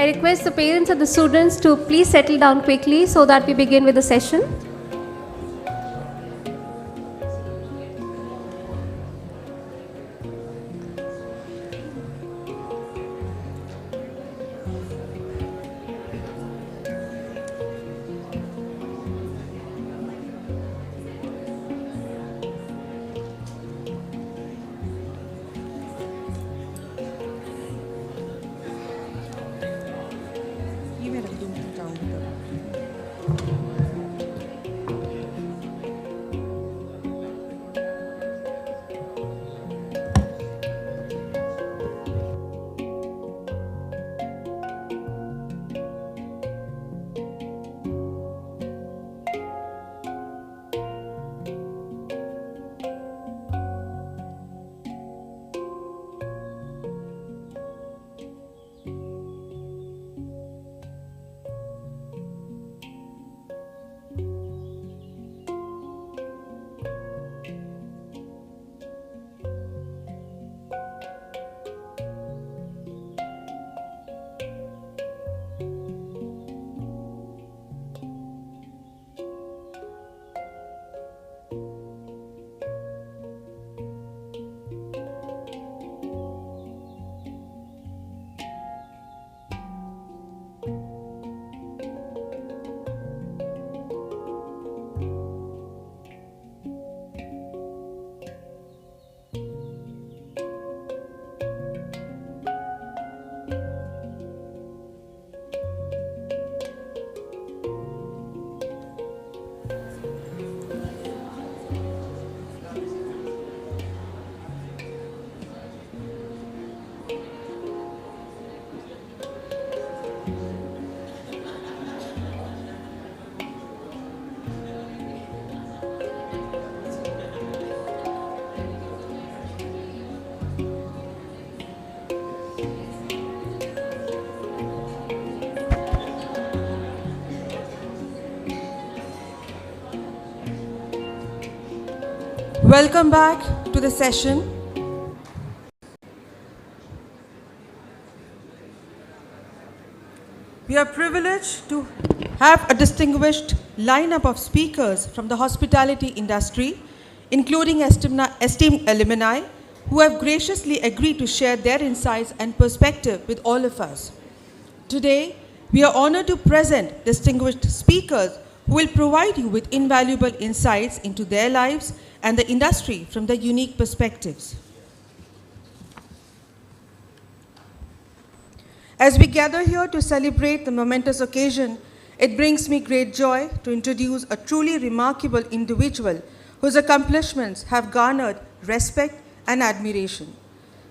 I request the parents and the students to please settle down quickly so that we begin with the session. Welcome back to the session. We are privileged to have a distinguished lineup of speakers from the hospitality industry, including esteemed alumni, who have graciously agreed to share their insights and perspective with all of us. Today, we are honored to present distinguished speakers who will provide you with invaluable insights into their lives and the industry from their unique perspectives. As we gather here to celebrate the momentous occasion, it brings me great joy to introduce a truly remarkable individual whose accomplishments have garnered respect and admiration.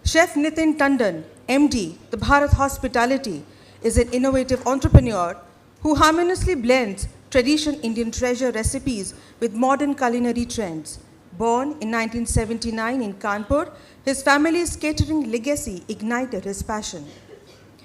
Chef Nitin Tandon, MD, the Bharat Hospitality, is an innovative entrepreneur who harmoniously blends traditional Indian treasure recipes with modern culinary trends. Born in 1979 in Kanpur, his family's catering legacy ignited his passion.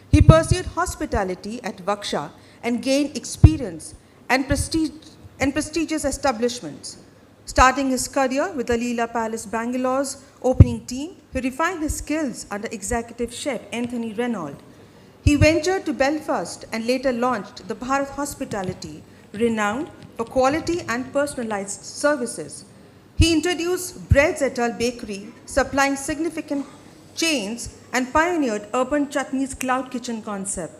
He pursued hospitality at WGSHA and gained experience and prestigious establishments. Starting his career with the Leela Palace Bangalore's opening team, he refined his skills under executive chef Anthony Renauld. He ventured to Belfast and later launched the Bharat Hospitality, renowned for quality and personalized services. He introduced Breads et al. Bakery, supplying significant chains, and pioneered Urban Chutney's cloud kitchen concept.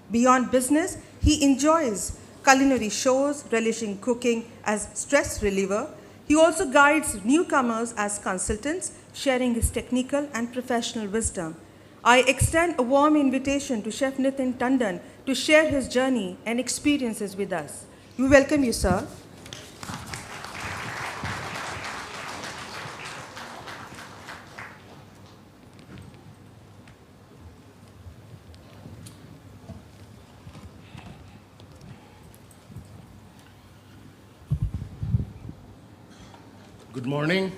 Beyond business, he enjoys culinary shows, relishing cooking as stress reliever. He also guides newcomers as consultants, sharing his technical and professional wisdom. I extend a warm invitation to Chef Nitin Tandon to share his journey and experiences with us. We welcome you, sir. Good morning.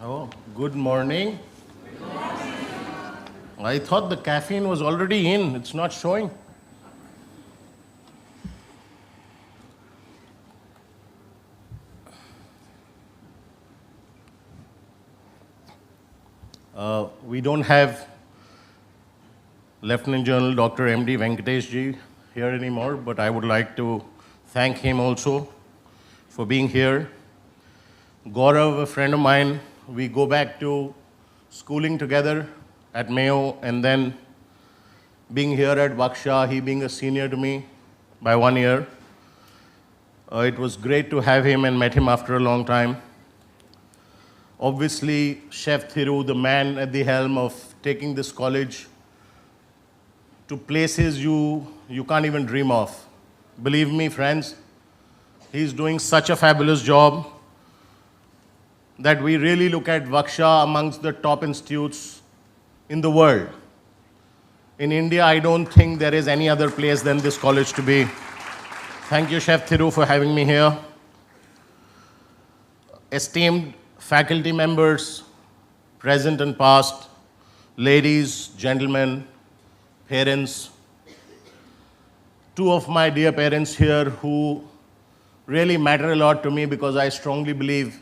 Oh, good morning. Good morning. I thought the caffeine was already in. It's not showing. We don't have Lieutenant General Dr. M.D. Venkatesh ji here anymore, but I would like to thank him also for being here. Gaurav, a friend of mine, we go back to schooling together at Mayo and then being here at WGSHA, he being a senior to me by 1 year. It was great to have him and met him after a long time. Obviously, Chef Thiru, the man at the helm of taking this college to places you can't even dream of. Believe me, friends, he's doing such a fabulous job that we really look at WGSHA amongst the top institutes in the world. In India, I don't think there is any other place than this college to be. Thank you, Chef Thiru, for having me here. Esteemed faculty members, present and past, ladies, gentlemen, parents, two of my dear parents here who really matter a lot to me because I strongly believe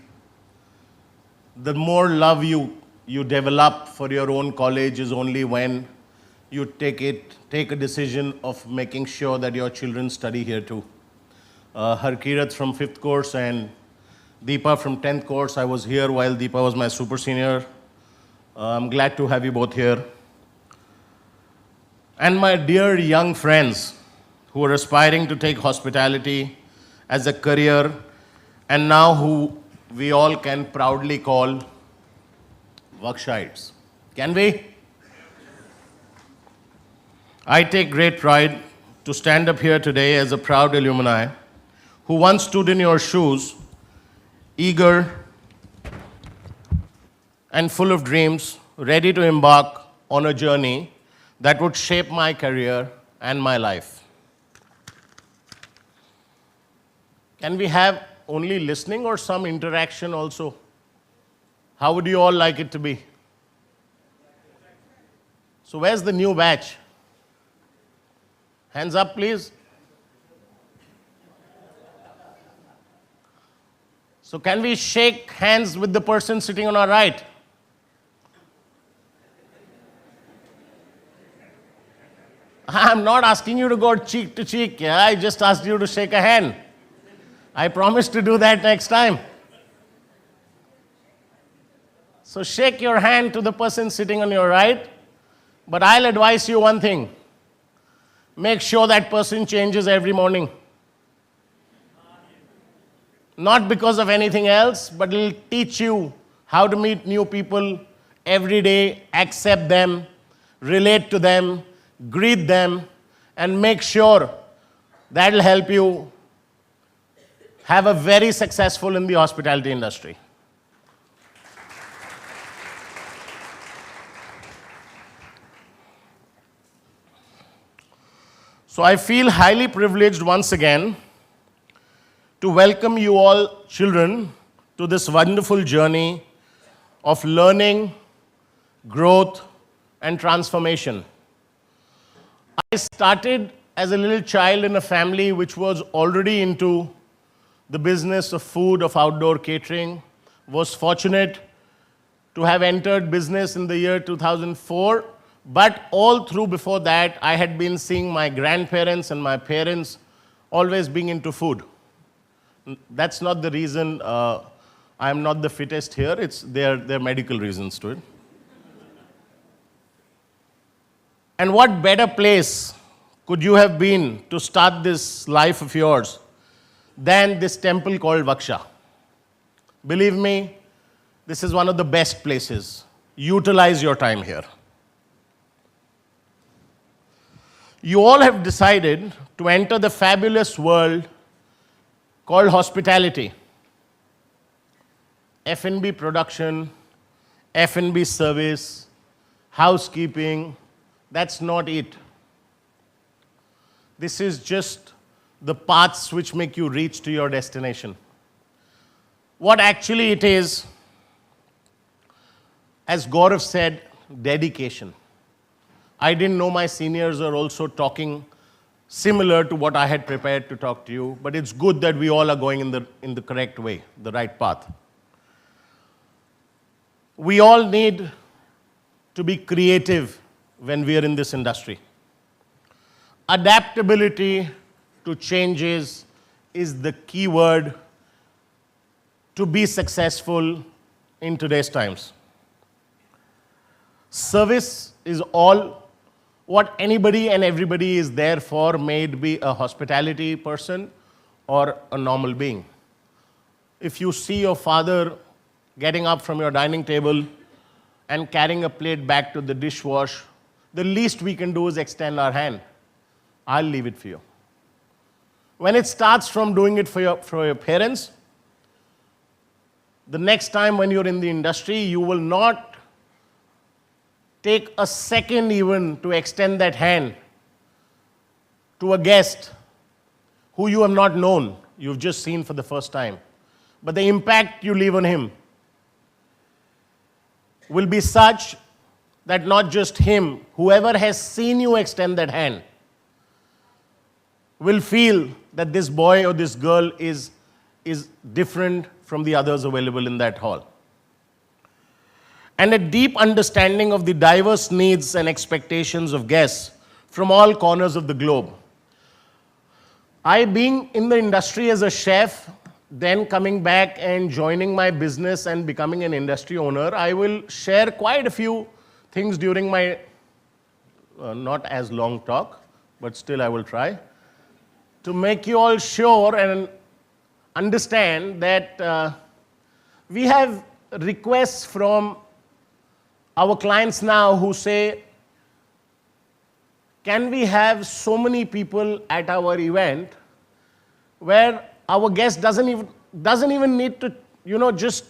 the more love you develop for your own college is only when you take a decision of making sure that your children study here too. Harkirat from 5th course and Deepa from 10th course. I was here while Deepa was my super senior. I'm glad to have you both here. And my dear young friends who are aspiring to take hospitality as a career and now who we all can proudly call WGSHites. Can we? I take great pride to stand up here today as a proud alumni who once stood in your shoes, eager and full of dreams, ready to embark on a journey that would shape my career and my life. Can we have only listening or some interaction also? How would you all like it to be? So where's the new batch? Hands up, please. So can we shake hands with the person sitting on our right? I'm not asking you to go cheek to cheek. Yeah? I just asked you to shake a hand. I promise to do that next time. So shake your hand to the person sitting on your right. But I'll advise you one thing. Make sure that person changes every morning. Not because of anything else, but it'll teach you how to meet new people every day, accept them, relate to them, greet them, and make sure that'll help you have a very successful in the hospitality industry. So I feel highly privileged once again to welcome you all children to this wonderful journey of learning, growth, and transformation. I started as a little child in a family which was already into the business of food, of outdoor catering, was fortunate to have entered business in the year 2004, but all through before that, I had been seeing my grandparents and my parents always being into food. That's not the reason I'm not the fittest here. There are medical reasons to it. And what better place could you have been to start this life of yours than this temple called WGSHA? Believe me, this is one of the best places. Utilize your time here. You all have decided to enter the fabulous world called hospitality. F&B production, F&B service, housekeeping, that's not it. This is just the paths which make you reach to your destination. What actually it is, as Gaurav said, dedication. I didn't know my seniors are also talking similar to what I had prepared to talk to you, but it's good that we all are going in the correct way, the right path. We all need to be creative when we are in this industry. Adaptability to changes is the key word to be successful in today's times. Service is all what anybody and everybody is there for, may it be a hospitality person or a normal being. If you see your father getting up from your dining table and carrying a plate back to the dishwash, the least we can do is extend our hand. I'll leave it for you. When it starts from doing it for your parents, the next time when you're in the industry, you will not take a second even to extend that hand to a guest who you have not known, you've just seen for the first time. But the impact you leave on him will be such that not just him, whoever has seen you extend that hand, will feel that this boy or this girl is different from the others available in that hall. And a deep understanding of the diverse needs and expectations of guests from all corners of the globe. I, being in the industry as a chef, then coming back and joining my business and becoming an industry owner, I will share quite a few things during my not as long talk, but still I will try, to make you all sure and understand that we have requests from our clients now who say, can we have so many people at our event where our guest doesn't even need to, just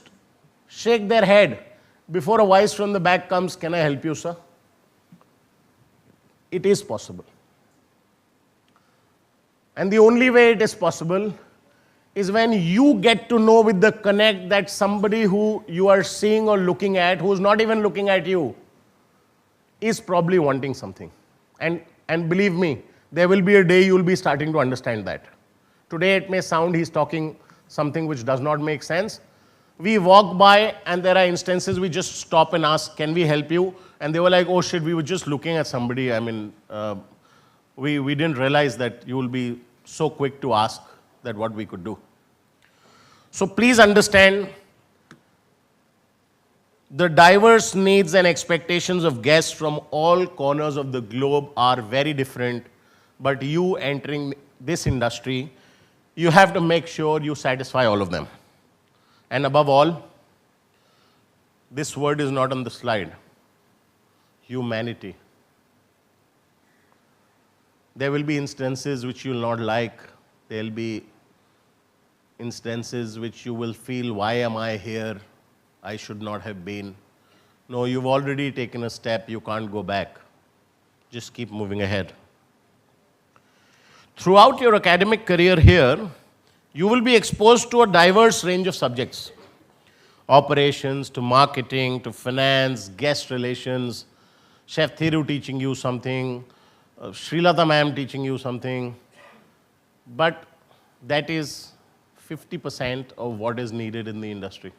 shake their head before a voice from the back comes, can I help you, sir? It is possible. And the only way it is possible is when you get to know with the connect that somebody who you are seeing or looking at, who's not even looking at you, is probably wanting something. And believe me, there will be a day you will be starting to understand that. Today it may sound he's talking something which does not make sense. We walk by and there are instances we just stop and ask, can we help you? And they were like, oh shit, we were just looking at somebody. I mean, we didn't realize that you will be so quick to ask that what we could do. So please understand, the diverse needs and expectations of guests from all corners of the globe are very different, but you entering this industry, you have to make sure you satisfy all of them. And above all, this word is not on the slide, humanity. There will be instances which you will not like. There will be instances which you will feel, why am I here? I should not have been. No, you've already taken a step. You can't go back. Just keep moving ahead. Throughout your academic career here, you will be exposed to a diverse range of subjects. Operations, to marketing, to finance, guest relations, Chef Thiru teaching you something, Srilata ma'am teaching you something. But that is 50% of what is needed in the industry.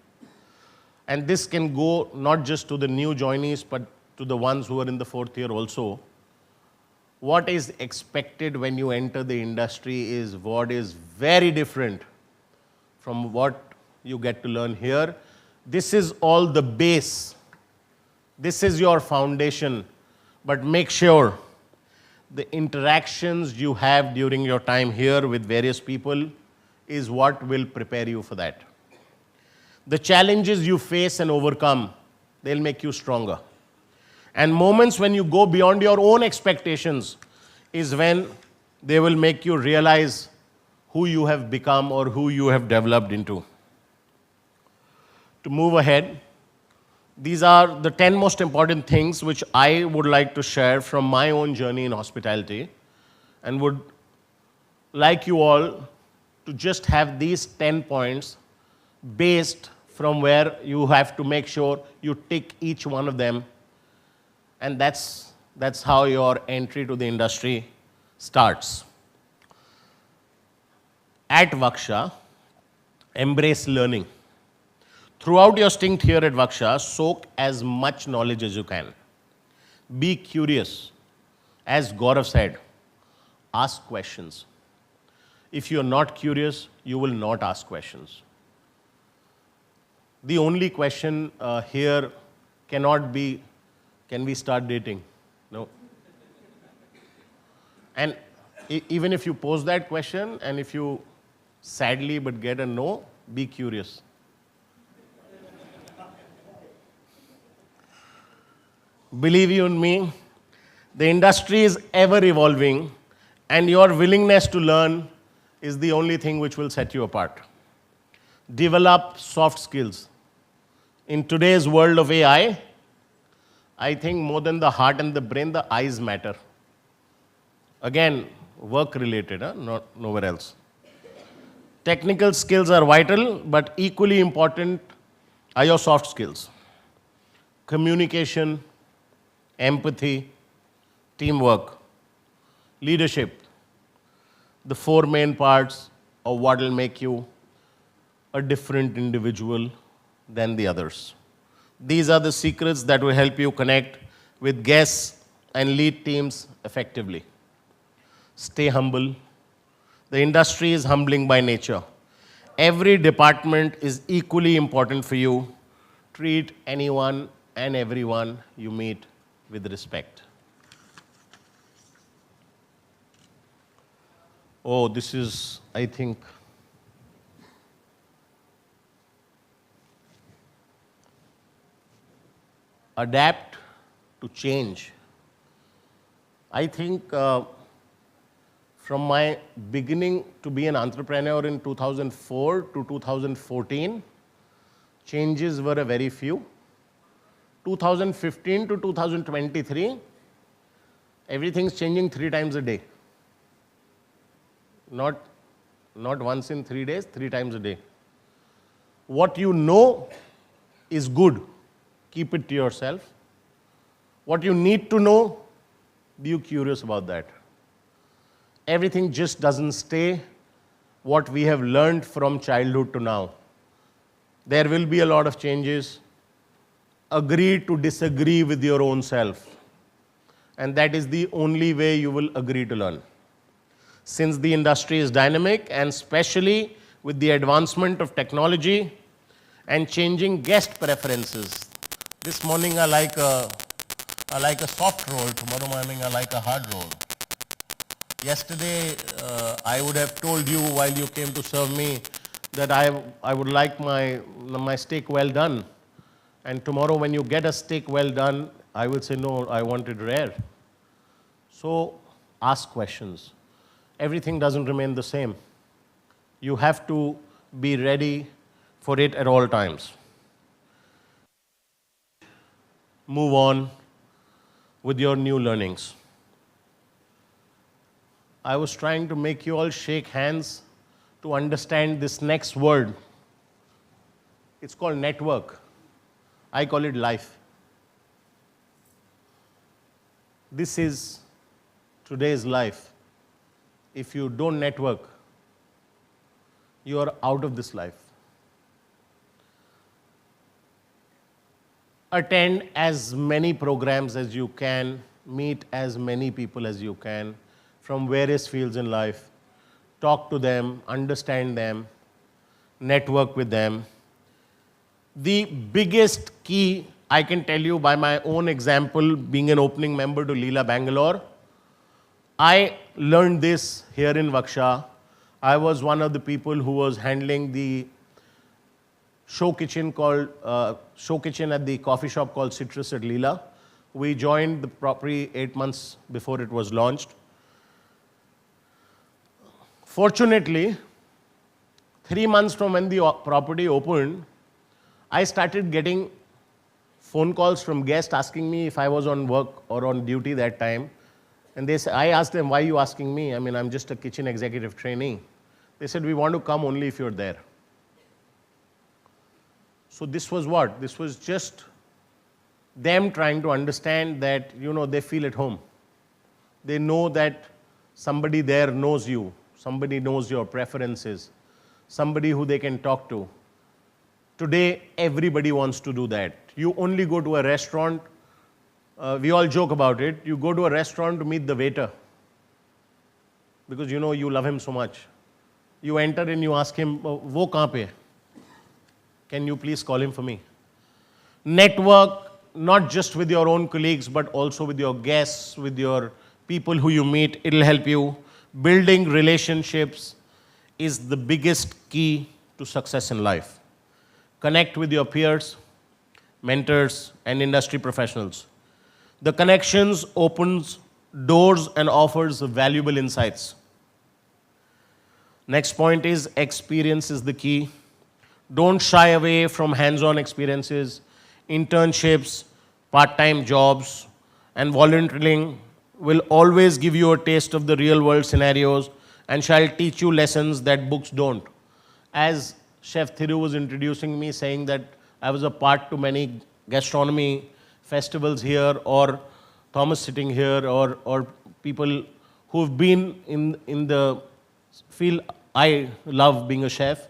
And this can go not just to the new joinees, but to the ones who are in the fourth year also. What is expected when you enter the industry is what is very different from what you get to learn here. This is all the base. This is your foundation. But make sure the interactions you have during your time here with various people is what will prepare you for that. The challenges you face and overcome, they'll make you stronger. And moments when you go beyond your own expectations is when they will make you realize who you have become or who you have developed into. To move ahead, these are the 10 most important things which I would like to share from my own journey in hospitality, and would like you all to just have these 10 points based from where you have to make sure you tick each one of them, and that's how your entry to the industry starts. At WGSHA, embrace learning. Throughout your stint here at WGSHA, soak as much knowledge as you can. Be curious. As Gaurav said, ask questions. If you're not curious, you will not ask questions. The only question here cannot be, can we start dating? No. And even if you pose that question and if you sadly but get a no, be curious. Believe you me, the industry is ever evolving and your willingness to learn is the only thing which will set you apart. Develop soft skills. In today's world of AI, I think more than the heart and the brain, the eyes matter. Again, work related, not nowhere else. Technical skills are vital, but equally important are your soft skills. Communication, empathy, teamwork, leadership. The four main parts of what will make you a different individual than the others. These are the secrets that will help you connect with guests and lead teams effectively. Stay humble. The industry is humbling by nature. Every department is equally important for you. Treat anyone and everyone you meet with respect. Oh, this is, I think, adapt to change. I think from my beginning to be an entrepreneur in 2004 to 2014, changes were a very few. 2015 to 2023, everything's changing 3 times a day. Not once in 3 days, 3 times a day. What you know is good. Keep it to yourself. What you need to know, be curious about that. Everything just doesn't stay what we have learned from childhood to now. There will be a lot of changes. Agree to disagree with your own self. And that is the only way you will agree to learn. Since the industry is dynamic, and especially with the advancement of technology and changing guest preferences. This morning I like a soft roll, tomorrow morning I like a hard roll. Yesterday I would have told you while you came to serve me that I would like my steak well done. And tomorrow when you get a steak well done, I will say, no, I want it rare. So ask questions. Everything doesn't remain the same. You have to be ready for it at all times. Move on with your new learnings. I was trying to make you all shake hands to understand this next word. It's called network. I call it life. This is today's life. If you don't network, you are out of this life. Attend as many programs as you can, meet as many people as you can from various fields in life. Talk to them, understand them, network with them. The biggest key, I can tell you by my own example, being an opening member to Leela Bangalore, I learned this here in WGSHA. I was one of the people who was handling the show kitchen at the coffee shop called Citrus at Leela. We joined the property 8 months before it was launched. Fortunately, 3 months from when the property opened, I started getting phone calls from guests asking me if I was on work or on duty that time. And I asked them, why are you asking me? I mean, I'm just a kitchen executive trainee. They said, we want to come only if you're there. So this was what? This was just them trying to understand that, they feel at home. They know that somebody there knows you. Somebody knows your preferences. Somebody who they can talk to. Today, everybody wants to do that. You only go to a restaurant we all joke about it. You go to a restaurant to meet the waiter because you know you love him so much. You enter and you ask him, "Wo kahan pe hai? Can you please call him for me?" Network not just with your own colleagues, but also with your guests, with your people who you meet. It'll help you. Building relationships is the biggest key to success in life. Connect with your peers, mentors, and industry professionals. The connections opens doors and offers valuable insights. Next point is experience is the key. Don't shy away from hands-on experiences. Internships, part-time jobs, and volunteering will always give you a taste of the real-world scenarios and shall teach you lessons that books don't. As Chef Thiru was introducing me, saying that I was a part to many gastronomy festivals here, or Thomas sitting here, or people who've been in the field. I love being a chef.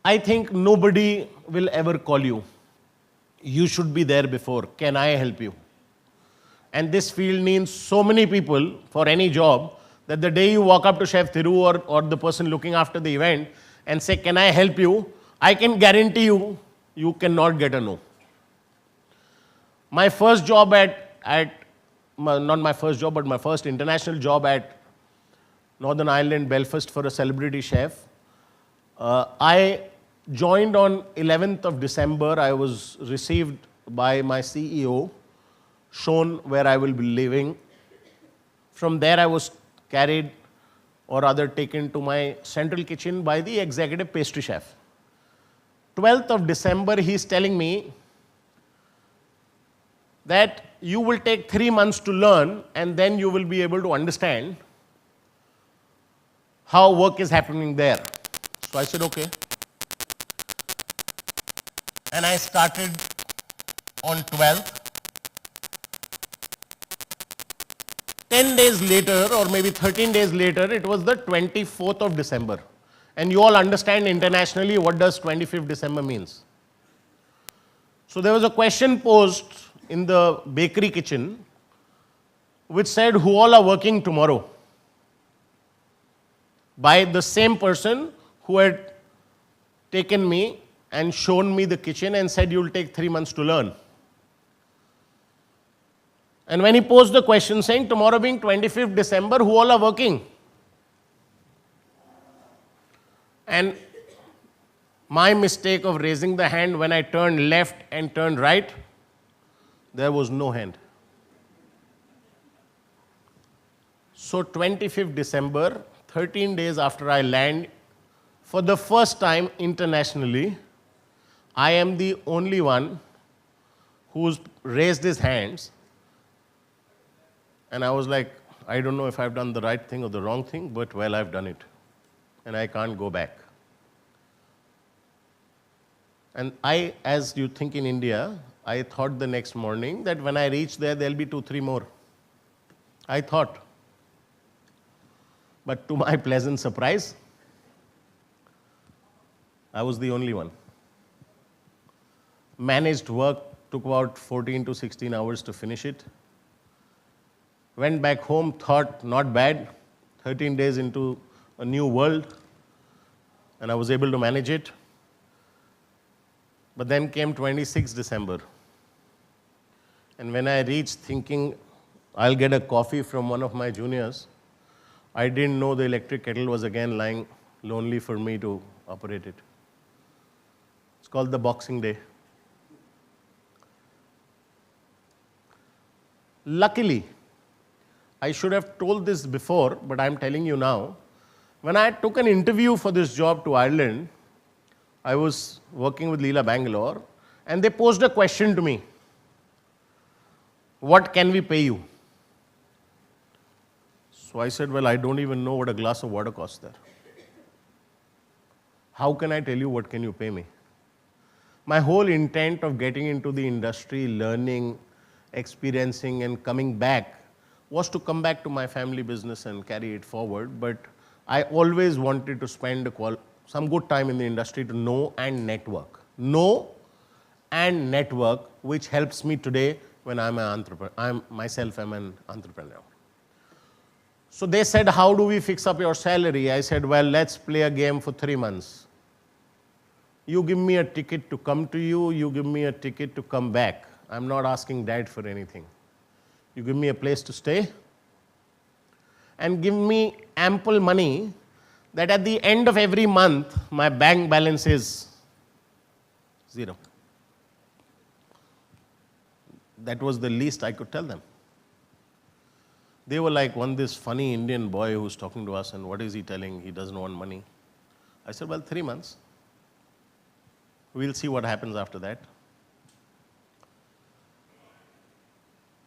I think nobody will ever call you. You should be there before. Can I help you? And this field needs so many people for any job that the day you walk up to Chef Thiru or the person looking after the event and say, "Can I help you?" I can guarantee you, you cannot get a no. My first job not my first job, but my first international job at Northern Ireland, Belfast, for a celebrity chef. I joined on 11th of December. I was received by my CEO, shown where I will be living. From there, I was carried, or rather taken to my central kitchen by the executive pastry chef. 12th of December, he's telling me that you will take 3 months to learn, and then you will be able to understand how work is happening there. So I said, okay. And I started on 12th. 10 days later, or maybe 13 days later, it was the 24th of December. And you all understand internationally what does 25th December means. So there was a question posed in the bakery kitchen which said, "Who all are working tomorrow?" By the same person who had taken me and shown me the kitchen and said, "You'll take 3 months to learn." And when he posed the question saying, "Tomorrow being 25th December, who all are working?" And my mistake of raising the hand when I turned left and turned right, there was no hand. So 25th December, 13 days after I land, for the first time internationally, I am the only one who's raised his hands. And I was like, I don't know if I've done the right thing or the wrong thing, but well, I've done it. And I can't go back. And I, as you think in India, I thought the next morning that when I reach there, there'll be 2, 3 more. I thought. But to my pleasant surprise, I was the only one. Managed work, took about 14 to 16 hours to finish it. Went back home, thought not bad, 13 days into a new world, and I was able to manage it. But then came 26th December. And when I reached thinking I'll get a coffee from one of my juniors, I didn't know the electric kettle was again lying lonely for me to operate it. It's called the Boxing Day. Luckily, I should have told this before, but I'm telling you now. When I took an interview for this job to Ireland, I was working with Leela Bangalore, and they posed a question to me. What can we pay you? So I said, well, I don't even know what a glass of water costs there. How can I tell you what can you pay me? My whole intent of getting into the industry, learning, experiencing, and coming back was to come back to my family business and carry it forward. But I always wanted to spend some good time in the industry to know and network. Know and network, which helps me today when I'm an entrepreneur. I'm an entrepreneur. So they said, how do we fix up your salary? I said, well, let's play a game for 3 months. You give me a ticket to come to you, you give me a ticket to come back. I'm not asking dad for anything. You give me a place to stay and give me ample money that at the end of every month, my bank balance is 0. That was the least I could tell them. They were like, this funny Indian boy who's talking to us, and what is he telling? He doesn't want money. I said, well, 3 months. We'll see what happens after that.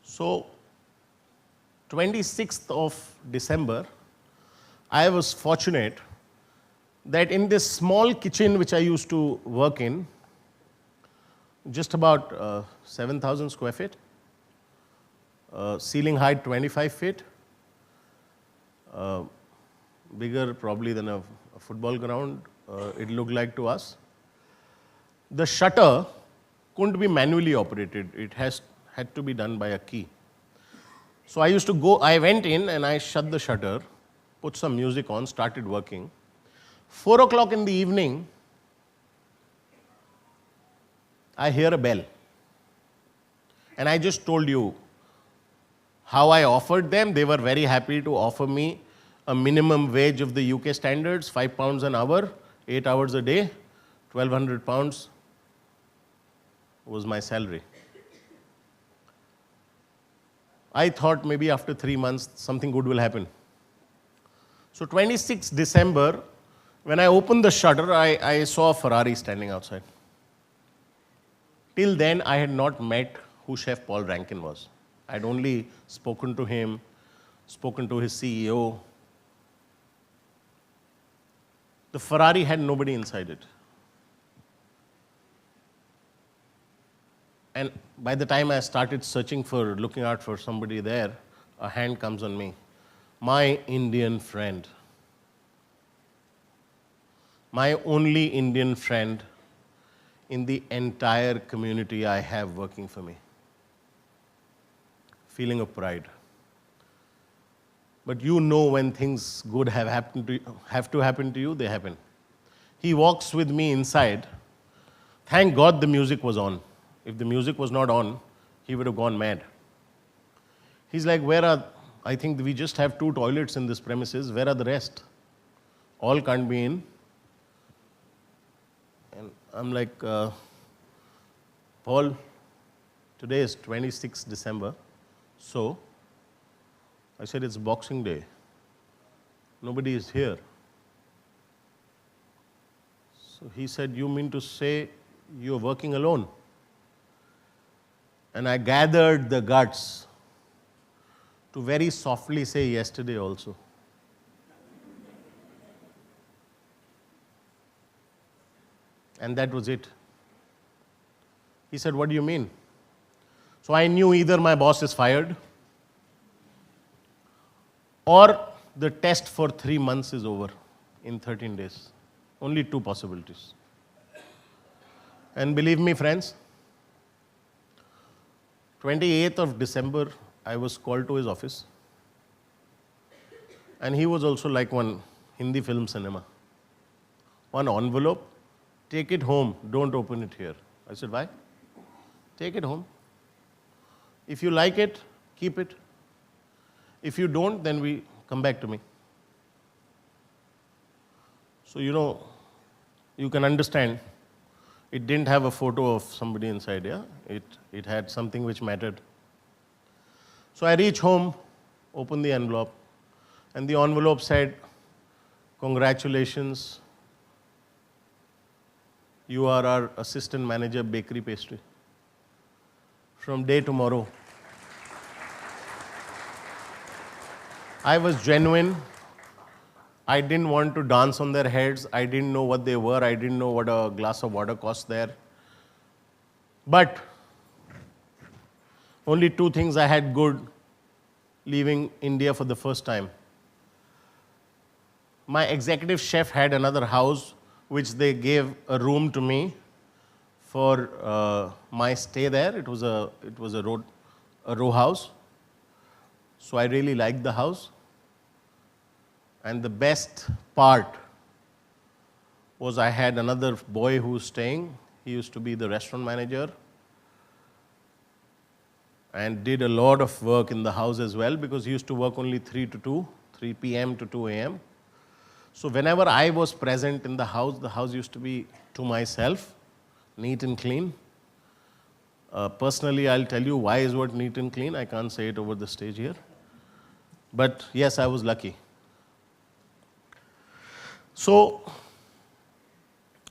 So, 26th of December, I was fortunate that in this small kitchen which I used to work in, just about 7,000 square feet, ceiling height 25 feet, bigger probably than a football ground, it looked like to us. The shutter couldn't be manually operated. It had to be done by a key. So I went in and I shut the shutter, put some music on, started working. 4 o'clock in the evening, I hear a bell. And I just told you how I offered them. They were very happy to offer me a minimum wage of the UK standards, £5 an hour, 8 hours a day, £1,200 was my salary. I thought maybe after 3 months something good will happen. So 26th December, when I opened the shutter, I saw a Ferrari standing outside. Till then, I had not met who Chef Paul Rankin was. I had only spoken to him, spoken to his CEO. The Ferrari had nobody inside it. And by the time I started looking out for somebody there, a hand comes on me. My Indian friend. My only Indian friend in the entire community I have working for me. Feeling of pride. But you know when things good have to happen to you, they happen. He walks with me inside. Thank God the music was on. If the music was not on, he would have gone mad. He's like, I think we just have 2 toilets in this premises, where are the rest? All can't be in. And I'm like, Paul, today is 26th December, so I said, it's Boxing Day. Nobody is here. So he said, you mean to say you're working alone? And I gathered the guts to very softly say yesterday also. And that was it. He said, what do you mean? So I knew either my boss is fired or the test for 3 months is over in 13 days. Only 2 possibilities. And believe me, friends, 28th of December, I was called to his office. And he was also like one Hindi film cinema. One envelope, take it home, don't open it here. I said, why? Take it home. If you like it, keep it. If you don't, then we come back to me. So, you can understand, it didn't have a photo of somebody inside, yeah? It had something which mattered. So I reach home, open the envelope, and the envelope said, congratulations, you are our assistant manager, bakery pastry. From day tomorrow. I was genuine. I didn't want to dance on their heads. I didn't know what they were. I didn't know what a glass of water cost there. But only 2 things I had good leaving India for the first time. My executive chef had another house which they gave a room to me for my stay there. It was a a row house. So I really liked the house. And the best part was I had another boy who was staying. He used to be the restaurant manager and did a lot of work in the house as well, because he used to work only 3 p.m. to 2 a.m. So whenever I was present in the house used to be to myself, neat and clean. Personally, I'll tell you why is what neat and clean. I can't say it over the stage here. But yes, I was lucky. So,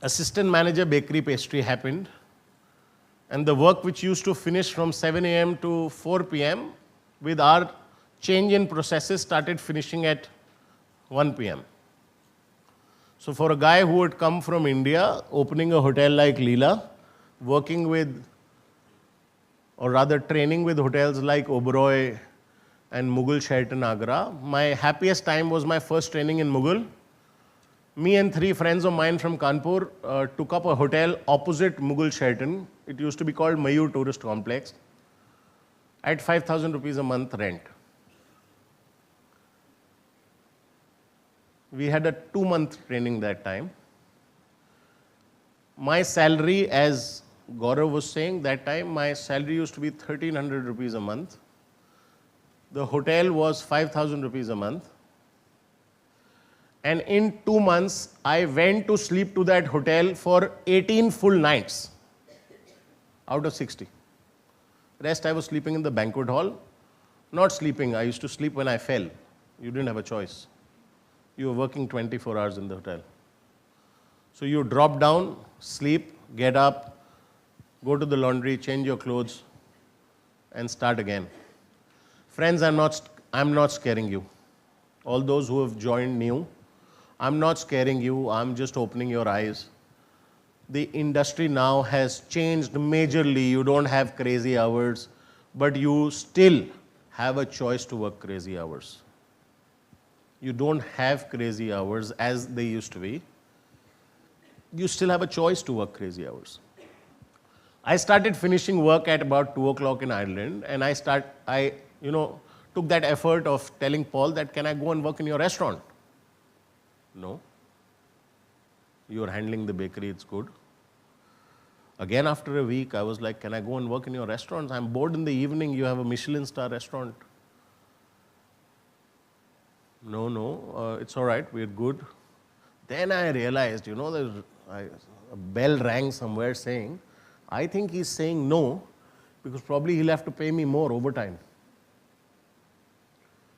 assistant manager bakery pastry happened, and the work which used to finish from 7 a.m. to 4 p.m. with our change in processes started finishing at 1 p.m. So for a guy who had come from India, opening a hotel like Leela, working with, or rather training with hotels like Oberoi and Mughal Sheraton Agra, my happiest time was my first training in Mughal. Me and 3 friends of mine from Kanpur took up a hotel opposite Mughal Sheraton. It used to be called Mayur Tourist Complex at 5,000 rupees a month rent. We had a 2-month training that time. My salary, as Gaurav was saying, that time my salary used to be 1,300 rupees a month. The hotel was 5,000 rupees a month. And in 2 months, I went to sleep to that hotel for 18 full nights out of 60. Rest I was sleeping in the banquet hall. Not sleeping, I used to sleep when I fell. You didn't have a choice. You were working 24 hours in the hotel. So you drop down, sleep, get up, go to the laundry, change your clothes, and start again. Friends, I'm not scaring you. All those who have joined new, I'm not scaring you, I'm just opening your eyes. The industry now has changed majorly. You don't have crazy hours, but you still have a choice to work crazy hours. You don't have crazy hours as they used to be. You still have a choice to work crazy hours. I started finishing work at about 2 o'clock in Ireland, and I took that effort of telling Paul that, can I go and work in your restaurant? No. You're handling the bakery, it's good. Again, after a week, I was like, can I go and work in your restaurant? I'm bored in the evening, you have a Michelin star restaurant. No, it's all right, we're good. Then I realized, a bell rang somewhere saying, I think he's saying no, because probably he'll have to pay me more overtime.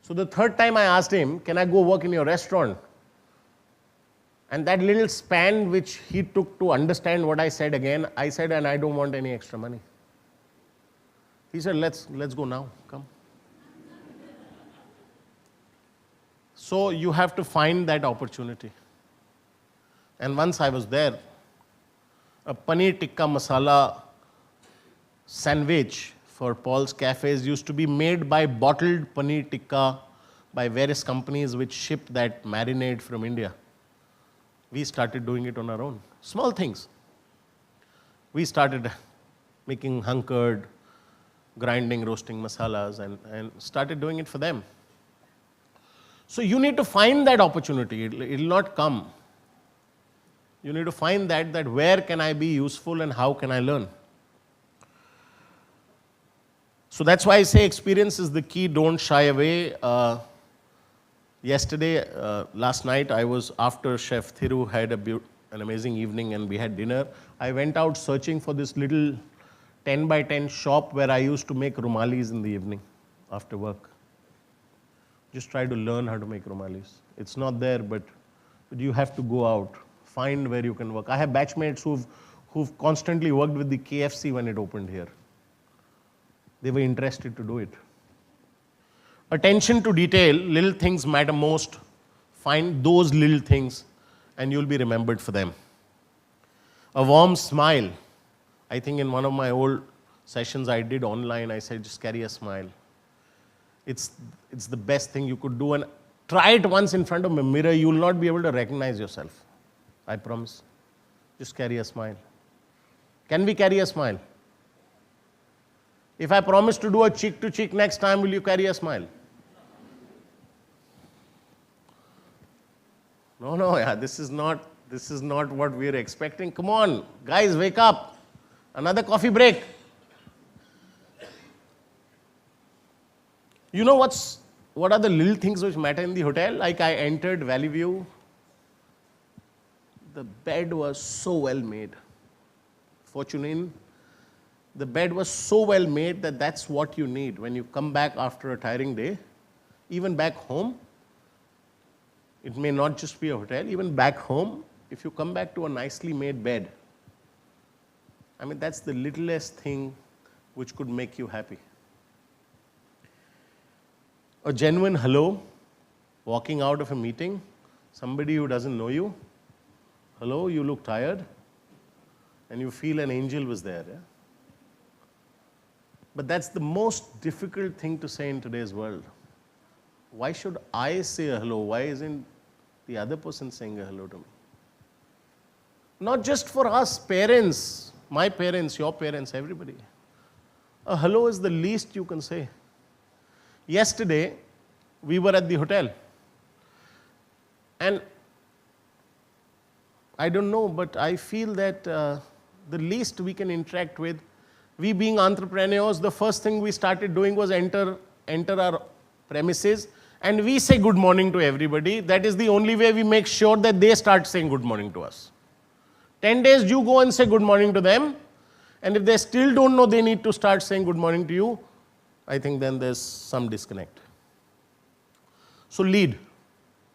So the third time I asked him, can I go work in your restaurant? And that little span which he took to understand what I said again, I said, and I don't want any extra money. He said, let's go now, come. So you have to find that opportunity. And once I was there, a paneer tikka masala sandwich for Paul's Cafes used to be made by bottled paneer tikka by various companies which ship that marinade from India. We started doing it on our own. Small things. We started making hunkered, grinding, roasting masalas and started doing it for them. So you need to find that opportunity. It'll not come. You need to find that where can I be useful and how can I learn. So that's why I say experience is the key. Don't shy away. Last night, I was after Chef Thiru had an amazing evening and we had dinner. I went out searching for this little 10 by 10 shop where I used to make rumalis in the evening after work. Just try to learn how to make rumalis. It's not there, but you have to go out, find where you can work. I have batchmates who've constantly worked with the KFC when it opened here. They were interested to do it. Attention to detail, little things matter most. Find those little things and you'll be remembered for them. A warm smile. I think in one of my old sessions I did online, I said just carry a smile. It's the best thing you could do, and try it once in front of a mirror, you will not be able to recognize yourself. I promise. Just carry a smile. Can we carry a smile? If I promise to do a cheek to cheek next time, will you carry a smile? No, yeah, this is not what we're expecting. Come on, guys, wake up. Another coffee break. You know what are the little things which matter in the hotel? Like I entered Valley View. The bed was so well made. Fortune Inn, the bed was so well made that that's what you need when you come back after a tiring day. Even back home, it may not just be a hotel, even back home, if you come back to a nicely made bed, I mean, that's the littlest thing which could make you happy. A genuine hello, walking out of a meeting, somebody who doesn't know you, hello, you look tired, and you feel an angel was there. Yeah? But that's the most difficult thing to say in today's world. Why should I say a hello? Why isn't the other person saying a hello to me? Not just for us, parents, my parents, your parents, everybody. A hello is the least you can say. Yesterday, we were at the hotel. And I don't know, but I feel that the least we can interact with, we being entrepreneurs, the first thing we started doing was enter our premises and we say good morning to everybody. That is the only way we make sure that they start saying good morning to us. 10 days, you go and say good morning to them. And if they still don't know they need to start saying good morning to you, I think then there's some disconnect. So lead,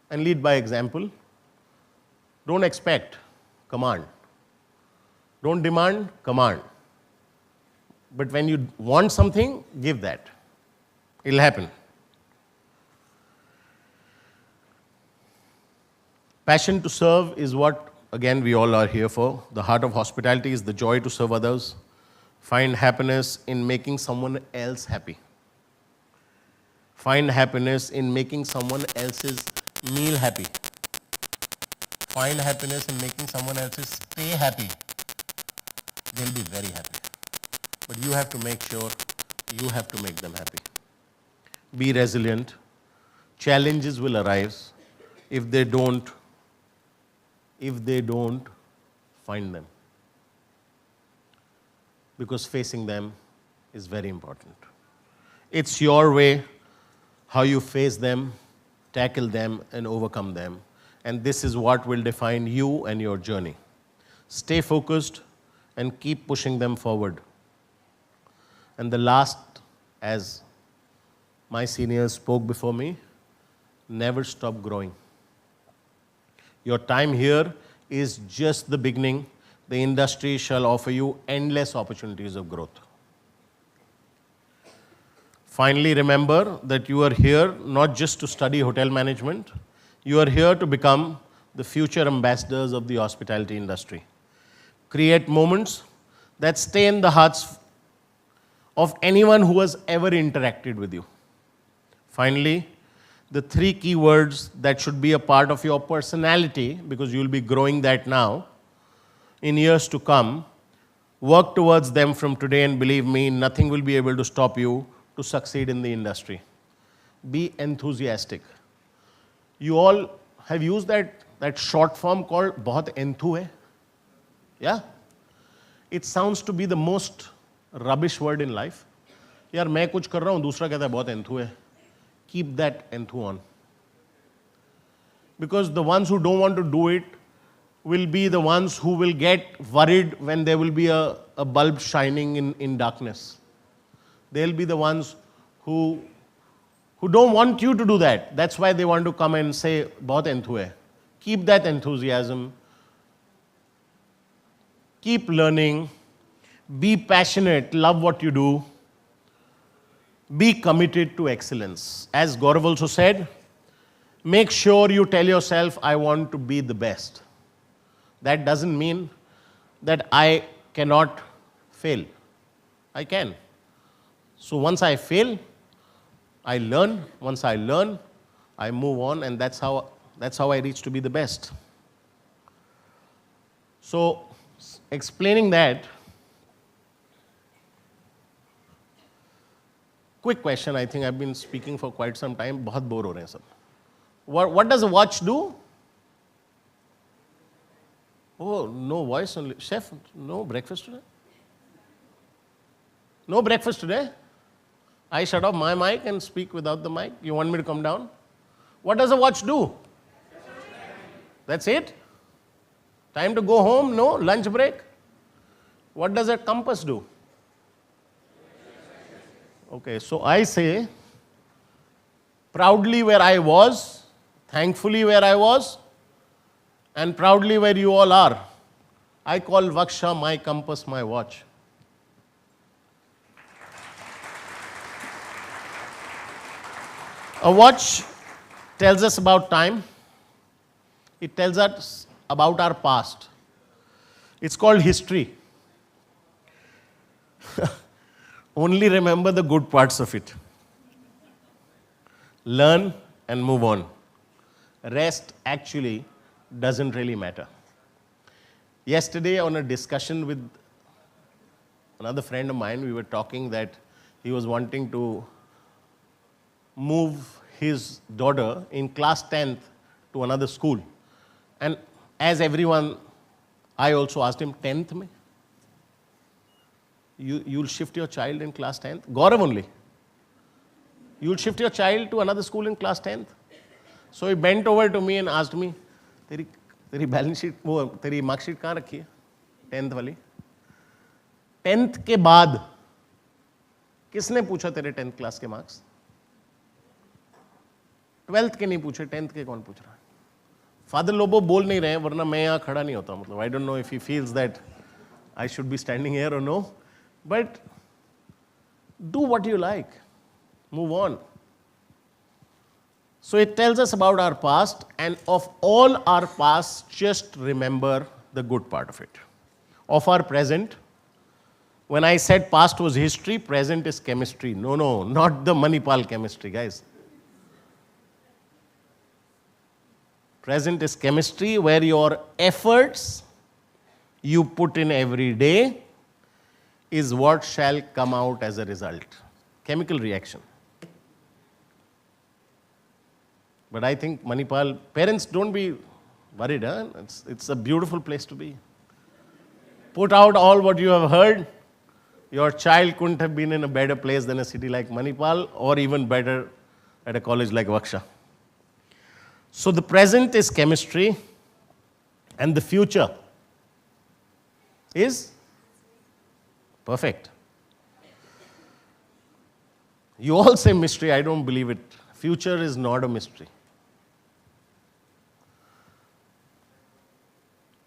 and lead by example. Don't expect, command. Don't demand, command. But when you want something, give that. It'll happen. Passion to serve is what, again, we all are here for. The heart of hospitality is the joy to serve others. Find happiness in making someone else happy. Find happiness in making someone else's meal happy. Find happiness in making someone else's stay happy. They'll be very happy. But you have to make sure you have to make them happy. Be resilient. Challenges will arise if they don't find them. Because facing them is very important. It's your way how you face them, tackle them, and overcome them. And this is what will define you and your journey. Stay focused and keep pushing them forward. And the last, as my seniors spoke before me, never stop growing. Your time here is just the beginning. The industry shall offer you endless opportunities of growth. Finally, remember that you are here not just to study hotel management. You are here to become the future ambassadors of the hospitality industry. Create moments that stay in the hearts of anyone who has ever interacted with you. Finally, the 3 key words that should be a part of your personality, because you will be growing that now, in years to come, work towards them from today, and believe me, nothing will be able to stop you to succeed in the industry. Be enthusiastic. You all have used that short form called bahut enthu hai. Yeah? It sounds to be the most rubbish word in life. यार मैं कुछ कर रहा हूँ, दूसरा कहता है बहुत enthu है. Keep that enthu on. Because the ones who don't want to do it will be the ones who will get worried when there will be a bulb shining in darkness. They'll be the ones who don't want you to do that. That's why they want to come and say, bahut enthu hai. Keep that enthusiasm. Keep learning. Be passionate. Love what you do. Be committed to excellence. As Gaurav also said, make sure you tell yourself, I want to be the best. That doesn't mean that I cannot fail. I can. So once I fail, I learn. Once I learn, I move on, and that's how I reach to be the best. So explaining that, Quick question, I think I've been speaking for quite some time. बहुत bore हो रहे हैं सब. What does a watch do? Oh, no voice only. Chef, no breakfast today? No breakfast today? I shut off my mic and speak without the mic. You want me to come down? What does a watch do? That's it? Time to go home? No? Lunch break? What does a compass do? Okay, so I say, proudly where I was, thankfully where I was, and proudly where you all are. I call WGSHA my compass, my watch. A watch tells us about time. It tells us about our past. It's called history. Only remember the good parts of it. Learn and move on. Rest actually doesn't really matter. Yesterday, on a discussion with another friend of mine, we were talking that he was wanting to move his daughter in class 10th to another school. And as everyone, I also asked him, 10th mein? You'll shift your child in class 10th? Gaurav only. You'll shift your child to another school in class 10th? So he bent over to me and asked me, तेरी balance sheet वो तेरी marksheet कहाँ रखी है 10th वाली 10th के बाद किसने पूछा तेरे 10th क्लास के मार्क्स 12th के नहीं पूछे 10th के कौन पूछ रहा है फादर लोबो बोल नहीं रहे हैं वरना मैं यहाँ खड़ा नहीं होता मतलब I don't know if he feels that I should be standing here और no but do what you like move on. So it tells us about our past, and of all our past, just remember the good part of it. Of our present, when I said past was history, present is chemistry. No, not the Manipal chemistry, guys. Present is chemistry, where your efforts you put in every day is what shall come out as a result. Chemical reaction. But I think Manipal, parents don't be worried, huh? It's a beautiful place to be. Put out all what you have heard. Your child couldn't have been in a better place than a city like Manipal, or even better at a college like WGSHA. So the present is chemistry, and the future is perfect. You all say mystery, I don't believe it. Future is not a mystery.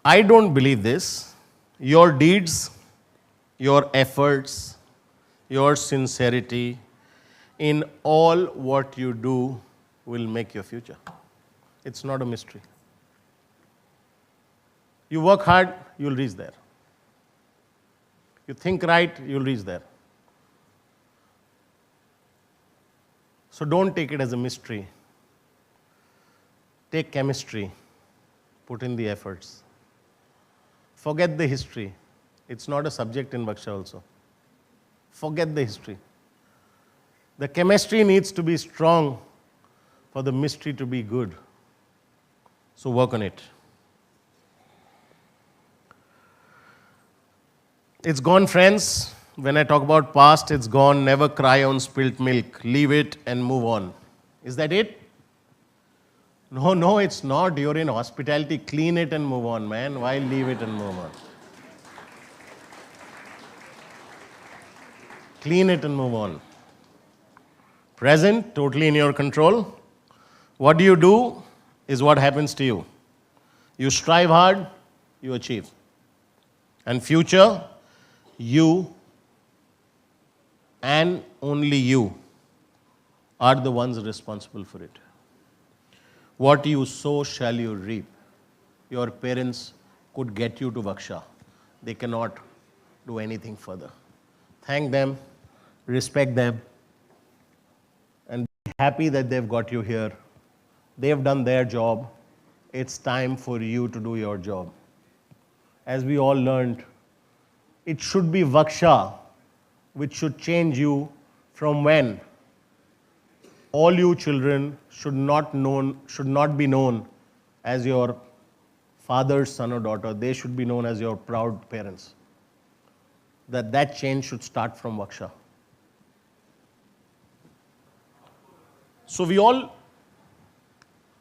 I don't believe this. Your deeds, your efforts, your sincerity in all what you do will make your future. It's not a mystery. You work hard, you'll reach there. You think right, you'll reach there. So don't take it as a mystery. Take chemistry, put in the efforts. Forget the history. It's not a subject in WGSHA also. Forget the history. The chemistry needs to be strong for the mystery to be good. So work on it. It's gone, friends. When I talk about past, it's gone. Never cry on spilt milk. Leave it and move on. Is that it? No, it's not. You're in hospitality. Clean it and move on, man. Why leave it and move on? Clean it and move on. Present, totally in your control. What do you do is what happens to you. You strive hard, you achieve. And future, you and only you are the ones responsible for it. What you sow shall you reap. Your parents could get you to WGSHA. They cannot do anything further. Thank them, respect them, and be happy that they've got you here. They've done their job. It's time for you to do your job. As we all learned, it should be WGSHA which should change you from when all you children should not be known as your father's son or daughter. They should be known as your proud parents. That change should start from WGSHA. So we all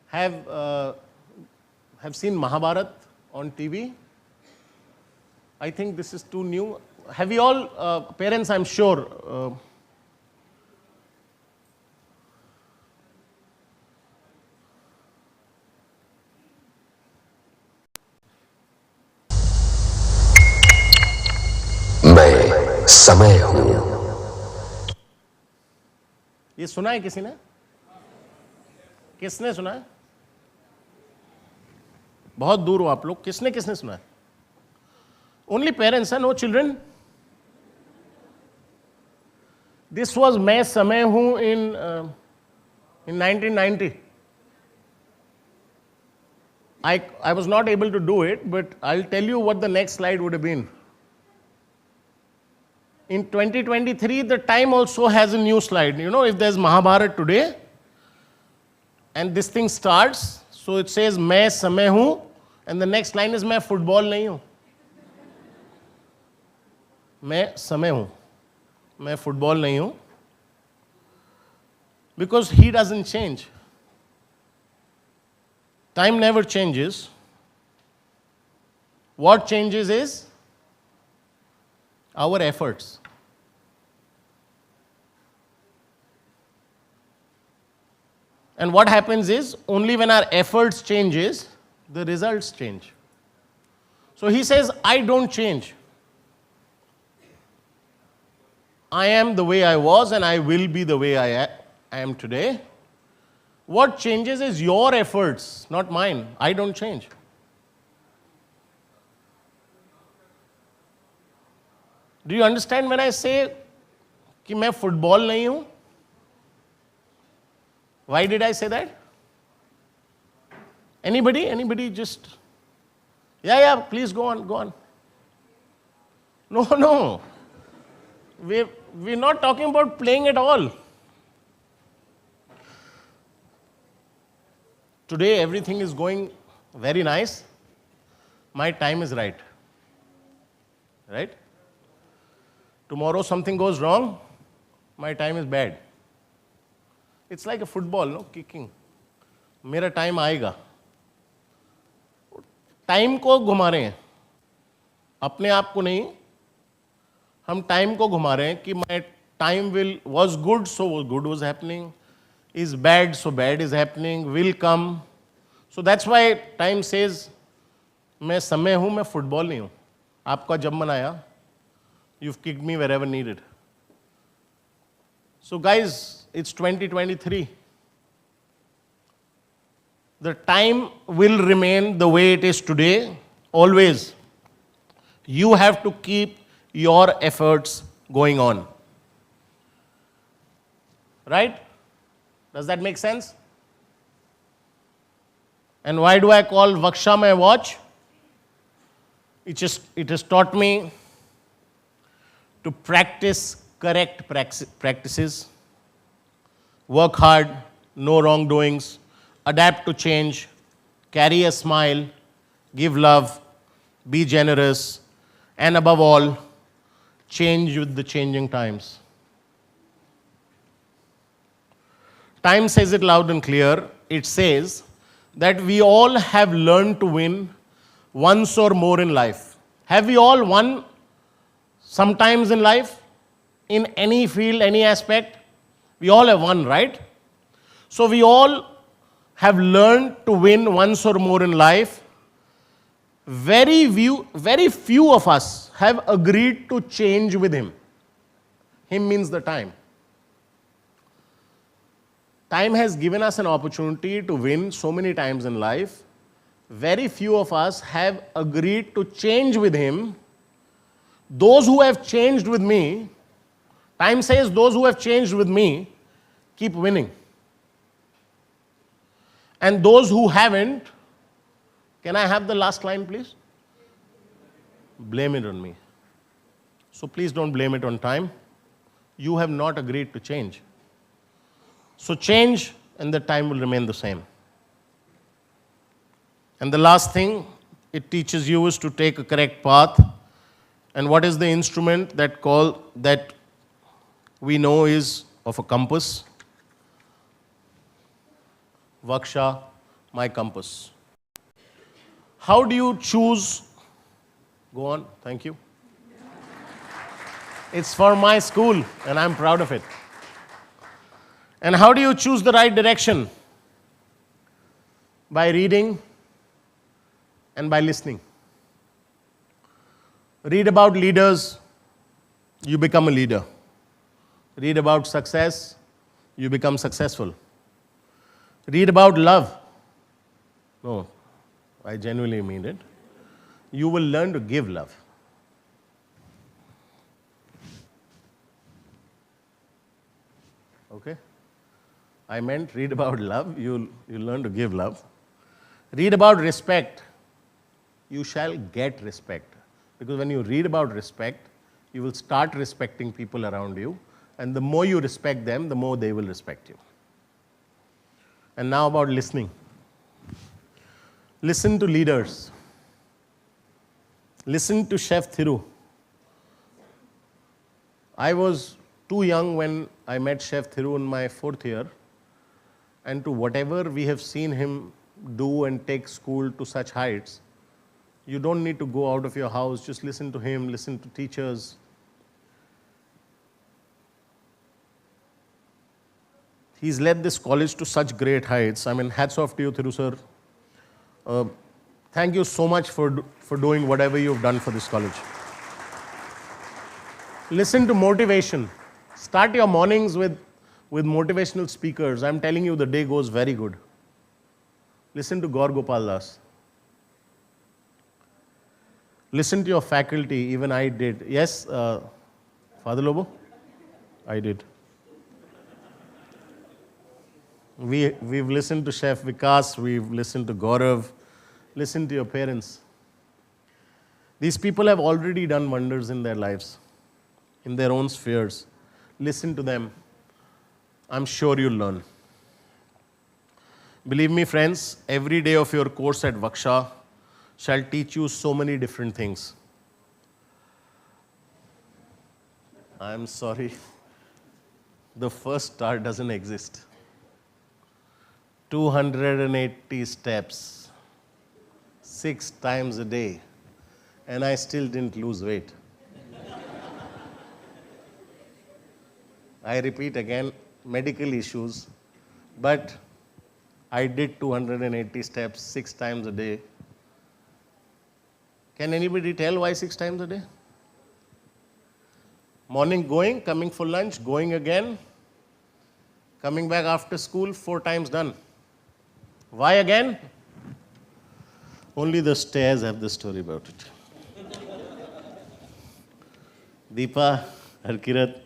have seen Mahabharat on TV. I think this is too new. Have you all, parents, I'm sure, मैं समय हूं। ये सुना है किसी ने? किसने सुना है? बहुत दूर हो आप लोग. किसने किसने सुना है? Only parents, no children. This was मैं समय हूं in 1990. I was not able to do it, but I'll tell you what the next slide would have been. In 2023, the Time also has a new slide. You know, if there's Mahabharat today, and this thing starts, so it says मैं समय हूं, and the next line is मैं football नहीं हूं. मैं समय हूं, मैं फुटबॉल नहीं हूं. Because he doesn't change. Time never changes. What changes is our efforts. And what happens is, only when our efforts changes, the results change. So he says, I don't change. I am the way I was and I will be the way I am today. What changes is your efforts, not mine. I don't change. Do you understand when I say कि मैं football नहीं हूं? Why did I say that? Anybody? Anybody just... Yeah, please go on. No. We're not talking about playing at all. Today everything is going very nice. My time is right. Right? Tomorrow something goes wrong, my time is bad. It's like a football, no? Kicking. मेरा time आएगा. Time को घुमा रहे हैं, अपने आप को नहीं. हम टाइम को घुमा रहे हैं कि my time was good, so good was happening. Is bad, so bad is happening. Will come. So that's why time says, मैं समय हूं, मैं फुटबॉल नहीं हूं. आपका जब मन आया, you've kicked me wherever needed. So guys, it's 2023. The time will remain the way it is today, always. You have to keep your efforts going on. Right? Does that make sense? And why do I call WGSHA my watch? It has taught me to practice correct practices, work hard, no wrongdoings, adapt to change, carry a smile, give love, be generous, and above all, change with the changing times. Time says it loud and clear. It says that we all have learned to win once or more in life. Have we all won sometimes in life? In any field, any aspect? We all have won, right? So we all have learned to win once or more in life. Very few of us have agreed to change with him. Him means the time. Time has given us an opportunity to win so many times in life. Very few of us have agreed to change with him. Those who have changed with me, time says those who have changed with me keep winning. And those who haven't, can I have the last line, please? Blame it on me. So please don't blame it on time. you have not agreed to change. So change and the time will remain the same. And the last thing it teaches you is to take a correct path. And what is the instrument that we know is of a compass? WGSHA, my compass. How do you choose? Go on, thank you. It's for my school, and I'm proud of it. And how do you choose the right direction? By reading and by listening. Read about leaders, you become a leader. Read about success, you become successful. Read about love. No, I genuinely mean it. You will learn to give love. Okay? I meant read about love, you'll learn to give love. Read about respect, you shall get respect. Because when you read about respect, you will start respecting people around you, and the more you respect them, the more they will respect you. And now about listening. Listen to leaders. Listen to Chef Thiru. I was too young when I met Chef Thiru in my 4th year, and to whatever we have seen him do and take school to such heights, you don't need to go out of your house, just listen to him, listen to teachers. He's led this college to such great heights. I mean, hats off to you, Thiru sir. Thank you so much for doing whatever you've done for this college. Listen to motivation. Start your mornings with motivational speakers. I'm telling you, the day goes very good. Listen to Gaur Gopal Das. Listen to your faculty, even I did. Yes, Father Lobo? I did. We've listened to Chef Vikas, we've listened to Gaurav. Listen to your parents. These people have already done wonders in their lives, in their own spheres. Listen to them. I'm sure you'll learn. Believe me, friends, every day of your course at WGSHA shall teach you so many different things. I'm sorry, the first star doesn't exist. 280 steps, 6 times a day, and I still didn't lose weight. I repeat again, medical issues, but I did 280 steps 6 times a day. Can anybody tell why 6 times a day? Morning going, coming for lunch, going again, coming back after school, 4 times done. Why again? Only the stairs have the story about it. Deepa, Harkirat,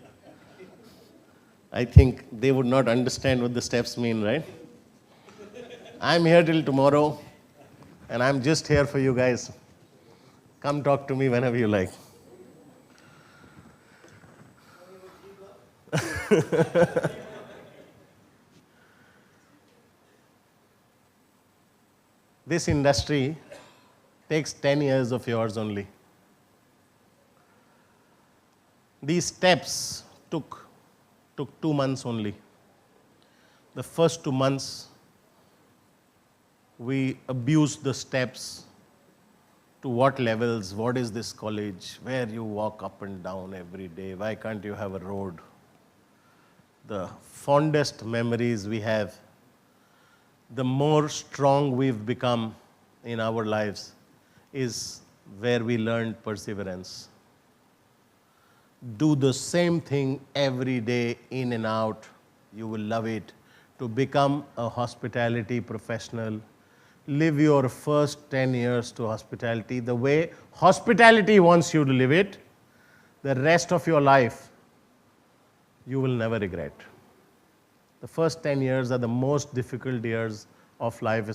I think they would not understand what the steps mean, right? I'm here till tomorrow, and I'm just here for you guys. Come talk to me whenever you like. This industry takes 10 years of yours only. These steps took 2 months only. The first 2 months, we abused the steps to what levels, what is this college, where you walk up and down every day, why can't you have a road? The fondest memories we have, the more strong we've become in our lives, is where we learned perseverance. Do the same thing every day, in and out, you will love it. To become a hospitality professional, live your first 10 years to hospitality the way hospitality wants you to live it. The rest of your life, you will never regret. The first 10 years are the most difficult years of life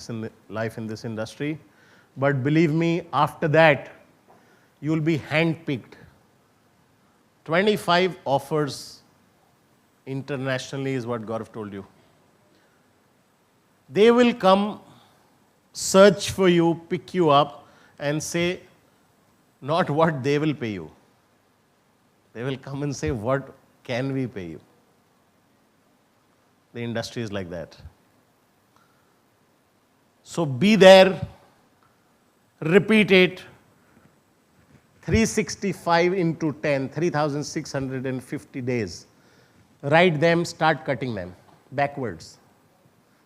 in this industry. But believe me, after that, you will be handpicked. 25 offers internationally is what Gaurav told you. They will come, search for you, pick you up, and say, not what they will pay you. They will come and say, what can we pay you? The industry is like that. So be there, repeat it, 365 into 10, 3,650 days. Write them, start cutting them backwards.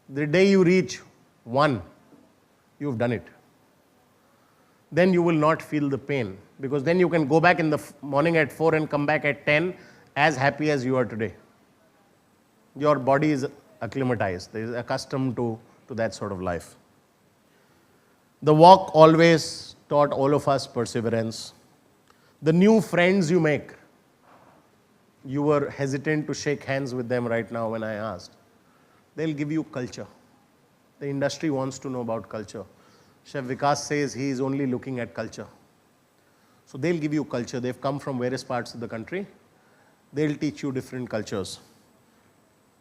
The day you reach 1, you've done it. Then you will not feel the pain, because then you can go back in the morning at 4 and come back at 10 as happy as you are today. Your body is acclimatized, is accustomed to that sort of life. The walk always taught all of us perseverance. The new friends you make, you were hesitant to shake hands with them right now when I asked. They'll give you culture. The industry wants to know about culture. Chef Vikas says he is only looking at culture. So they'll give you culture. They've come from various parts of the country. They'll teach you different cultures.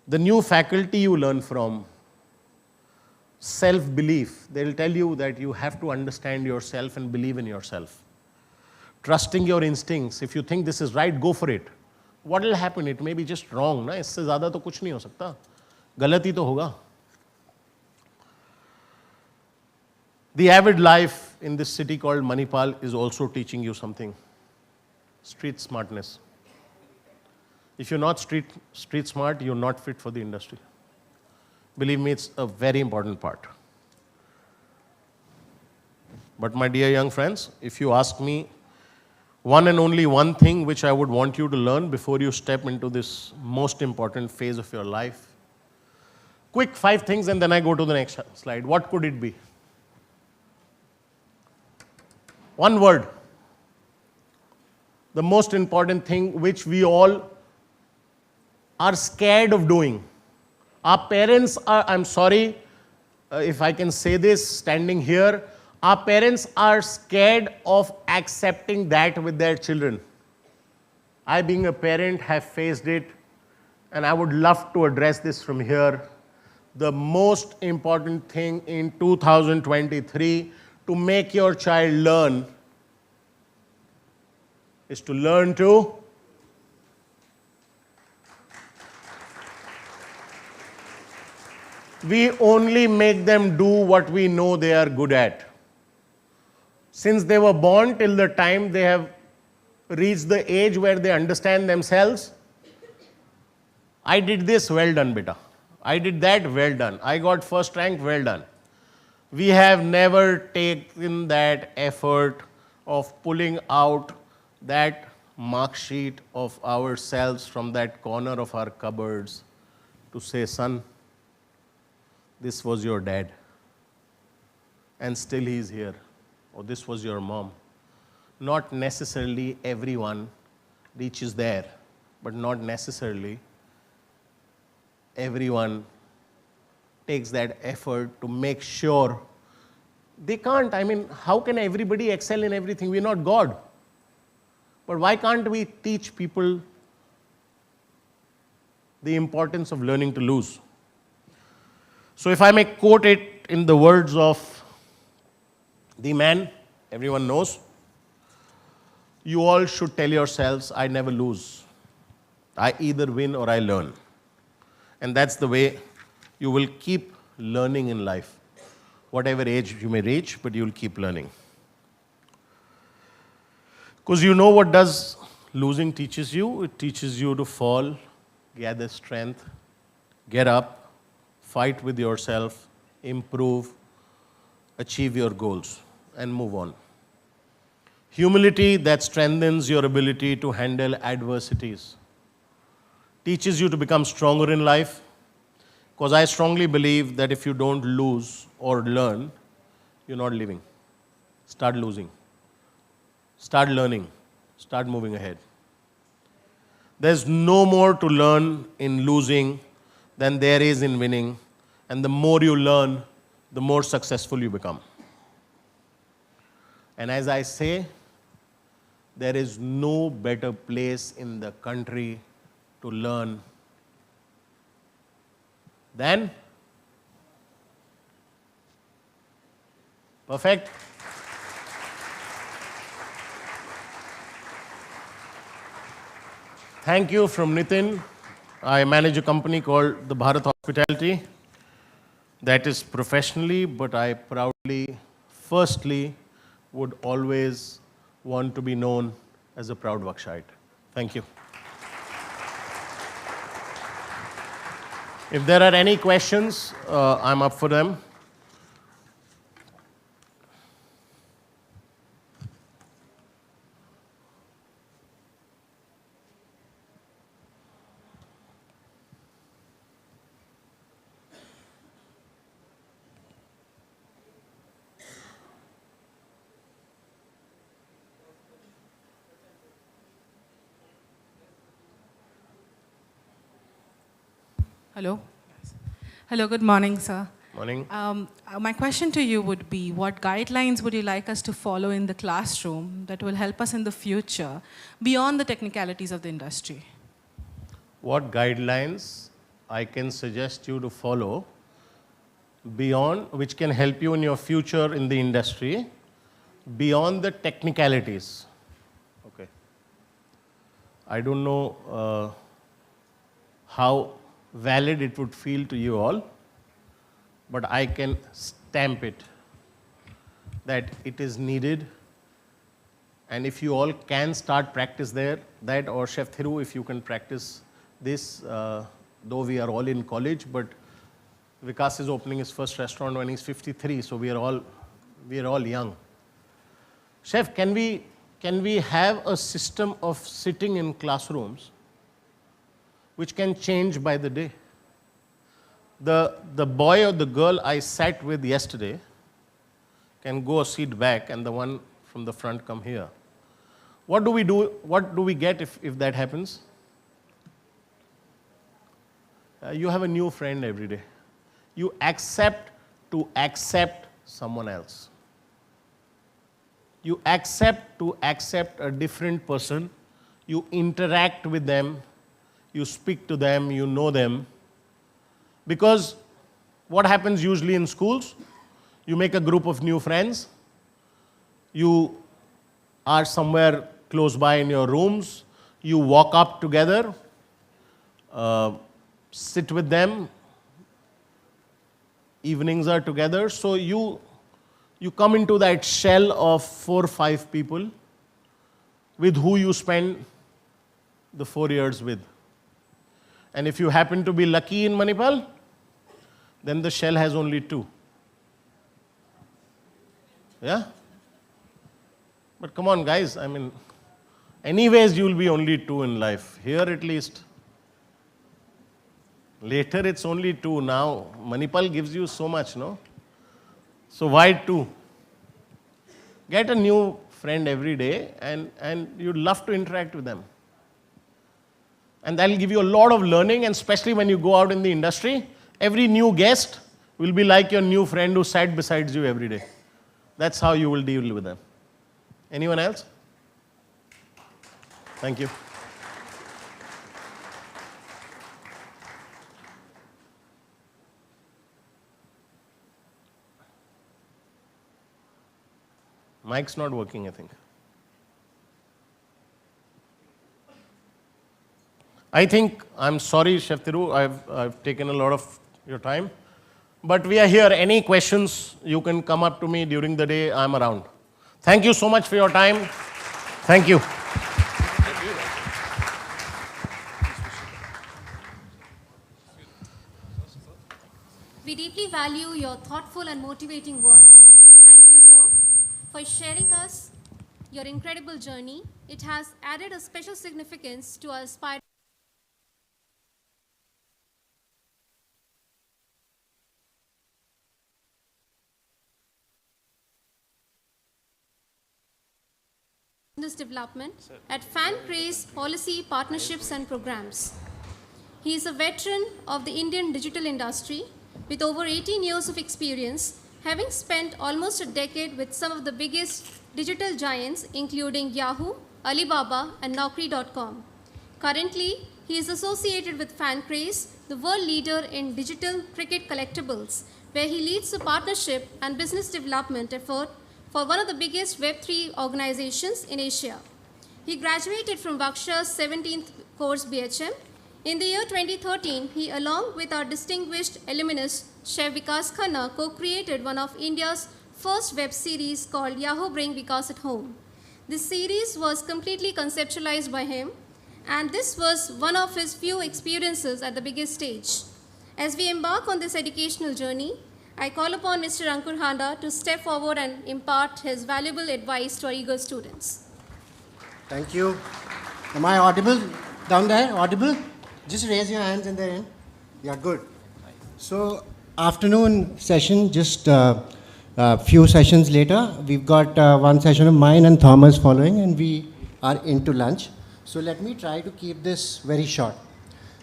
The new faculty you learn from, self-belief. They'll tell you that you have to understand yourself and believe in yourself. Trusting your instincts. If you think this is right, go for it. What will happen? It may be just wrong. Na? इससे ज़्यादा तो कुछ नहीं हो सकता. गलती तो होगा. The avid life in this city called Manipal is also teaching you something. Street smartness. If you're not street smart, you're not fit for the industry. Believe me, it's a very important part. But my dear young friends, if you ask me one and only one thing which I would want you to learn before you step into this most important phase of your life, quick 5 things and then I go to the next slide. What could it be? One word. The most important thing which we all are scared of doing. Our parents are, I'm sorry if I can say this standing here, our parents are scared of accepting that with their children. I, being a parent, have faced it, and I would love to address this from here. The most important thing in 2023 to make your child learn is to learn to we only make them do what we know they are good at. Since they were born till the time they have reached the age where they understand themselves, I did this, well done, beta. I did that, well done. I got first rank, well done. We have never taken that effort of pulling out that mark sheet of ourselves from that corner of our cupboards to say, son, this was your dad, and still he's here. Or this was your mom. Not necessarily everyone reaches there, but not necessarily everyone takes that effort to make sure they can't. I mean, how can everybody excel in everything? We're not God. But why can't we teach people the importance of learning to lose? So if I may quote it in the words of the man everyone knows, you all should tell yourselves, I never lose. I either win or I learn. And that's the way you will keep learning in life. Whatever age you may reach, but you'll keep learning. Because you know what does losing teaches you? It teaches you to fall, gather strength, get up, fight with yourself, improve, achieve your goals, and move on. Humility that strengthens your ability to handle adversities. Teaches you to become stronger in life. Because I strongly believe that if you don't lose or learn, you're not living. Start losing. Start learning. Start moving ahead. There's no more to learn in losing than there is in winning. And the more you learn, the more successful you become. And as I say, there is no better place in the country to learn Then? Perfect. Thank you from Nitin. I manage a company called the Bharat Hospitality. That is professionally, but I proudly, firstly, would always want to be known as a proud Wakshite. Thank you. If there are any questions, I'm up for them. Hello. Hello, good morning, sir. Morning. My question to you would be, what guidelines would you like us to follow in the classroom that will help us in the future beyond the technicalities of the industry? What guidelines I can suggest you to follow beyond, which can help you in your future in the industry, beyond the technicalities? Okay. I don't know how valid it would feel to you all, but I can stamp it that it is needed. And if you all can start practice there, that or Chef Thiru, if you can practice this, though we are all in college, but Vikas is opening his first restaurant when he's 53, so we are all young. Chef, can we have a system of sitting in classrooms which can change by the day? The boy or the girl I sat with yesterday can go a seat back and the one from the front come here. What do we do? What do we get if that happens? You have a new friend every day. You accept to accept someone else. You accept to accept a different person. You interact with them. You speak to them. You know them. Because what happens usually in schools? You make a group of new friends. You are somewhere close by in your rooms. You walk up together, sit with them. Evenings are together. So you come into that shell of 4 or 5 people with who you spend the 4 years with. And if you happen to be lucky in Manipal, then the shell has only 2. Yeah? But come on, guys, I mean, anyways, you'll be only 2 in life. Here, at least. Later, it's only 2. Now, Manipal gives you so much, no? So why 2? Get a new friend every day, and you'd love to interact with them. And that'll give you a lot of learning, and especially when you go out in the industry, every new guest will be like your new friend who sat beside you every day. That's how you will deal with them. Anyone else? Thank you. Mic's not working, I think. I'm sorry, Chef Thiru, I've taken a lot of your time. But we are here. Any questions, you can come up to me during the day. I'm around. Thank you so much for your time. Thank you. We deeply value your thoughtful and motivating words. Thank you, sir, for sharing us your incredible journey. It has added a special significance to our aspiring business development at Fan Craze Policy Partnerships and Programs. He is a veteran of the Indian digital industry with over 18 years of experience, having spent almost a decade with some of the biggest digital giants including Yahoo, Alibaba and Naukri.com. Currently, he is associated with Fan Craze, the the world leader in digital cricket collectibles, where he leads the partnership and business development effort for one of the biggest Web3 organizations in Asia. He graduated from WGSHA's 17th course BHM. In the year 2013, he, along with our distinguished alumnus, Chef Vikas Khanna, co-created one of India's first web series called Yahoo Bring Vikas at Home. This series was completely conceptualized by him, and this was one of his few experiences at the biggest stage. As we embark on this educational journey, I call upon Mr. Ankur Handa to step forward and impart his valuable advice to our eager students. Thank you. Am I audible down there? Audible? Just raise your hands in the end. Yeah, good. So, afternoon session, just a few sessions later, we've got one session of mine and Thomas following, and we are into lunch. So let me try to keep this very short.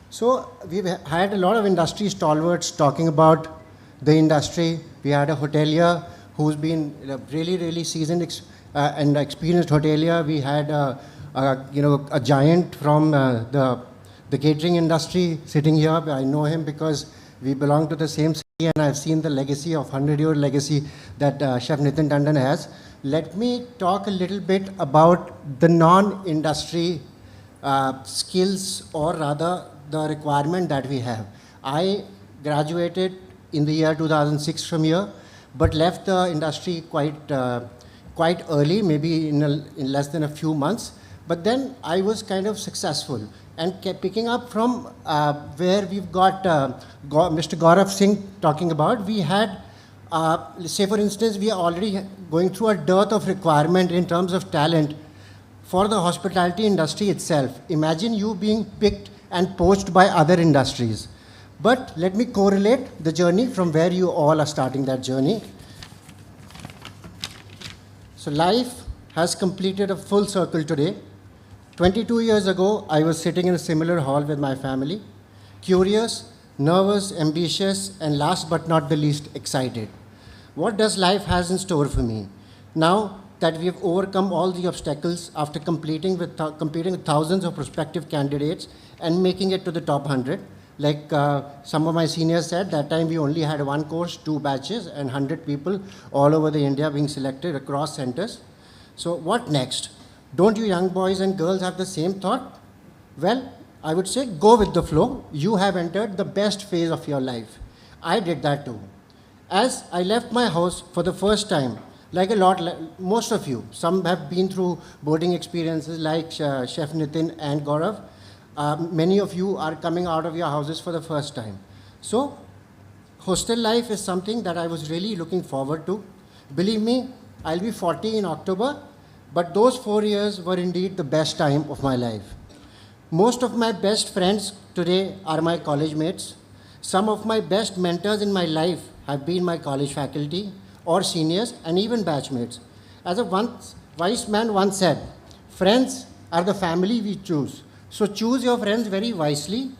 So we've had a lot of industry stalwarts talking about the industry. We had a hotelier who's been really, really seasoned and experienced hotelier. We had a giant from the catering industry sitting here. I know him because we belong to the same city, and I've seen the legacy of 100-year legacy that Chef Nitin Tandon has. Let me talk a little bit about the non-industry skills, or rather the requirement that we have. I graduated in the year 2006 from here, but left the industry quite early, maybe in less than a few months. But then I was kind of successful, and kept picking up from where we've got Mr. Gaurav Singh talking about. We had, say for instance, we are already going through a dearth of requirement in terms of talent for the hospitality industry itself. Imagine you being picked and poached by other industries. But let me correlate the journey from where you all are starting that journey. So life has completed a full circle today. 22 years ago, I was sitting in a similar hall with my family, curious, nervous, ambitious, and last but not the least, excited. What does life has in store for me? Now that we have overcome all the obstacles after competing with thousands of prospective candidates and making it to the top 100, like some of my seniors said, that time we only had one course, 2 batches, and 100 people all over the India being selected across centers. So what next? Don't you young boys and girls have the same thought? Well, I would say go with the flow. You have entered the best phase of your life. I did that too. As I left my house for the first time, like most of you, some have been through boarding experiences like Chef Nitin and Gaurav. Many of you are coming out of your houses for the first time. So, hostel life is something that I was really looking forward to. Believe me, I'll be 40 in October, but those 4 years were indeed the best time of my life. Most of my best friends today are my college mates. Some of my best mentors in my life have been my college faculty or seniors and even batchmates. As a wise man once said, friends are the family we choose. So choose your friends very wisely.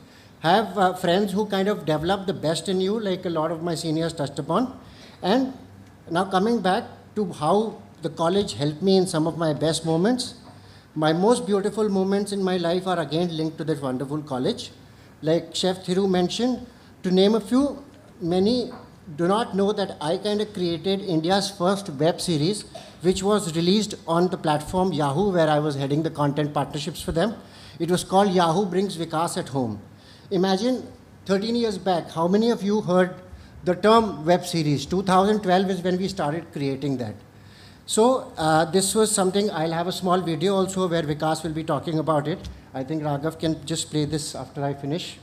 Have friends who kind of develop the best in you, like a lot of my seniors touched upon. And now coming back to how the college helped me in some of my best moments. My most beautiful moments in my life are again linked to that wonderful college. Like Chef Thiru mentioned, to name a few, many do not know that I kind of created India's first web series, which was released on the platform Yahoo, where I was heading the content partnerships for them. It was called Yahoo Brings Vikas at Home. Imagine 13 years back, how many of you heard the term web series? 2012 is when we started creating that. So this was something, I'll have a small video also where Vikas will be talking about it. I think Raghav can just play this after I finish.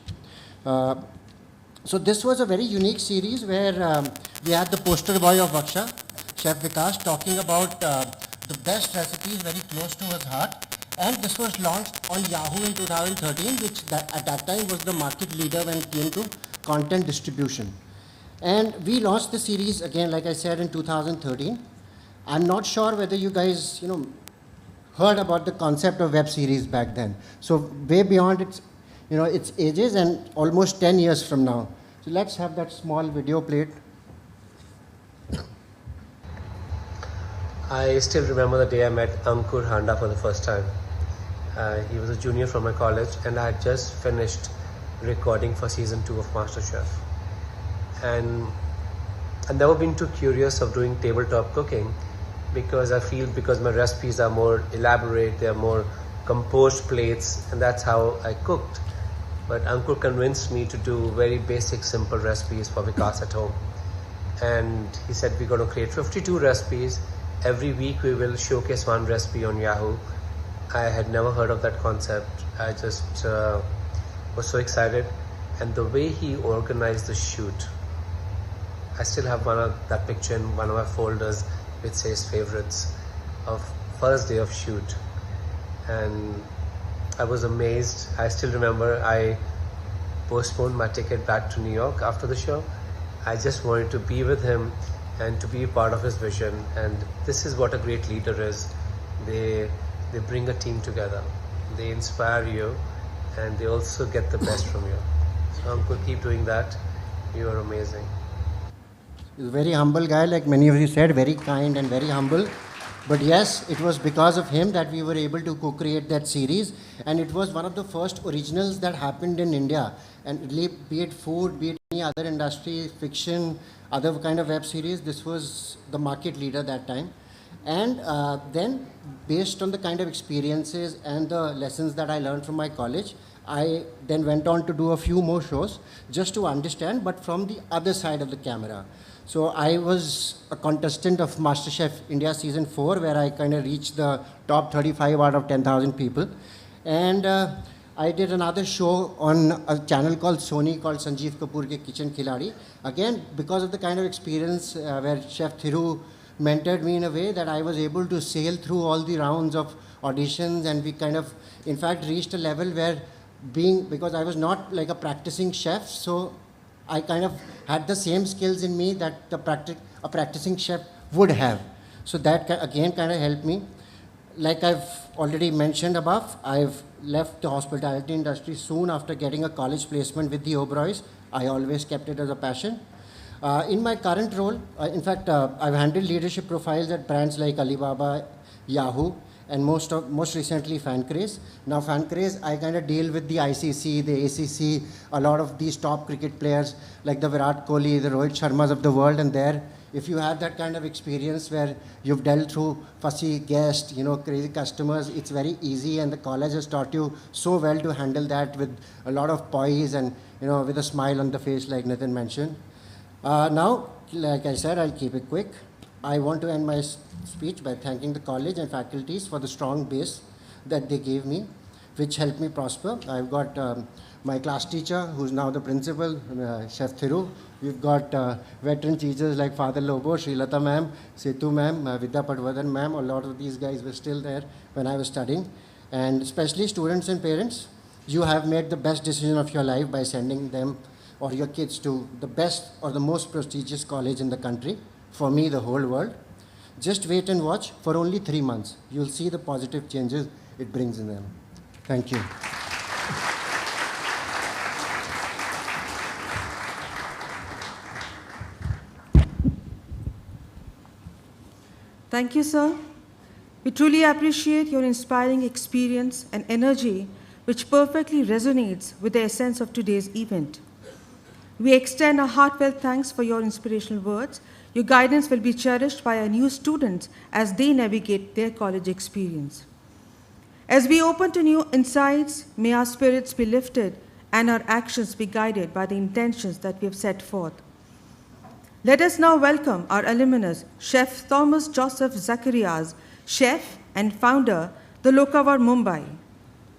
So this was a very unique series where we had the poster boy of WGSHA, Chef Vikas, talking about the best recipes very close to his heart. And this was launched on Yahoo in 2013, which at that time was the market leader when it came to content distribution. And we launched the series again, like I said, in 2013. I'm not sure whether you guys, heard about the concept of web series back then. So way beyond its ages and almost 10 years from now. So let's have that small video played. I still remember the day I met Ankur Handa for the first time. He was a junior from my college, and I had just finished recording for season 2 of MasterChef. And I've never been too curious of doing tabletop cooking because I feel because my recipes are more elaborate, they are more composed plates, and that's how I cooked. But Uncle convinced me to do very basic, simple recipes for Vikas at home. And he said, we're going to create 52 recipes. Every week we will showcase one recipe on Yahoo. I had never heard of that concept. I just was so excited. And the way he organized the shoot, I still have that picture in one of my folders which says favorites of first day of shoot. And I was amazed. I still remember I postponed my ticket back to New York after the show. I just wanted to be with him and to be a part of his vision. And this is what a great leader is. They bring a team together. They inspire you and they also get the best from you. So Uncle, keep doing that. You are amazing. He's a very humble guy, like many of you said, very kind and very humble. But yes, it was because of him that we were able to co-create that series. And it was one of the first originals that happened in India. And be it food, be it any other industry, fiction, other kind of web series, this was the market leader that time. And then, based on the kind of experiences and the lessons that I learned from my college, I then went on to do a few more shows just to understand, but from the other side of the camera. So I was a contestant of MasterChef India Season 4, where I kind of reached the top 35 out of 10,000 people. And I did another show on a channel called Sony called Sanjeev Kapoor Ke Kitchen Khiladi. Again, because of the kind of experience where Chef Thiru mentored me in a way that I was able to sail through all the rounds of auditions, and we kind of, in fact, reached a level where because I was not like a practicing chef, so I kind of had the same skills in me that a practicing chef would have. So that again kind of helped me. Like I've already mentioned above, I've left the hospitality industry soon after getting a college placement with the Oberois. I always kept it as a passion. In my current role, in fact, I've handled leadership profiles at brands like Alibaba, Yahoo, and most recently Fancraze. Now Fancraze, I kind of deal with the ICC, the ACC, a lot of these top cricket players like the Virat Kohli, the Rohit Sharmas of the world, and there, if you have that kind of experience where you've dealt through fussy guests, crazy customers, it's very easy, and the college has taught you so well to handle that with a lot of poise and, with a smile on the face like Nitin mentioned. Now, like I said, I'll keep it quick. I want to end my speech by thanking the college and faculties for the strong base that they gave me, which helped me prosper. I've got my class teacher, who's now the principal, Chef Thiru. We've got veteran teachers like Father Lobo, Srilata ma'am, Setu ma'am, Vidya Patwardhan ma'am. A lot of these guys were still there when I was studying. And especially students and parents, you have made the best decision of your life by sending them or your kids to the best or the most prestigious college in the country. For me, the whole world. Just wait and watch for only 3 months. You'll see the positive changes it brings in them. Thank you. Thank you, sir. We truly appreciate your inspiring experience and energy, which perfectly resonates with the essence of today's event. We extend our heartfelt thanks for your inspirational words. Your guidance will be cherished by our new students as they navigate their college experience. As we open to new insights, may our spirits be lifted and our actions be guided by the intentions that we have set forth. Let us now welcome our alumnus, Chef Thomas Joseph Zacharias, chef and founder, the Lokavar, Mumbai.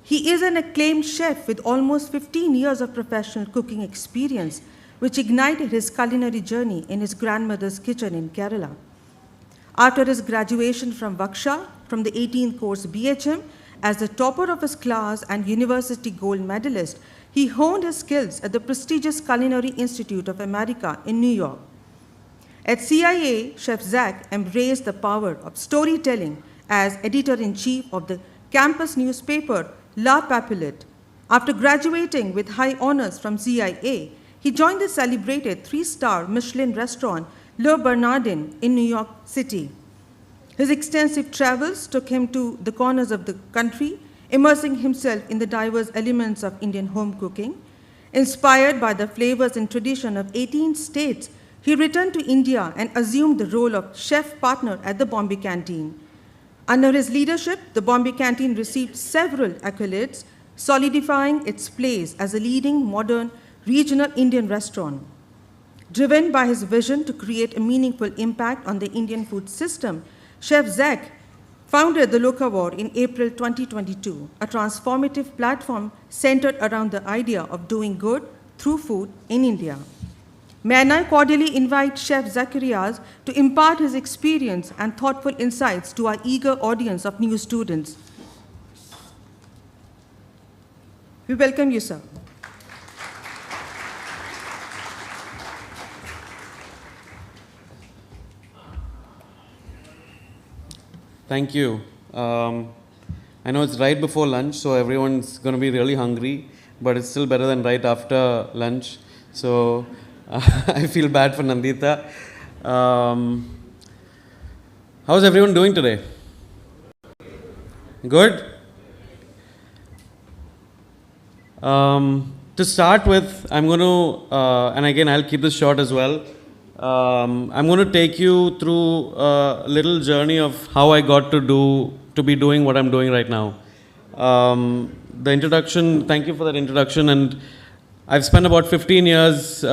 He is an acclaimed chef with almost 15 years of professional cooking experience, which ignited his culinary journey in his grandmother's kitchen in Kerala. After his graduation from WGSHA, from the 18th course BHM, as the topper of his class and university gold medalist, he honed his skills at the prestigious Culinary Institute of America in New York. At CIA, Chef Zach embraced the power of storytelling as editor-in-chief of the campus newspaper La Papillette. After graduating with high honors from CIA, he joined the celebrated 3-star Michelin restaurant Le Bernardin in New York City. His extensive travels took him to the corners of the country, immersing himself in the diverse elements of Indian home cooking. Inspired by the flavors and tradition of 18 states, he returned to India and assumed the role of chef partner at the Bombay Canteen. Under his leadership, the Bombay Canteen received several accolades, solidifying its place as a leading modern regional Indian restaurant. Driven by his vision to create a meaningful impact on the Indian food system, Chef Zach founded the Locavore in April 2022, a transformative platform centered around the idea of doing good through food in India. May I now cordially invite Chef Zacharias to impart his experience and thoughtful insights to our eager audience of new students. We welcome you, sir. Thank you. I know it's right before lunch, so everyone's going to be really hungry, but it's still better than right after lunch. So I feel bad for Nandita. How's everyone doing today? Good? To start with, I'm going to, and again, I'll keep this short as well. I'm going to take you through a little journey of how I got to be doing what I'm doing right now. The introduction, thank you for that introduction, and I've spent about 15 years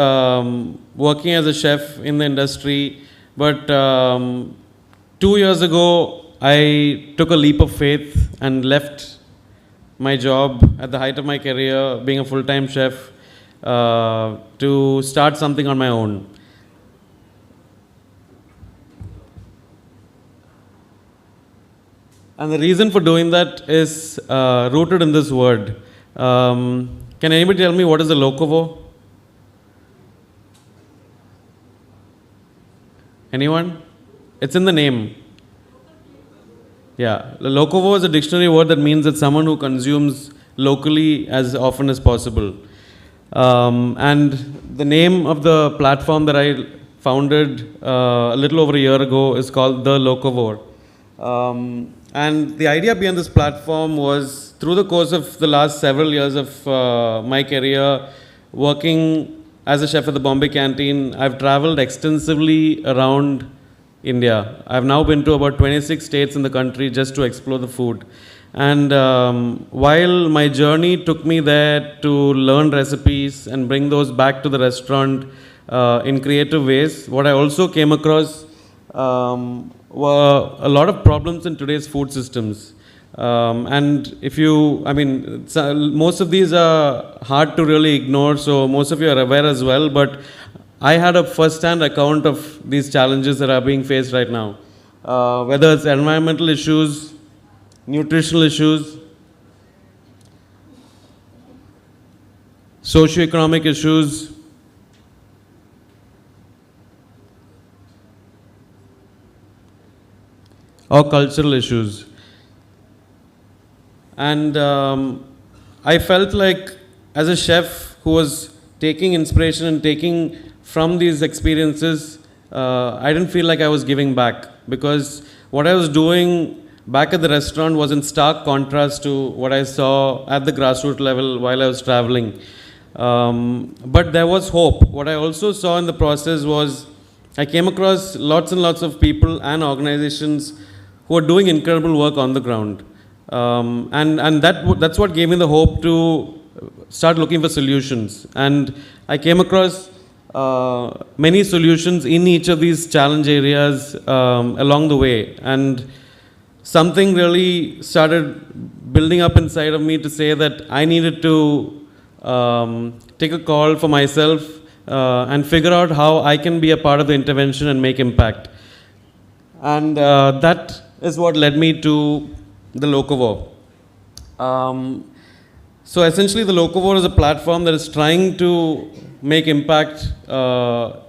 working as a chef in the industry, but 2 years ago, I took a leap of faith and left my job at the height of my career, being a full-time chef, to start something on my own. And the reason for doing that is rooted in this word. Can anybody tell me what is a Locavore? Anyone? It's in the name. Yeah, the Locavore is a dictionary word that means that someone who consumes locally as often as possible. And the name of the platform that I founded a little over a year ago is called The Locavore. And the idea behind this platform was, through the course of the last several years of my career, working as a chef at the Bombay Canteen, I've traveled extensively around India. I've now been to about 26 states in the country just to explore the food. And while my journey took me there to learn recipes and bring those back to the restaurant in creative ways, what I also came across were a lot of problems in today's food systems. And if you, I mean, most of these are hard to really ignore, so most of you are aware as well, but I had a first-hand account of these challenges that are being faced right now. Whether it's environmental issues, nutritional issues, socioeconomic issues, or cultural issues. And I felt like, as a chef who was taking inspiration and taking from these experiences, I didn't feel like I was giving back, because what I was doing back at the restaurant was in stark contrast to what I saw at the grassroots level while I was traveling. But there was hope. What I also saw in the process was I came across lots and lots of people and organizations who are doing incredible work on the ground. And that's what gave me the hope to start looking for solutions. And I came across many solutions in each of these challenge areas along the way. And something really started building up inside of me to say that I needed to take a call for myself and figure out how I can be a part of the intervention and make impact. And that is what led me to the Locavore. So essentially, the Locavore is a platform that is trying to make impact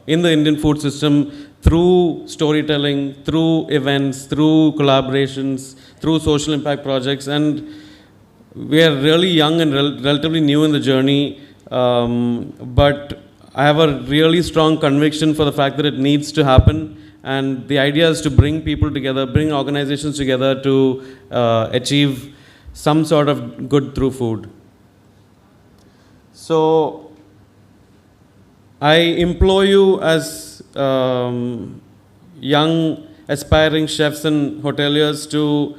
in the Indian food system through storytelling, through events, through collaborations, through social impact projects. And we are really young and relatively new in the journey, but I have a really strong conviction for the fact that it needs to happen. And the idea is to bring people together, bring organizations together to achieve some sort of good through food. So I implore you as young aspiring chefs and hoteliers to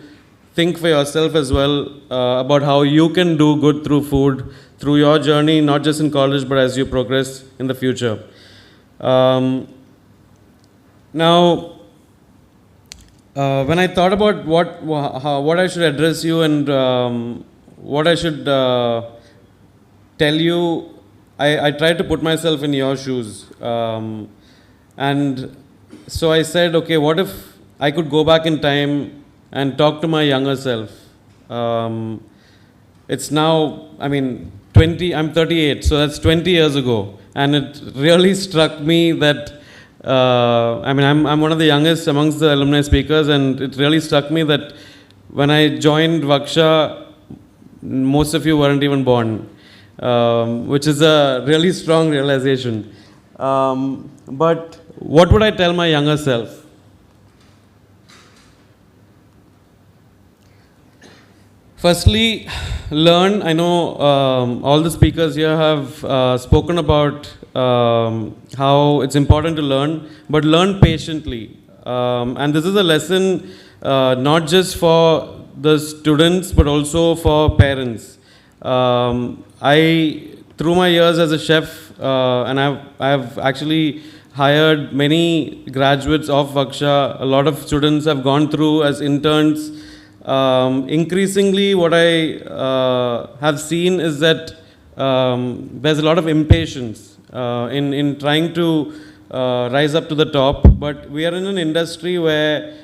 think for yourself as well about how you can do good through food, through your journey, not just in college, but as you progress in the future. Now, when I thought about what I should address you and what I should tell you, I tried to put myself in your shoes. And so I said, okay, what if I could go back in time and talk to my younger self? It's now, I mean, I'm 38, so that's 20 years ago. And it really struck me that, I'm one of the youngest amongst the alumni speakers, and it really struck me that when I joined WGSHA, most of you weren't even born, which is a really strong realization. But what would I tell my younger self? Firstly, learn. I know all the speakers here have spoken about how it's important to learn, but learn patiently. And this is a lesson not just for the students, but also for parents. Through my years as a chef, and I've actually hired many graduates of WGSHA. A lot of students have gone through as interns. Increasingly, what I have seen is that there's a lot of impatience in trying to rise up to the top. But we are in an industry where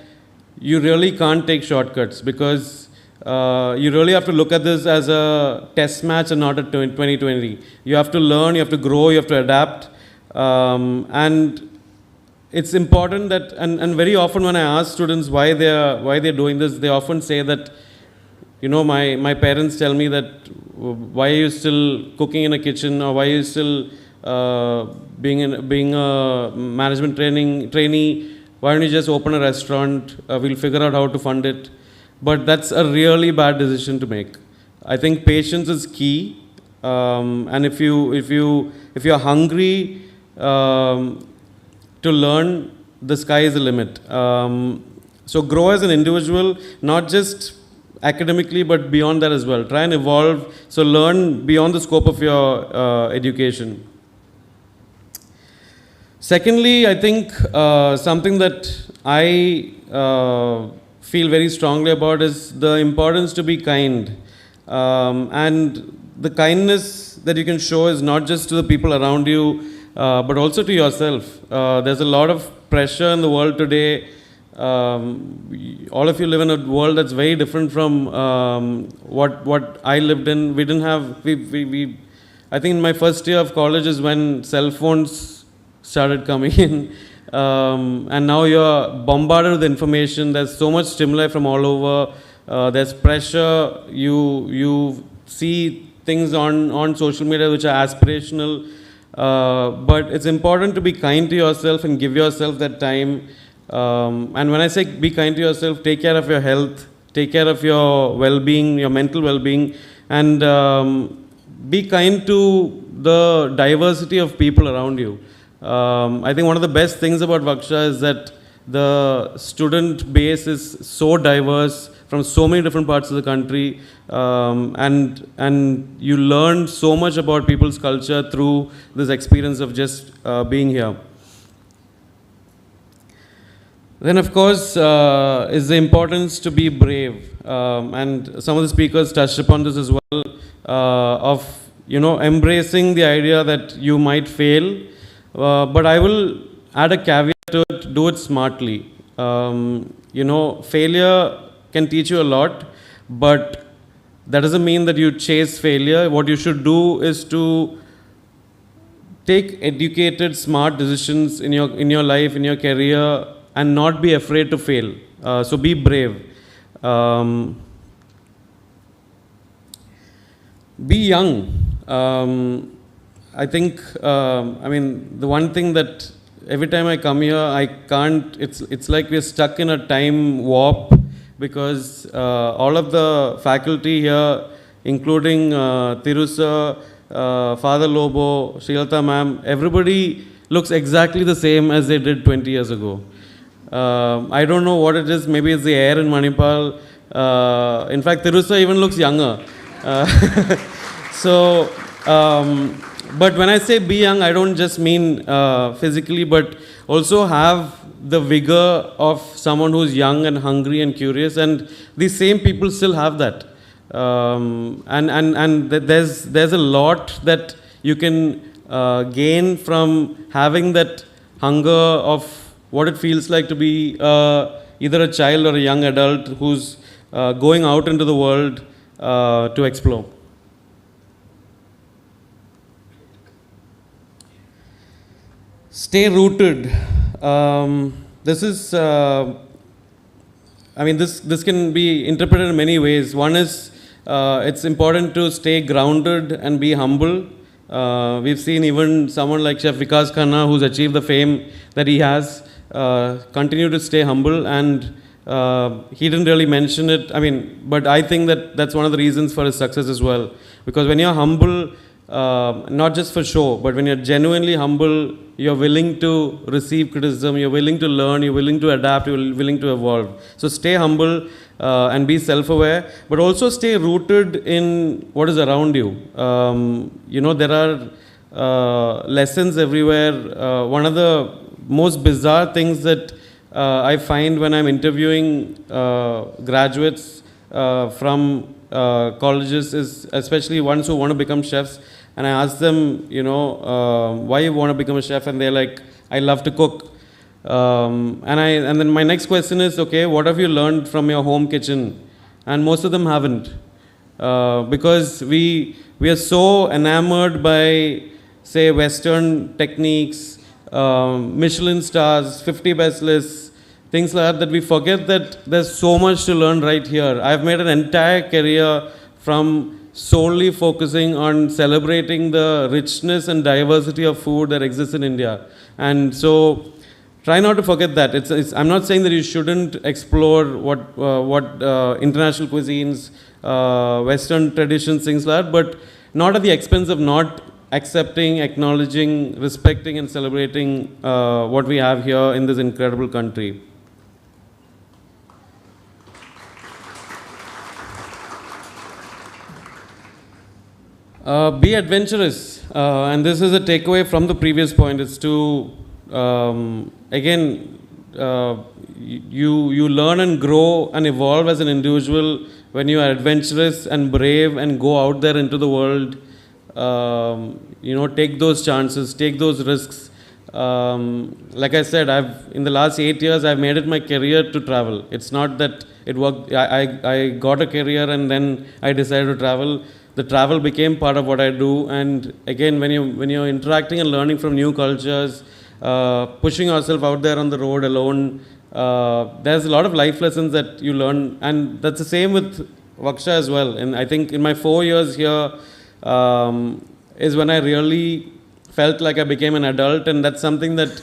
you really can't take shortcuts, because you really have to look at this as a test match and not a 2020. You have to learn, you have to grow, you have to adapt. And it's important that, and very often when I ask students why they're doing this, they often say that, you know, my parents tell me that, why are you still cooking in a kitchen, or why are you still being a management trainee? Why don't you just open a restaurant? We'll figure out how to fund it. But that's a really bad decision to make. I think patience is key, and if you're hungry to learn, the sky is the limit. So grow as an individual, not just academically, but beyond that as well. Try and evolve. So learn beyond the scope of your education. Secondly, I think something that I feel very strongly about is the importance to be kind. And the kindness that you can show is not just to the people around you, but also to yourself. There's a lot of pressure in the world today. All of you live in a world that's very different from what I lived in. We didn't have, I think in my first year of college is when cell phones started coming in. And now you're bombarded with information. There's so much stimuli from all over. There's pressure. You see things on social media which are aspirational. But it's important to be kind to yourself and give yourself that time. And when I say be kind to yourself, take care of your health, take care of your well-being, your mental well-being, and be kind to the diversity of people around you. I think one of the best things about WGSHA is that the student base is so diverse from so many different parts of the country, and you learn so much about people's culture through this experience of just being here. Then, of course, is the importance to be brave, and some of the speakers touched upon this as well, of embracing the idea that you might fail. But I will add a caveat to it: do it smartly. Failure can teach you a lot, but that doesn't mean that you chase failure. What you should do is to take educated, smart decisions in your life, in your career, and not be afraid to fail. So be brave. Be young. I think, the one thing that every time I come here, I can't, it's like we're stuck in a time warp, because all of the faculty here, including Tirusa, Father Lobo, Srilata ma'am, everybody looks exactly the same as they did 20 years ago. I don't know what it is. Maybe it's the air in Manipal. In fact, Tirusa even looks younger. So, but when I say be young, I don't just mean physically, but also have the vigor of someone who's young and hungry and curious. And these same people still have that. There's a lot that you can gain from having that hunger of what it feels like to be either a child or a young adult who's going out into the world to explore. Stay rooted. This is, I mean, this can be interpreted in many ways. One is it's important to stay grounded and be humble. We've seen even someone like Chef Vikas Khanna, who's achieved the fame that he has, continue to stay humble, and he didn't really mention it. I mean, but I think that that's one of the reasons for his success as well. Because when you're humble, not just for show, but when you're genuinely humble, you're willing to receive criticism, you're willing to learn, you're willing to adapt, you're willing to evolve. So stay humble and be self-aware, but also stay rooted in what is around you. You know, there are lessons everywhere. One of the most bizarre things that I find when I'm interviewing graduates from colleges is especially ones who want to become chefs, and I ask them, you know, why you want to become a chef, and they're like, I love to cook. And then my next question is, okay, what have you learned from your home kitchen? And most of them haven't, because we are so enamored by, say, Western techniques, Michelin stars, 50 best lists, things like that we forget that there's so much to learn right here. I've made an entire career from solely focusing on celebrating the richness and diversity of food that exists in India. And so try not to forget that. I'm not saying that you shouldn't explore what international cuisines, Western traditions, things like that, but not at the expense of not accepting, acknowledging, respecting, and celebrating what we have here in this incredible country. Be adventurous, and this is a takeaway from the previous point. It's to again, you learn and grow and evolve as an individual when you are adventurous and brave and go out there into the world. You know, take those chances, take those risks. Like I said, in the last 8 years, I've made it my career to travel. It's not that it worked. I got a career and then I decided to travel. The travel became part of what I do. And again, when you're interacting and learning from new cultures, pushing yourself out there on the road alone, there's a lot of life lessons that you learn. And that's the same with WGSHA as well. And I think in my 4 years here is when I really felt like I became an adult. And that's something that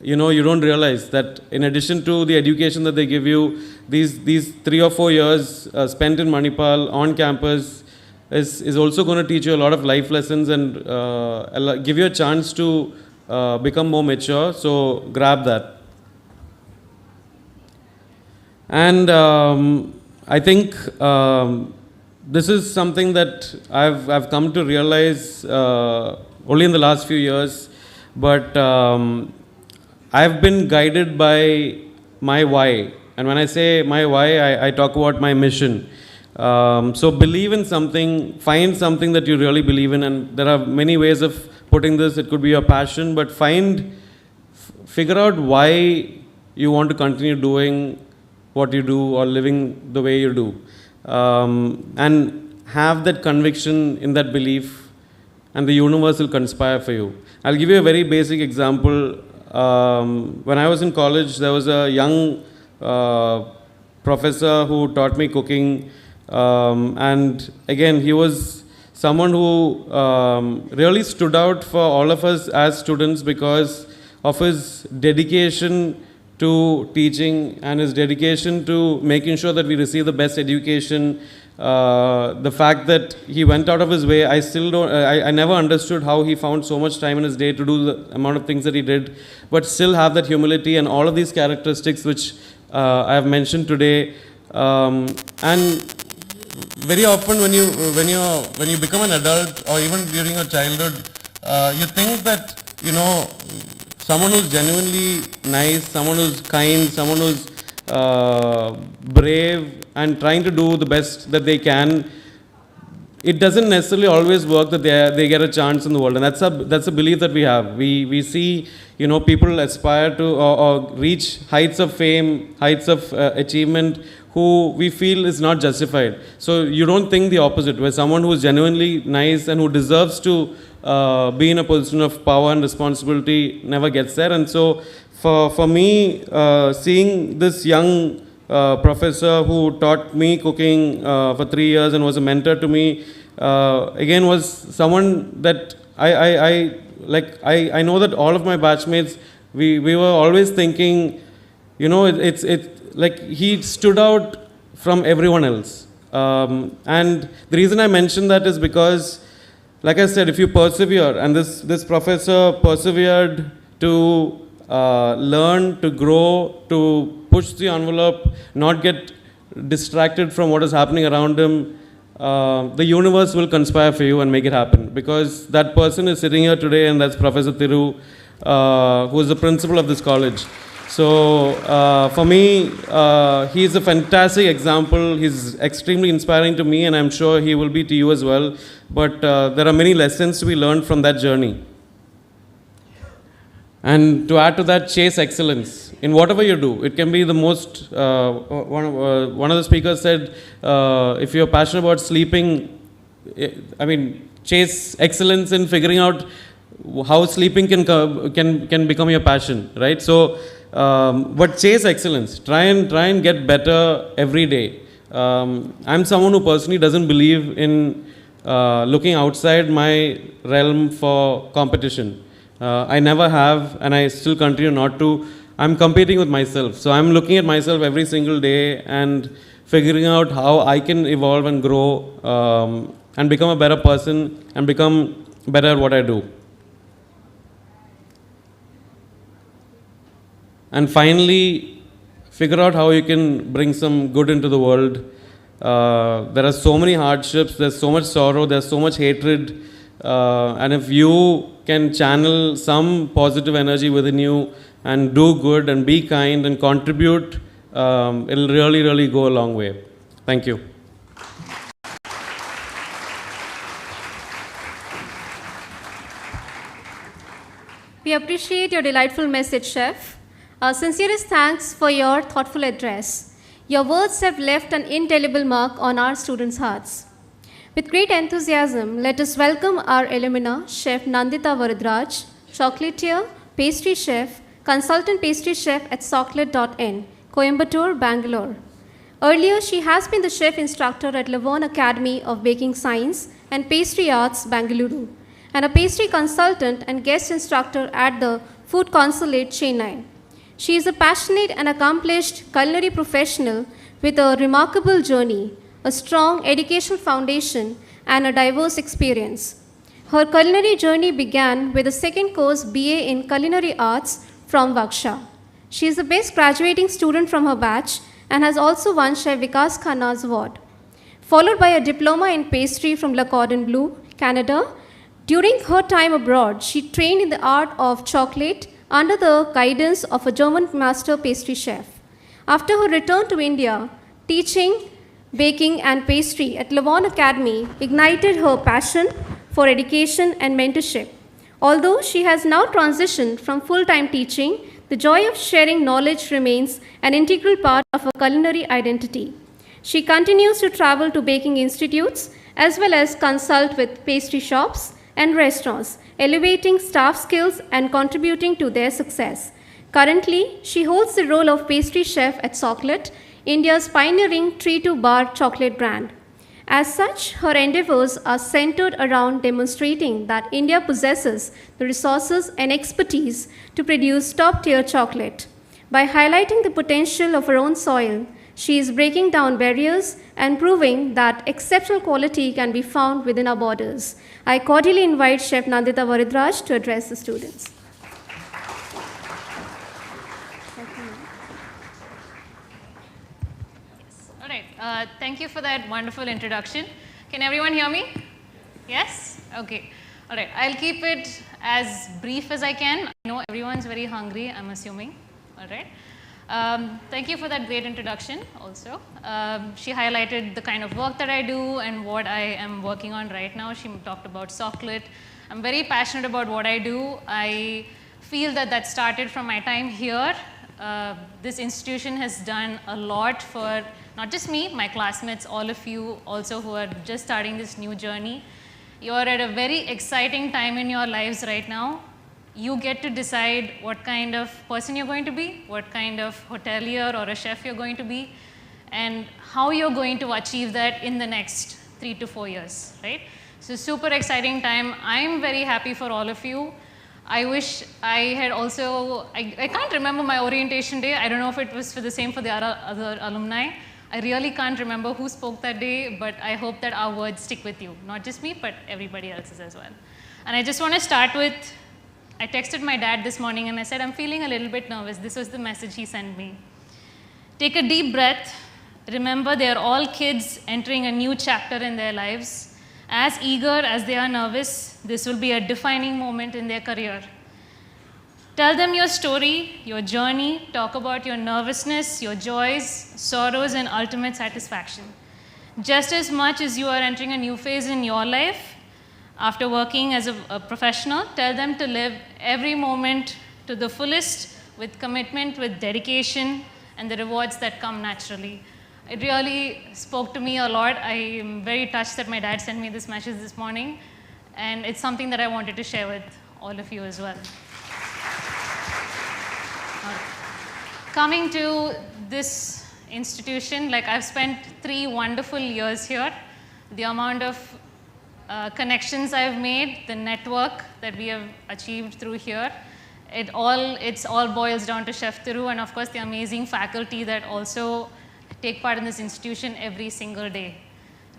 you know, you don't realize that in addition to the education that they give you, these 3 or 4 years spent in Manipal on campus is also going to teach you a lot of life lessons and give you a chance to become more mature. So grab that. And I think this is something that I've come to realize only in the last few years, but I've been guided by my why. And when I say my why, I talk about my mission. So believe in something, find something that you really believe in, and there are many ways of putting this. It could be your passion, but figure out why you want to continue doing what you do or living the way you do. And have that conviction in that belief, and the universe will conspire for you. I'll give you a very basic example. When I was in college, there was a young professor who taught me cooking, and again, he was someone who really stood out for all of us as students because of his dedication to teaching and his dedication to making sure that we receive the best education the fact that he went out of his way, I still don't, I never understood how he found so much time in his day to do the amount of things that he did, but still have that humility and all of these characteristics which I have mentioned today. And very often when you become an adult or even during your childhood, you think that, someone who's genuinely nice, someone who's kind, someone who's brave and trying to do the best that they can, it doesn't necessarily always work that they get a chance in the world. And that's a belief that we have. We see, people aspire to or reach heights of fame, heights of achievement who we feel is not justified. So you don't think the opposite, where someone who is genuinely nice and who deserves to be in a position of power and responsibility never gets there. And so for me, seeing this young professor who taught me cooking for 3 years and was a mentor to me, again was someone that I know that all of my batchmates, we were always thinking, it's like he stood out from everyone else. And the reason I mention that is because, like I said, if you persevere, and this professor persevered to learn, to grow, to push the envelope, not get distracted from what is happening around him, the universe will conspire for you and make it happen. Because that person is sitting here today, and that's Professor Thiru, who is the principal of this college. So for me, he's a fantastic example. He's extremely inspiring to me, and I'm sure he will be to you as well. But there are many lessons to be learned from that journey. And to add to that, chase excellence in whatever you do. It can be the most, one of the speakers said, if you're passionate about sleeping, chase excellence in figuring out how sleeping can become your passion, right? So, but chase excellence. Try and get better every day. I'm someone who personally doesn't believe in looking outside my realm for competition. I never have, and I still continue not to. I'm competing with myself. So I'm looking at myself every single day and figuring out how I can evolve and grow and become a better person and become better at what I do. And finally, figure out how you can bring some good into the world. There are so many hardships, there's so much sorrow, there's so much hatred. And if you can channel some positive energy within you and do good and be kind and contribute, it'll really, really go a long way. Thank you. We appreciate your delightful message, Chef. Our sincerest thanks for your thoughtful address. Your words have left an indelible mark on our students' hearts. With great enthusiasm, let us welcome our alumna, Chef Nandita Varadraj, chocolatier, pastry chef, consultant pastry chef at chocolate.in, Coimbatore, Bangalore. Earlier, she has been the chef instructor at Lavon Academy of Baking Science and Pastry Arts, Bangalore, and a pastry consultant and guest instructor at the Food Consulate, Chennai. She is a passionate and accomplished culinary professional with a remarkable journey, a strong educational foundation, and a diverse experience. Her culinary journey began with a second course BA in Culinary Arts from WGSHA. She is the best graduating student from her batch and has also won Chef Vikas Khanna's award. Followed by a diploma in pastry from Le Cordon Bleu, Canada. During her time abroad, she trained in the art of chocolate under the guidance of a German master pastry chef. After her return to India, teaching baking and pastry at Lavon Academy ignited her passion for education and mentorship. Although she has now transitioned from full-time teaching, the joy of sharing knowledge remains an integral part of her culinary identity. She continues to travel to baking institutes as well as consult with pastry shops and restaurants, elevating staff skills and contributing to their success. Currently, she holds the role of pastry chef at Chocolate, India's pioneering tree-to-bar chocolate brand. As such, her endeavors are centered around demonstrating that India possesses the resources and expertise to produce top-tier chocolate. By highlighting the potential of her own soil, She is breaking down barriers and proving that exceptional quality can be found within our borders. I cordially invite Chef Nandita Varidraj to address the students. All right, thank you for that wonderful introduction. Can everyone hear me? Yes? Okay. All right, I'll keep it as brief as I can. I know everyone's very hungry, I'm assuming. All right. Thank you for that great introduction also. She highlighted the kind of work that I do and what I am working on right now. She talked about softlit. I'm very passionate about what I do. I feel that that started from my time here. This institution has done a lot for not just me, my classmates, all of you also who are just starting this new journey. You are at a very exciting time in your lives right now. You get to decide what kind of person you're going to be, what kind of hotelier or a chef you're going to be, and how you're going to achieve that in the next 3 to 4 years, right? So super exciting time. I'm very happy for all of you. I wish I had also, I can't remember my orientation day. I don't know if it was for the same for the other alumni. I really can't remember who spoke that day, but I hope that our words stick with you. Not just me, but everybody else's as well. And I just want to start with, I texted my dad this morning and I said, I'm feeling a little bit nervous. This was the message he sent me. Take a deep breath. Remember, they are all kids entering a new chapter in their lives. As eager as they are nervous, this will be a defining moment in their career. Tell them your story, your journey, talk about your nervousness, your joys, sorrows, and ultimate satisfaction. Just as much as you are entering a new phase in your life, after working as a professional, tell them to live every moment to the fullest with commitment, with dedication, and the rewards that come naturally. It really spoke to me a lot. I am very touched that my dad sent me this message this morning, and it's something that I wanted to share with all of you as well. Coming to this institution, like I've spent 3 wonderful years here. The amount of connections I've made, the network that we have achieved through here, it's all boils down to Chef Thiru and of course the amazing faculty that also take part in this institution every single day,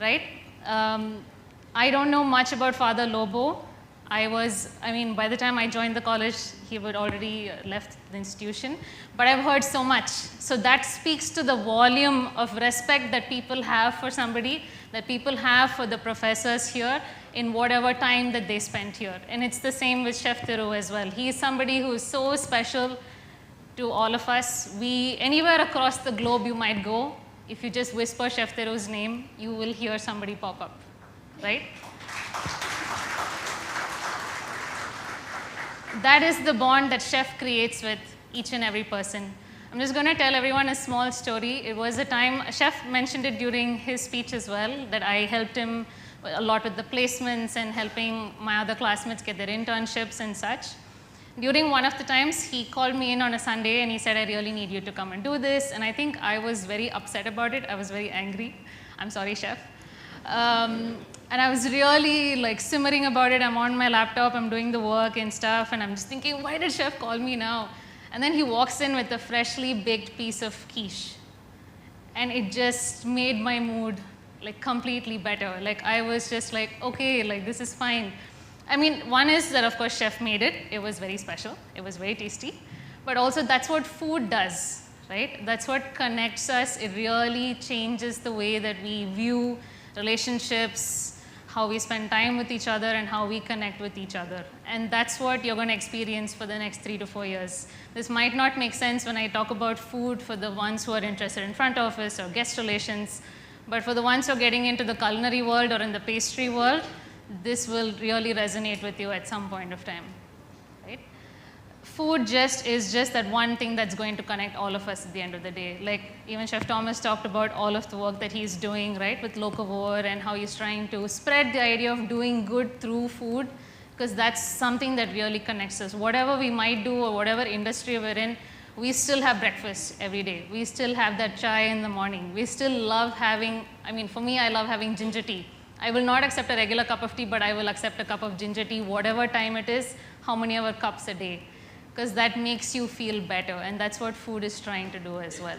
right? I don't know much about Father Lobo. By the time I joined the college, he had already left the institution, but I've heard so much. So that speaks to the volume of respect that people have for somebody, that people have for the professors here in whatever time that they spent here. And it's the same with Chef Thiru as well. He is somebody who is so special to all of us. Anywhere across the globe you might go, if you just whisper Chef Thiru's name, you will hear somebody pop up, right? That is the bond that Chef creates with each and every person. I'm just going to tell everyone a small story. It was a time, Chef mentioned it during his speech as well, that I helped him a lot with the placements and helping my other classmates get their internships and such. During one of the times, he called me in on a Sunday and he said, I really need you to come and do this. And I think I was very upset about it. I was very angry. I'm sorry, Chef. And I was really like simmering about it. I'm on my laptop, I'm doing the work and stuff, and I'm just thinking, why did Chef call me now? And then he walks in with a freshly baked piece of quiche. And it just made my mood like completely better. Like I was just like, okay, like this is fine. I mean, one is that of course Chef made it. It was very special. It was very tasty. But also that's what food does, right? That's what connects us. It really changes the way that we view relationships, how we spend time with each other and how we connect with each other. And that's what you're going to experience for the next 3 to 4 years. This might not make sense when I talk about food for the ones who are interested in front office or guest relations, but for the ones who are getting into the culinary world or in the pastry world, this will really resonate with you at some point of time, right? Food is just that one thing that's going to connect all of us at the end of the day. Like even Chef Thomas talked about all of the work that he's doing, right, with Locavore and how he's trying to spread the idea of doing good through food, because that's something that really connects us. Whatever we might do or whatever industry we're in, we still have breakfast every day. We still have that chai in the morning. We still love having, for me, I love having ginger tea. I will not accept a regular cup of tea, but I will accept a cup of ginger tea, whatever time it is, how many ever cups a day, because that makes you feel better, and that's what food is trying to do as well,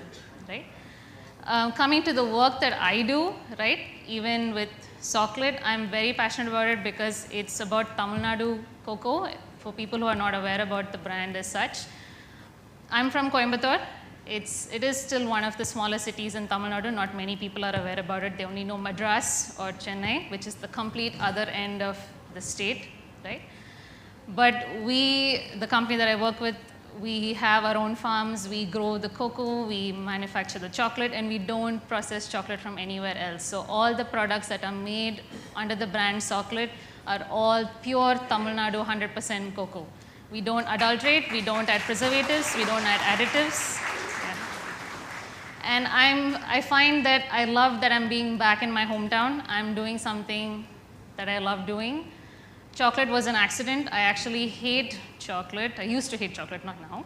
right? Coming to the work that I do, right, even with chocolate, I'm very passionate about it because it's about Tamil Nadu cocoa, for people who are not aware about the brand as such. I'm from Coimbatore. It is still one of the smaller cities in Tamil Nadu. Not many people are aware about it. They only know Madras or Chennai, which is the complete other end of the state, right? But the company that I work with, we have our own farms, we grow the cocoa, we manufacture the chocolate, and we don't process chocolate from anywhere else. So all the products that are made under the brand chocolate are all pure Tamil Nadu 100% cocoa. We don't adulterate, we don't add preservatives, we don't add additives. And I find that I love that I'm being back in my hometown. I'm doing something that I love doing. Chocolate was an accident. I actually hate chocolate. I used to hate chocolate, not now.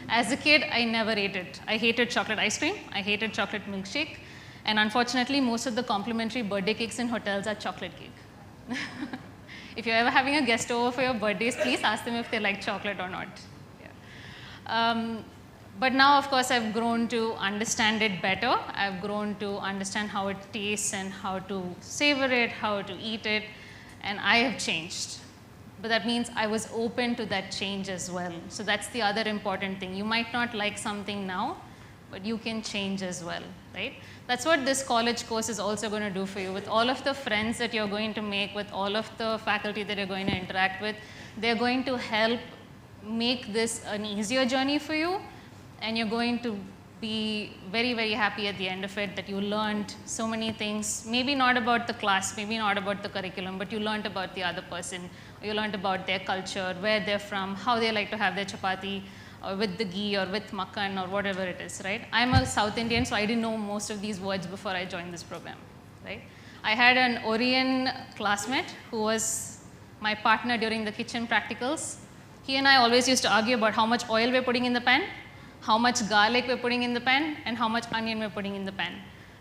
As a kid, I never ate it. I hated chocolate ice cream. I hated chocolate milkshake. And unfortunately, most of the complimentary birthday cakes in hotels are chocolate cake. If you're ever having a guest over for your birthdays, please ask them if they like chocolate or not. Yeah. But now, of course, I've grown to understand it better. I've grown to understand how it tastes and how to savor it, how to eat it, and I have changed. But that means I was open to that change as well. So that's the other important thing. You might not like something now, but you can change as well, right? That's what this college course is also going to do for you. With all of the friends that you're going to make, with all of the faculty that you're going to interact with, they're going to help make this an easier journey for you. And you're going to be very, very happy at the end of it that you learned so many things, maybe not about the class, maybe not about the curriculum, but you learned about the other person, or you learned about their culture, where they're from, how they like to have their chapati, or with the ghee, or with makkan, or whatever it is, right? I'm a South Indian, so I didn't know most of these words before I joined this program, right? I had an Orion classmate who was my partner during the kitchen practicals. He and I always used to argue about how much oil we're putting in the pan, how much garlic we're putting in the pan, and how much onion we're putting in the pan,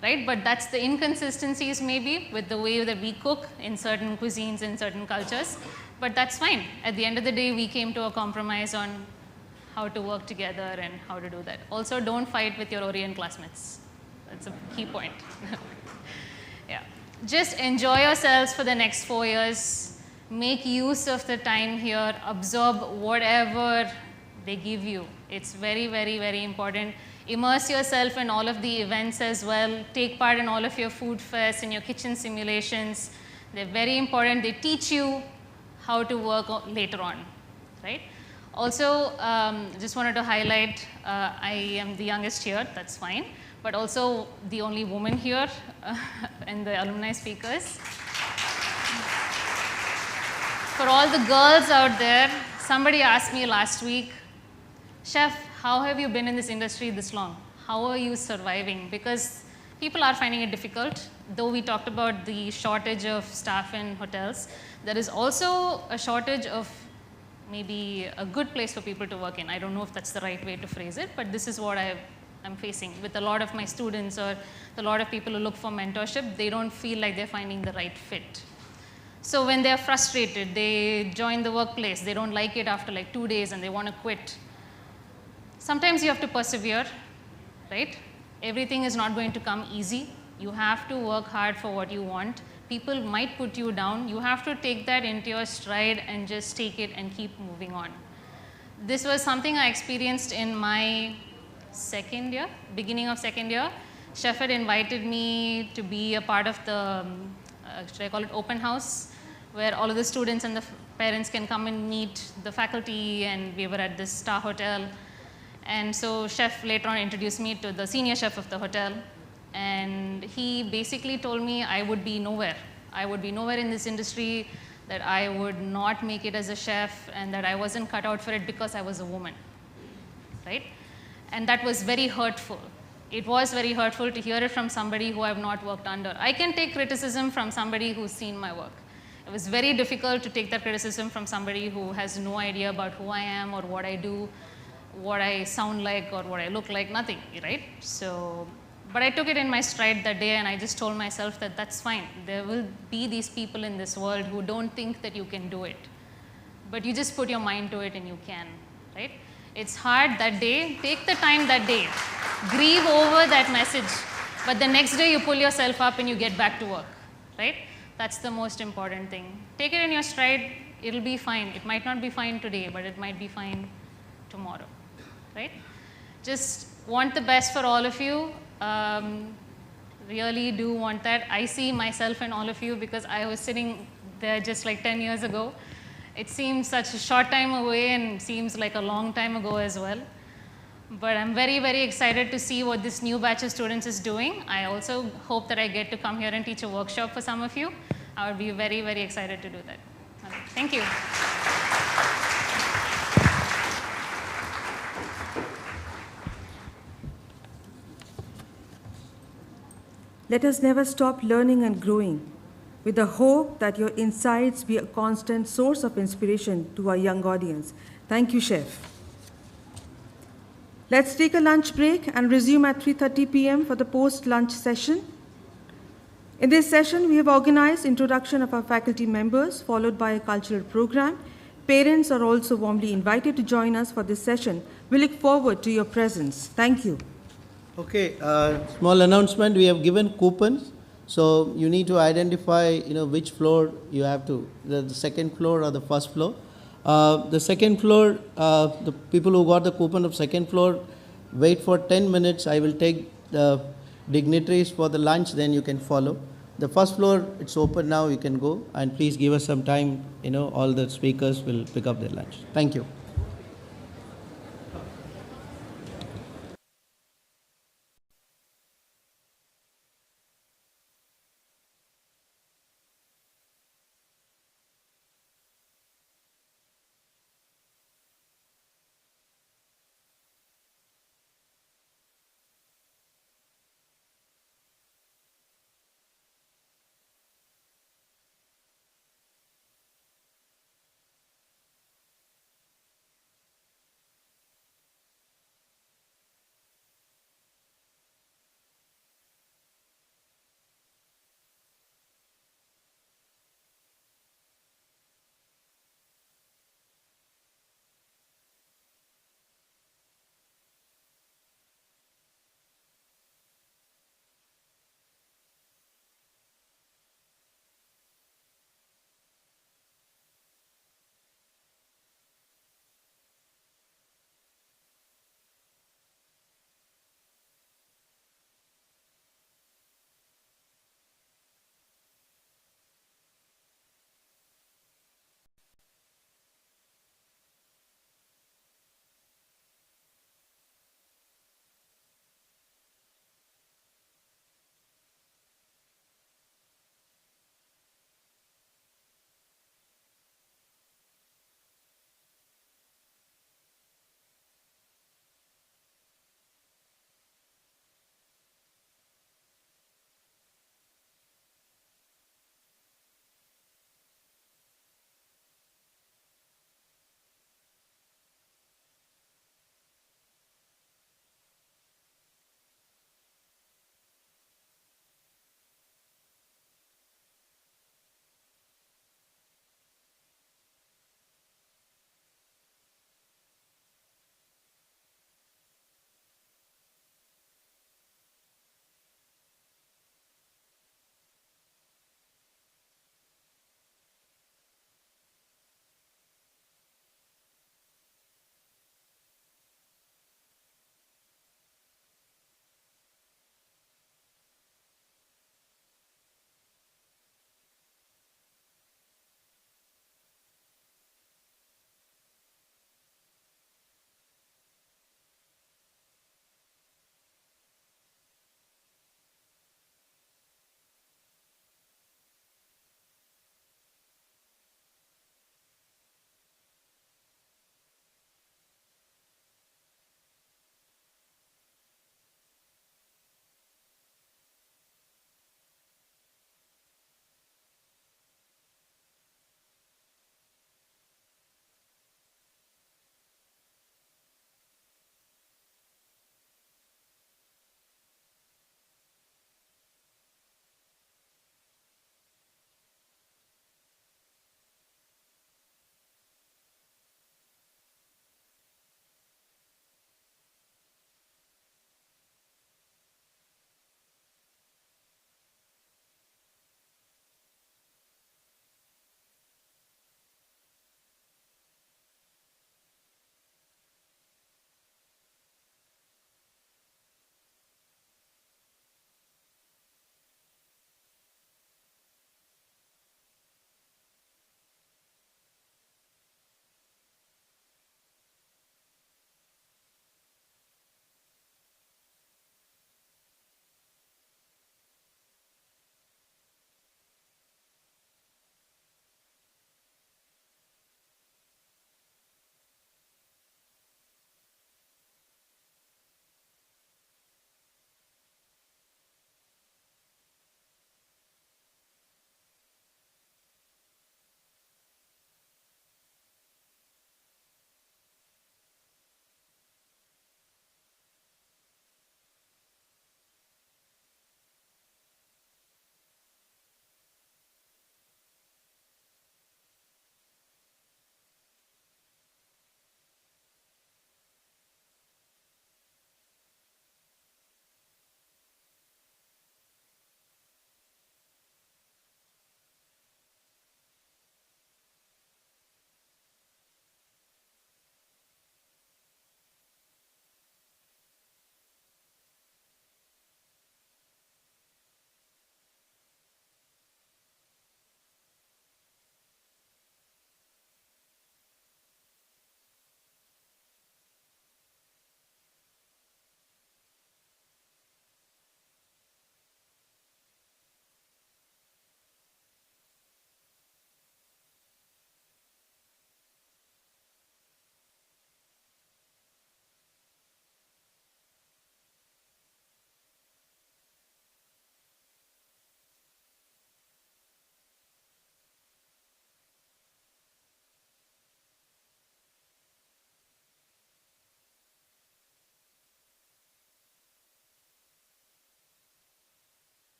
right? But that's the inconsistencies maybe with the way that we cook in certain cuisines, in certain cultures, but that's fine. At the end of the day, we came to a compromise on how to work together and how to do that. Also, don't fight with your Orion classmates. That's a key point. Yeah. Just enjoy yourselves for the next 4 years. Make use of the time here. Absorb whatever they give you. It's very, very, very important. Immerse yourself in all of the events as well. Take part in all of your food fairs and your kitchen simulations. They're very important. They teach you how to work later on, right? Also, just wanted to highlight, I am the youngest here, that's fine, but also the only woman here and the alumni speakers. For all the girls out there, somebody asked me last week, Chef, how have you been in this industry this long? How are you surviving? Because people are finding it difficult. Though we talked about the shortage of staff in hotels, there is also a shortage of maybe a good place for people to work in. I don't know if that's the right way to phrase it, but this is what I'm facing with a lot of my students or a lot of people who look for mentorship. They don't feel like they're finding the right fit. So when they're frustrated, they join the workplace, they don't like it after like 2 days and they want to quit. Sometimes you have to persevere, right? Everything is not going to come easy. You have to work hard for what you want. People might put you down. You have to take that into your stride and just take it and keep moving on. This was something I experienced in my second year, beginning of second year. Chef had invited me to be a part of the, should I call it open house, where all of the students and the parents can come and meet the faculty, and we were at this star hotel. And so Chef later on introduced me to the senior chef of the hotel, and he basically told me I would be nowhere. I would be nowhere in this industry, that I would not make it as a chef, and that I wasn't cut out for it because I was a woman, right? And that was very hurtful. It was very hurtful to hear it from somebody who I've not worked under. I can take criticism from somebody who's seen my work. It was very difficult to take that criticism from somebody who has no idea about who I am or what I do, what I sound like or what I look like, nothing, right? So, but I took it in my stride that day, and I just told myself that that's fine. There will be these people in this world who don't think that you can do it, but you just put your mind to it and you can, right? It's hard that day. Take the time that day. Grieve over that message. but the next day you pull yourself up and you get back to work, right? That's the most important thing. Take it in your stride, it'll be fine. It might not be fine today, but it might be fine tomorrow, right? Just want the best for all of you. Really do want that. I see myself in all of you because I was sitting there just like 10 years ago. It seems such a short time away and seems like a long time ago as well. But I'm very, very excited to see what this new batch of students is doing. I also hope that I get to come here and teach a workshop for some of you. I would be very, very excited to do that. Okay, thank you. Let us never stop learning and growing, with the hope that your insights be a constant source of inspiration to our young audience. Thank you, Chef. Let's take a lunch break and resume at 3:30 p.m. for the post-lunch session. In this session, we have organized introduction of our faculty members, followed by a cultural program. Parents are also warmly invited to join us for this session. We look forward to your presence. Thank you. Okay, small announcement, we have given coupons, so you need to identify, which floor you have to, the second floor or the first floor. The second floor, the people who got the coupon of second floor, wait for 10 minutes, I will take the dignitaries for the lunch, then you can follow. The first floor, it's open now, you can go, and please give us some time, all the speakers will pick up their lunch. Thank you.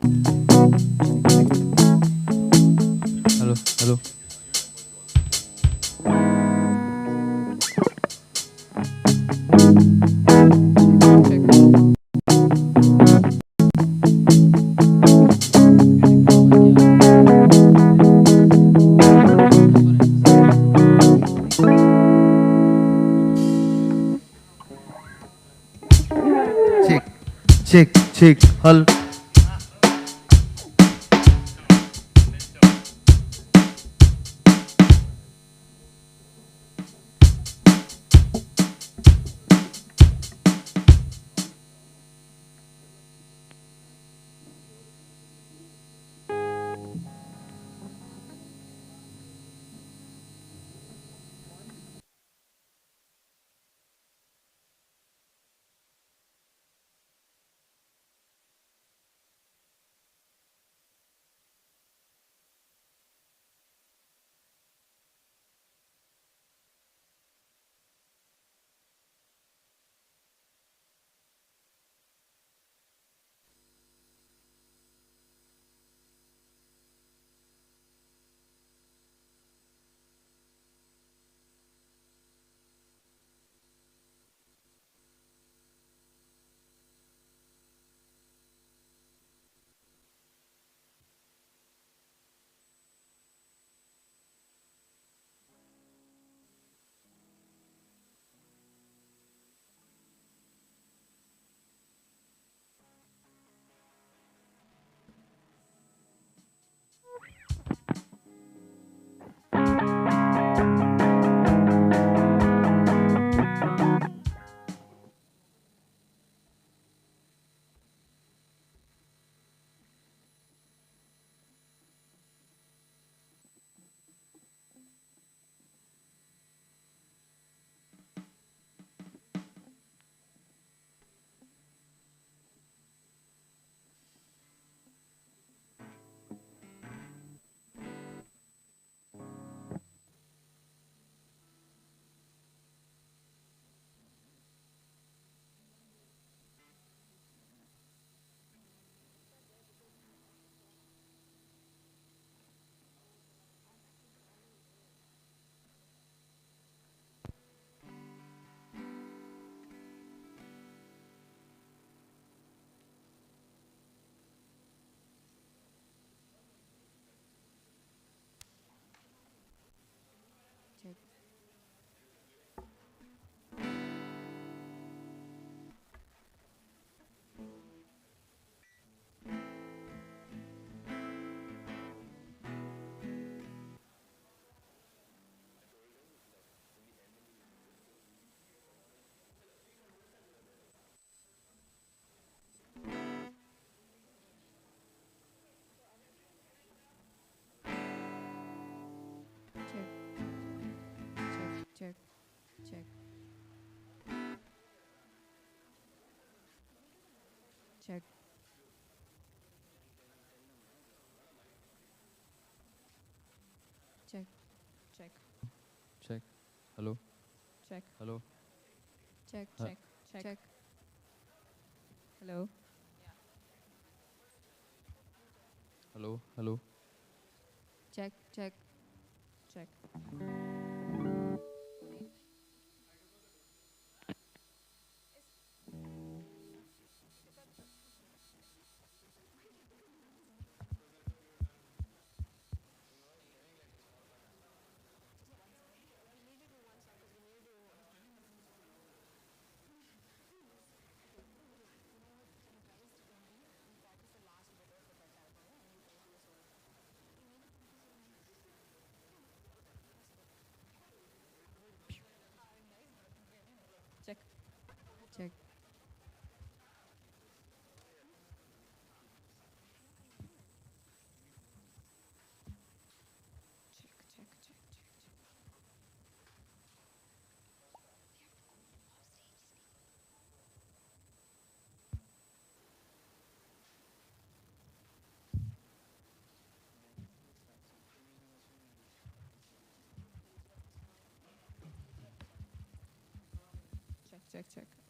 Hello, hello. Check, check, check. Hello. Check, check. Check. Check, check. Check. Hello. Check. Hello. Check, Huh. check, check. Check. Hello. Hello. Hello. Check, check, check. Check. Check. Check, check, check.